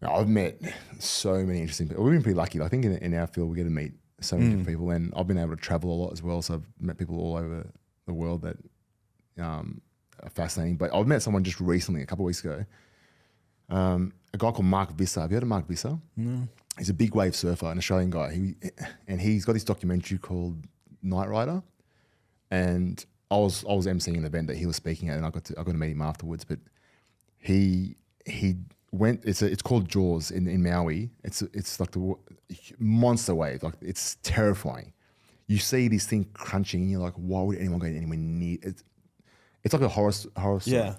I've met so many interesting people. We've been pretty lucky. I think in our field we get to meet so many different people, and I've been able to travel a lot as well. So I've met people all over the world that are fascinating. But I've met someone just recently, a couple of weeks ago, a guy called Mark Visser. Have you heard of Mark Visser? No. He's a big wave surfer, an Australian guy. He's got this documentary called Night Rider, and I was emceeing an event that he was speaking at, and I got to meet him afterwards. But he went. It's called Jaws in Maui. It's like the monster wave. Like, it's terrifying. You see this thing crunching, and you're like, why would anyone go anywhere near it? It's like a horror story. Yeah.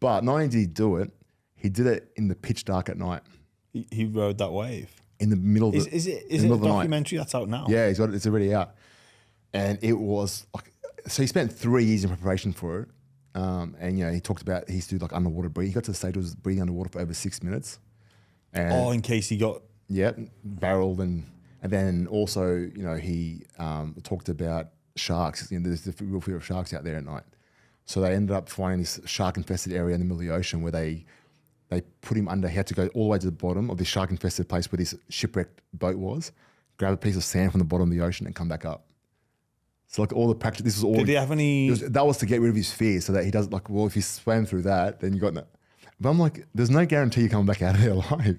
But not only did he do it, he did it in the pitch dark at night. He rode that wave in the middle of Is it a documentary that's out now? Yeah, it's already out, and it was like, so he spent 3 years in preparation for it. And he talked about he used to do like underwater breathing. He got to the stage where he was breathing underwater for over 6 minutes. And in case he got barreled, and And then also, you know, he talked about sharks. You know, there's the real fear of sharks out there at night. So they ended up finding this shark-infested area in the middle of the ocean where they put him under. He had to go all the way to the bottom of this shark-infested place where this shipwrecked boat was, grab a piece of sand from the bottom of the ocean and come back up. So like all the practice, this was all. Did he have any? That was to get rid of his fear, so that he doesn't like. Well, if he swam through that, then you got. No, but I'm like, there's no guarantee you're coming back out of there alive.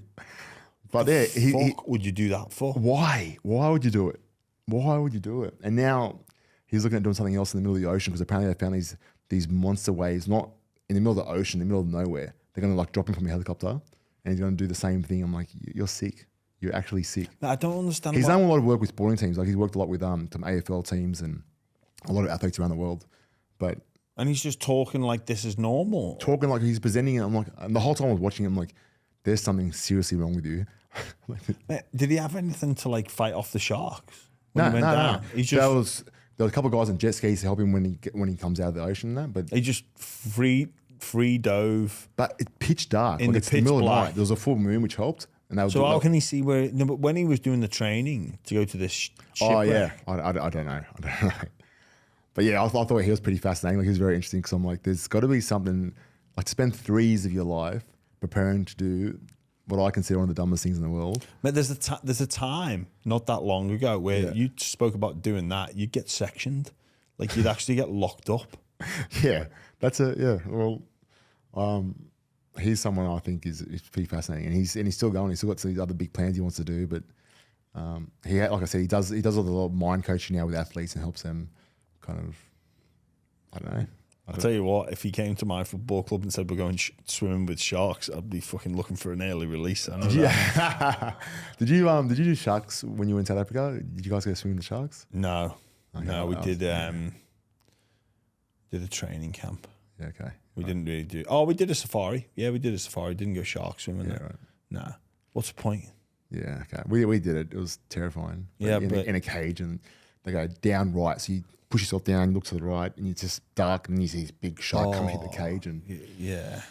But yeah, Fuck would you do that for? Why? Why would you do it? Why would you do it? And now he's looking at doing something else in the middle of the ocean because apparently they found these monster waves, not in the middle of the ocean, in the middle of nowhere. They're going to like drop him from a helicopter and he's going to do the same thing. I'm like, you're sick. You're actually sick. No, I don't understand. He's done a lot of work with sporting teams. Like he's worked a lot with some AFL teams and a lot of athletes around the world. And he's just talking like this is normal. Talking like he's presenting it. I'm like, and the whole time I was watching him, like, there's something seriously wrong with you. Mate, did he have anything to like fight off the sharks? No. He just, There was a couple of guys on jet skis to help him when he comes out of the ocean. But he just free dove. But it's pitch dark. In like the it's pitch the middle black. of the night. There was a full moon which helped. And they So how can he see where? No, but when he was doing the training to go to this shipwreck. Oh yeah, I don't know. But yeah, I thought he was pretty fascinating. Like he was very interesting because I'm like, there's got to be something like to spend 3 years of your life preparing to do what I consider one of the dumbest things in the world. But there's a time not that long ago where you spoke about doing that. You'd get sectioned, like you'd actually get locked up. Yeah, Well, he's someone I think is pretty fascinating, and he's still going. He's still got some of these other big plans he wants to do. But like I said, he does a lot of mind coaching now with athletes and helps them kind of. I don't know. I'll tell you what, if he came to my football club and said we're going swimming with sharks, I'd be fucking looking for an early release. I know that. Did you do sharks when you were in South Africa? Did you guys go swimming with sharks? No. No, we did a training camp. Yeah, okay. We didn't really do. Oh, we did a safari. Yeah, we did a safari. Didn't go shark swimming. Yeah, though. right. Nah. What's the point? Yeah, okay. We did it. It was terrifying. Yeah, in a cage, and they go down right, so you push yourself down, you look to the right, and it's just dark, and you see this big shark come hit the cage. And yeah.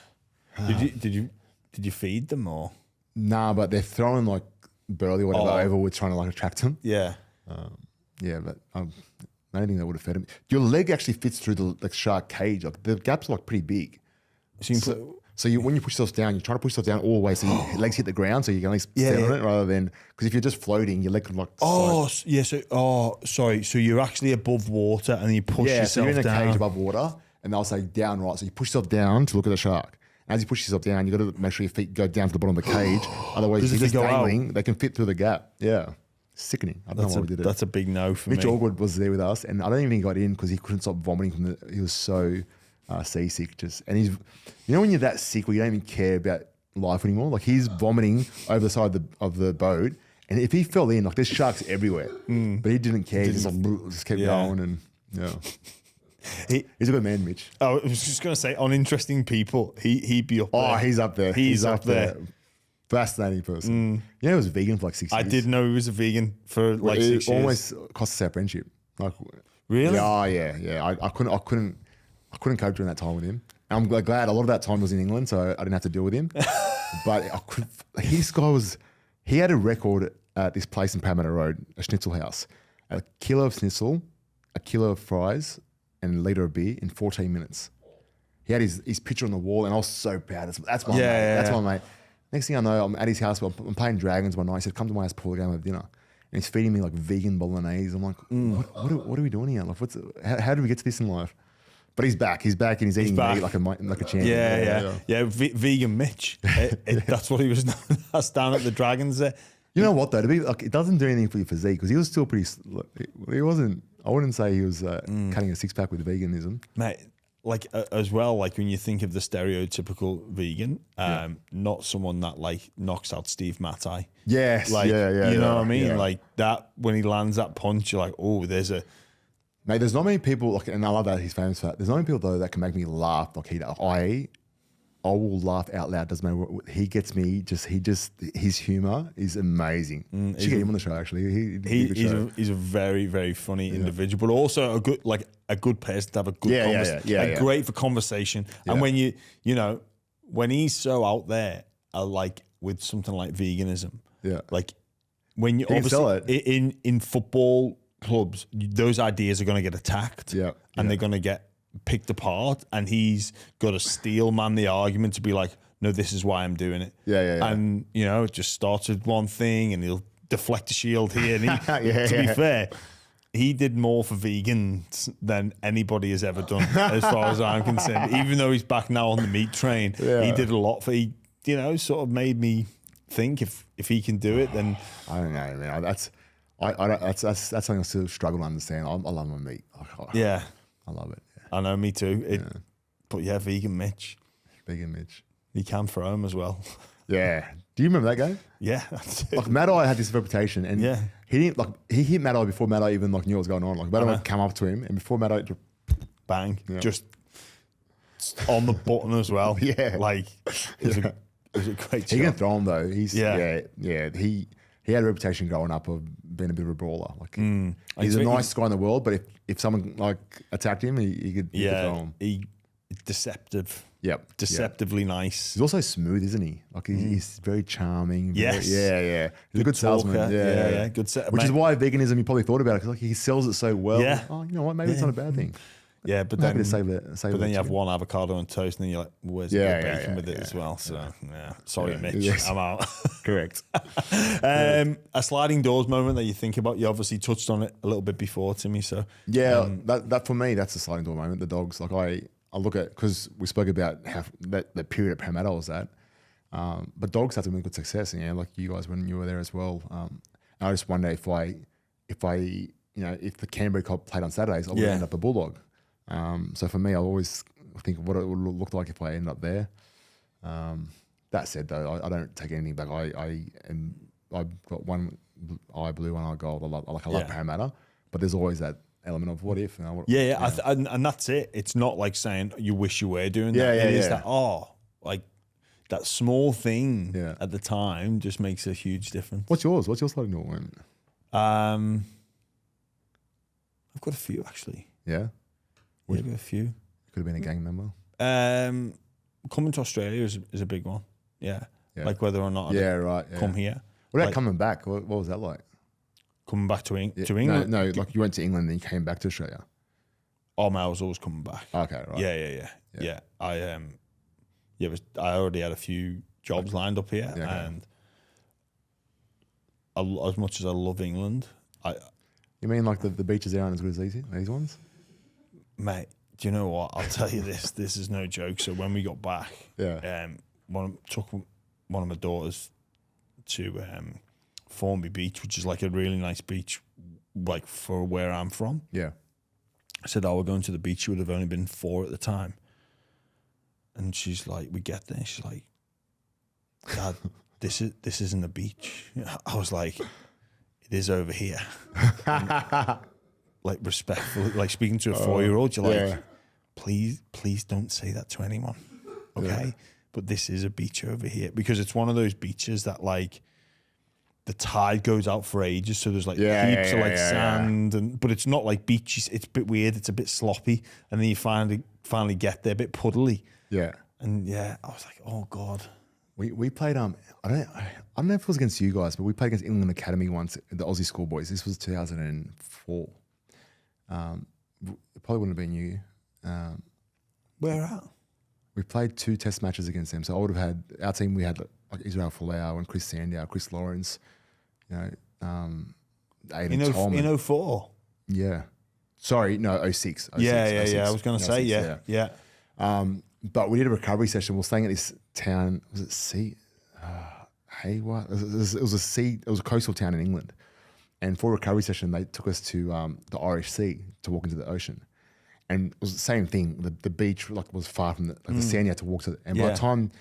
Did you feed them or? Nah, but they're throwing like burley or whatever over. We're trying to like attract them. Yeah. Yeah, but I don't think they would have fed him. Your leg actually fits through the shark cage. Like the gaps are like pretty big. So when you push yourself down, you're trying to push yourself down all the way so your legs hit the ground, so you can at least stand on it rather than because if you're just floating, your leg could like. Sorry. So you're actually above water and you push yourself so you're in a down. cage above water, and they'll say down right. So you push yourself down to look at the shark. And as you push yourself down, you got to make sure your feet go down to the bottom of the cage. Otherwise, if you're just dangling, they can fit through the gap. Yeah. Sickening. I don't know why we did it. That's a big no for me. Mitch Allgood was there with us, and I don't even think he got in because he couldn't stop vomiting he was so seasick. And he's, when you're that sick where you don't even care about life anymore, like he's vomiting over the side of the boat, and if he fell in, like there's sharks everywhere, but he didn't care. He just kept going, and he's a good man, Mitch. I was just gonna say, on interesting people, he'd be up there. Oh, he's up there. He's up there. Fascinating person. He was vegan for like 6 years. I did know he was a vegan for like 6 years. It almost cost us our friendship. Like, really? Yeah. I couldn't cope during that time with him. And I'm glad a lot of that time was in England, so I didn't have to deal with him. But he had a record at this place in Parramatta Road, a schnitzel house. A kilo of schnitzel, a kilo of fries, and a litre of beer in 14 minutes. He had his picture on the wall, and I was so proud. That's my mate. That's my mate. Next thing I know, I'm at his house. I'm playing Dragons one night. He said, "Come to my house before the game, have dinner." And he's feeding me like vegan bolognese. I'm like, what are we doing here? Like, how did we get to this in life? But he's back. He's back, and he's eating meat like a champion. Yeah. Vegan Mitch. That's what he was known as down at the Dragons there. You know what though? To be like, it doesn't do anything for your physique because he was still pretty. He wasn't. I wouldn't say he was cutting a six pack with veganism, mate. Like as well, like when you think of the stereotypical vegan, not someone that like knocks out Steve Matai. Yes, like, yeah. You know what I mean? Yeah. Like that when he lands that punch, you're like, oh, there's a. Mate, there's not many people like, and I love that he's famous for that. There's not many people though that can make me laugh like he does. I will laugh out loud. Doesn't matter what he gets me. His humor is amazing. Should get him on the show actually. He's a very, very funny individual, but also a good person to have a good conversation. Great for conversation. Yeah. And when when he's so out there, like with something like veganism, like when you can sell obviously in football clubs, those ideas are going to get attacked, and they're going to get picked apart, and he's got to steel man the argument to be like, no, this is why I'm doing it. And you know, it just starts with one thing, and he'll deflect the shield here. And to be fair, he did more for vegans than anybody has ever done, as far as I'm concerned. Even though he's back now on the meat train, he did a lot for. He, you know, sort of made me think if he can do it, then I don't know, man. That's something I still struggle to understand. I love my meat. yeah, I love it. Yeah. I know, me too. But yeah, vegan Mitch, he can throw him as well. Yeah. Do you remember that game? Yeah, that's it. Like Mad-Eye had this reputation, and he didn't like he hit Mad-Eye before Mad-Eye even like knew what was going on. Like Mad-Eye would come up to him, and before Mad-Eye bang, just on the button as well. Yeah, like it was a great shot. He can throw him though. He's He had a reputation growing up of being a bit of a brawler. Like he's the nicest guy in the world, but if someone like attacked him, he could throw him. He deceptive. Yep. Deceptively nice. He's also smooth, isn't he? Like he's very charming. Yes. Yeah. He's a good salesman. Yeah. Good set. Which is why veganism, you probably thought about it, because like he sells it so well. Yeah. Oh, you know what? Maybe it's not a bad thing. Yeah, but I'm happy then to save then you have one avocado and toast, and then you're like, where's the bacon with it as well? So sorry, Mitch, I'm out. Correct. A sliding doors moment that you think about. You obviously touched on it a little bit before, Timmy. So that for me, that's a sliding door moment. The Dogs, like I look at, because we spoke about how that period at Parramatta was that, but Dogs had some really good success, and like you guys when you were there as well. And I just wonder if the Canberra Cup played on Saturdays, I would end up a Bulldog. So for me, I always think of what it would look like if I end up there. That said, though, I don't take anything back. I've got one eye blue, one eye gold. I love Parramatta, but there's always that element of what if. And that's it. It's not like saying you wish you were doing that. It is that like that small thing at the time just makes a huge difference. What's yours? What's your sliding door moment? I've got a few actually. Yeah. I've got a few. Could have been a gang member. Coming to Australia is a big one. Yeah. Like whether or not I come here. What about coming back? What was that like? Coming back to England? No, like you went to England and you came back to Australia. Oh man, I was always coming back. Okay, right. Yeah. I already had a few jobs lined up here, and as much as I love England, You mean like the beaches there aren't as good as these ones? Mate, do you know what? I'll tell you this. This is no joke. So when we got back, took one of my daughters to Formby Beach, which is like a really nice beach, like for where I'm from. Yeah. I said, we're going to the beach. She would have only been 4 at the time. And she's like, we get there. She's like, Dad, this isn't a beach. I was like, it is over here. Like respectfully, like speaking to a 4-year-old, you're like, please don't say that to anyone, okay? Yeah. But this is a beach over here, because it's one of those beaches that like the tide goes out for ages, so there's like heaps of sand, but it's not like beaches. It's a bit weird. It's a bit sloppy, and then you finally get there, a bit puddly. Yeah, and I was like, oh god. We played I don't know if it was against you guys, but we played against England Academy once, the Aussie Schoolboys. This was 2004. It probably wouldn't have been you. Where at? We played 2 test matches against them. So I would have had our team. We had like Israel Folau and Chris Sandow, Chris Lawrence. Aidan Tolman. In 04. Yeah. Sorry, no, 06. Yeah. I was going to say, yeah. But we did a recovery session. We were staying at this town. Was it Hayward? It was a coastal town in England. And for a recovery session, they took us to the Irish Sea to walk into the ocean. And it was the same thing. The beach was far from the sand. You had to walk to it. And by the time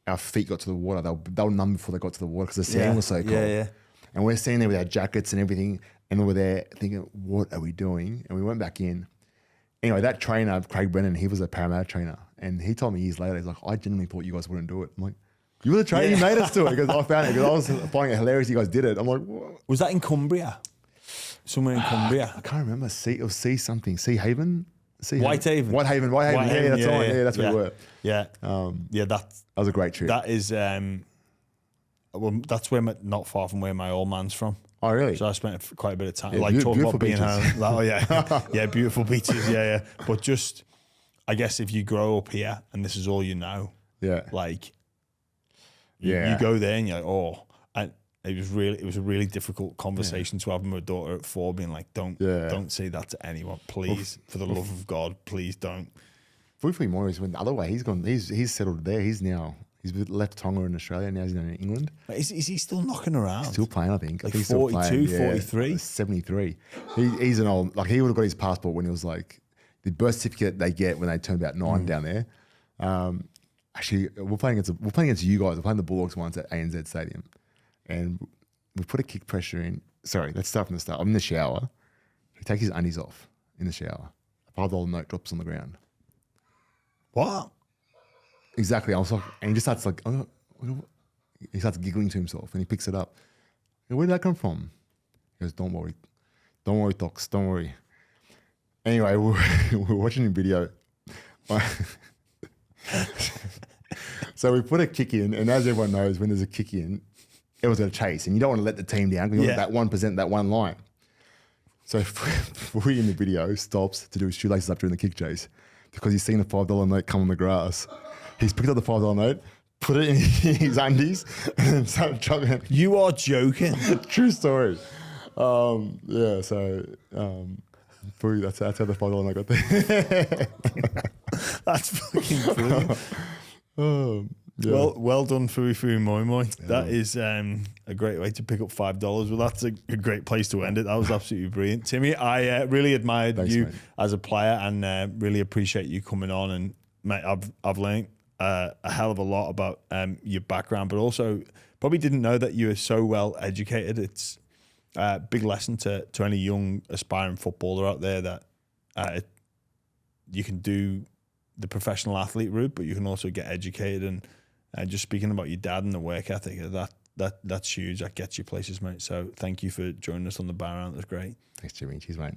our feet got to the water, they were numb before they got to the water because the sand was so cold. Yeah. And we're standing there with our jackets and everything. And we were there thinking, what are we doing? And we went back in. Anyway, that trainer, Craig Brennan, he was a Parramatta trainer. And he told me years later, he's like, I genuinely thought you guys wouldn't do it. I'm like, you were the trainer, you made us do it. Because I found it, because I was finding it hilarious you guys did it. I'm like, what? Was that in Cumbria? Somewhere in Cumbria? I can't remember. It was Sea something. Sea Haven? Whitehaven. Whitehaven. Yeah, that's right. Yeah, that's where we were. Yeah. That was a great trip. That is, that's where not far from where my old man's from. Oh, really? So I spent quite a bit of time, Yeah, like talking about being beautiful home. Oh yeah, yeah, beautiful beaches. Yeah. But just, I guess if you grow up here and this is all you know, Yeah. like, Yeah. you go there and you're like, oh, and it was a really difficult conversation to have with my daughter at 4, being like, don't say that to anyone, please, for the love of God, please don't. Fully more is went the other way. He's settled there. He's left Tonga in Australia. Now he's in England. Is he still knocking around? Still playing, I think. Like I think 42, 43? 73. He's an old, like he would have got his passport when he was like, the birth certificate they get when they turn about 9 down there. Actually, we're playing against you guys. We're playing the Bulldogs once at ANZ Stadium. And we put a kick pressure in. Sorry, let's start from the start. I'm in the shower. He takes his undies off in the shower. A $5 note drops on the ground. What? Exactly. I was like, and he just starts like, he starts giggling to himself and he picks it up. Where did that come from? He goes, don't worry, Tox, don't worry. Anyway, we're watching a video. So we put a kick in, and as everyone knows, when there's a kick in, everyone's going to chase, and you don't want to let the team down because you want that 1%, that one line. So Fui in the video stops to do his shoelaces up during the kick chase because he's seen a $5 note come on the grass. He's picked up the $5 note, put it in his undies, and started chugging. You are joking. True story. Yeah, so Fui, that's how the $5 note got there. That's fucking brilliant. Yeah. Well done, Fui Moi Moi. Yeah. That is a great way to pick up $5. Well, that's a great place to end it. That was absolutely brilliant. Timmy, I really admired you, mate, as a player, and really appreciate you coming on. And mate, I've learned a hell of a lot about your background, but also probably didn't know that you were so well educated. It's a big lesson to any young aspiring footballer out there that you can do the professional athlete route, but you can also get educated. And just speaking about your dad and the work ethic, that's huge. That gets you places, mate. So thank you for joining us on the bar round. It was great. Thanks, Jimmy. Cheers, mate.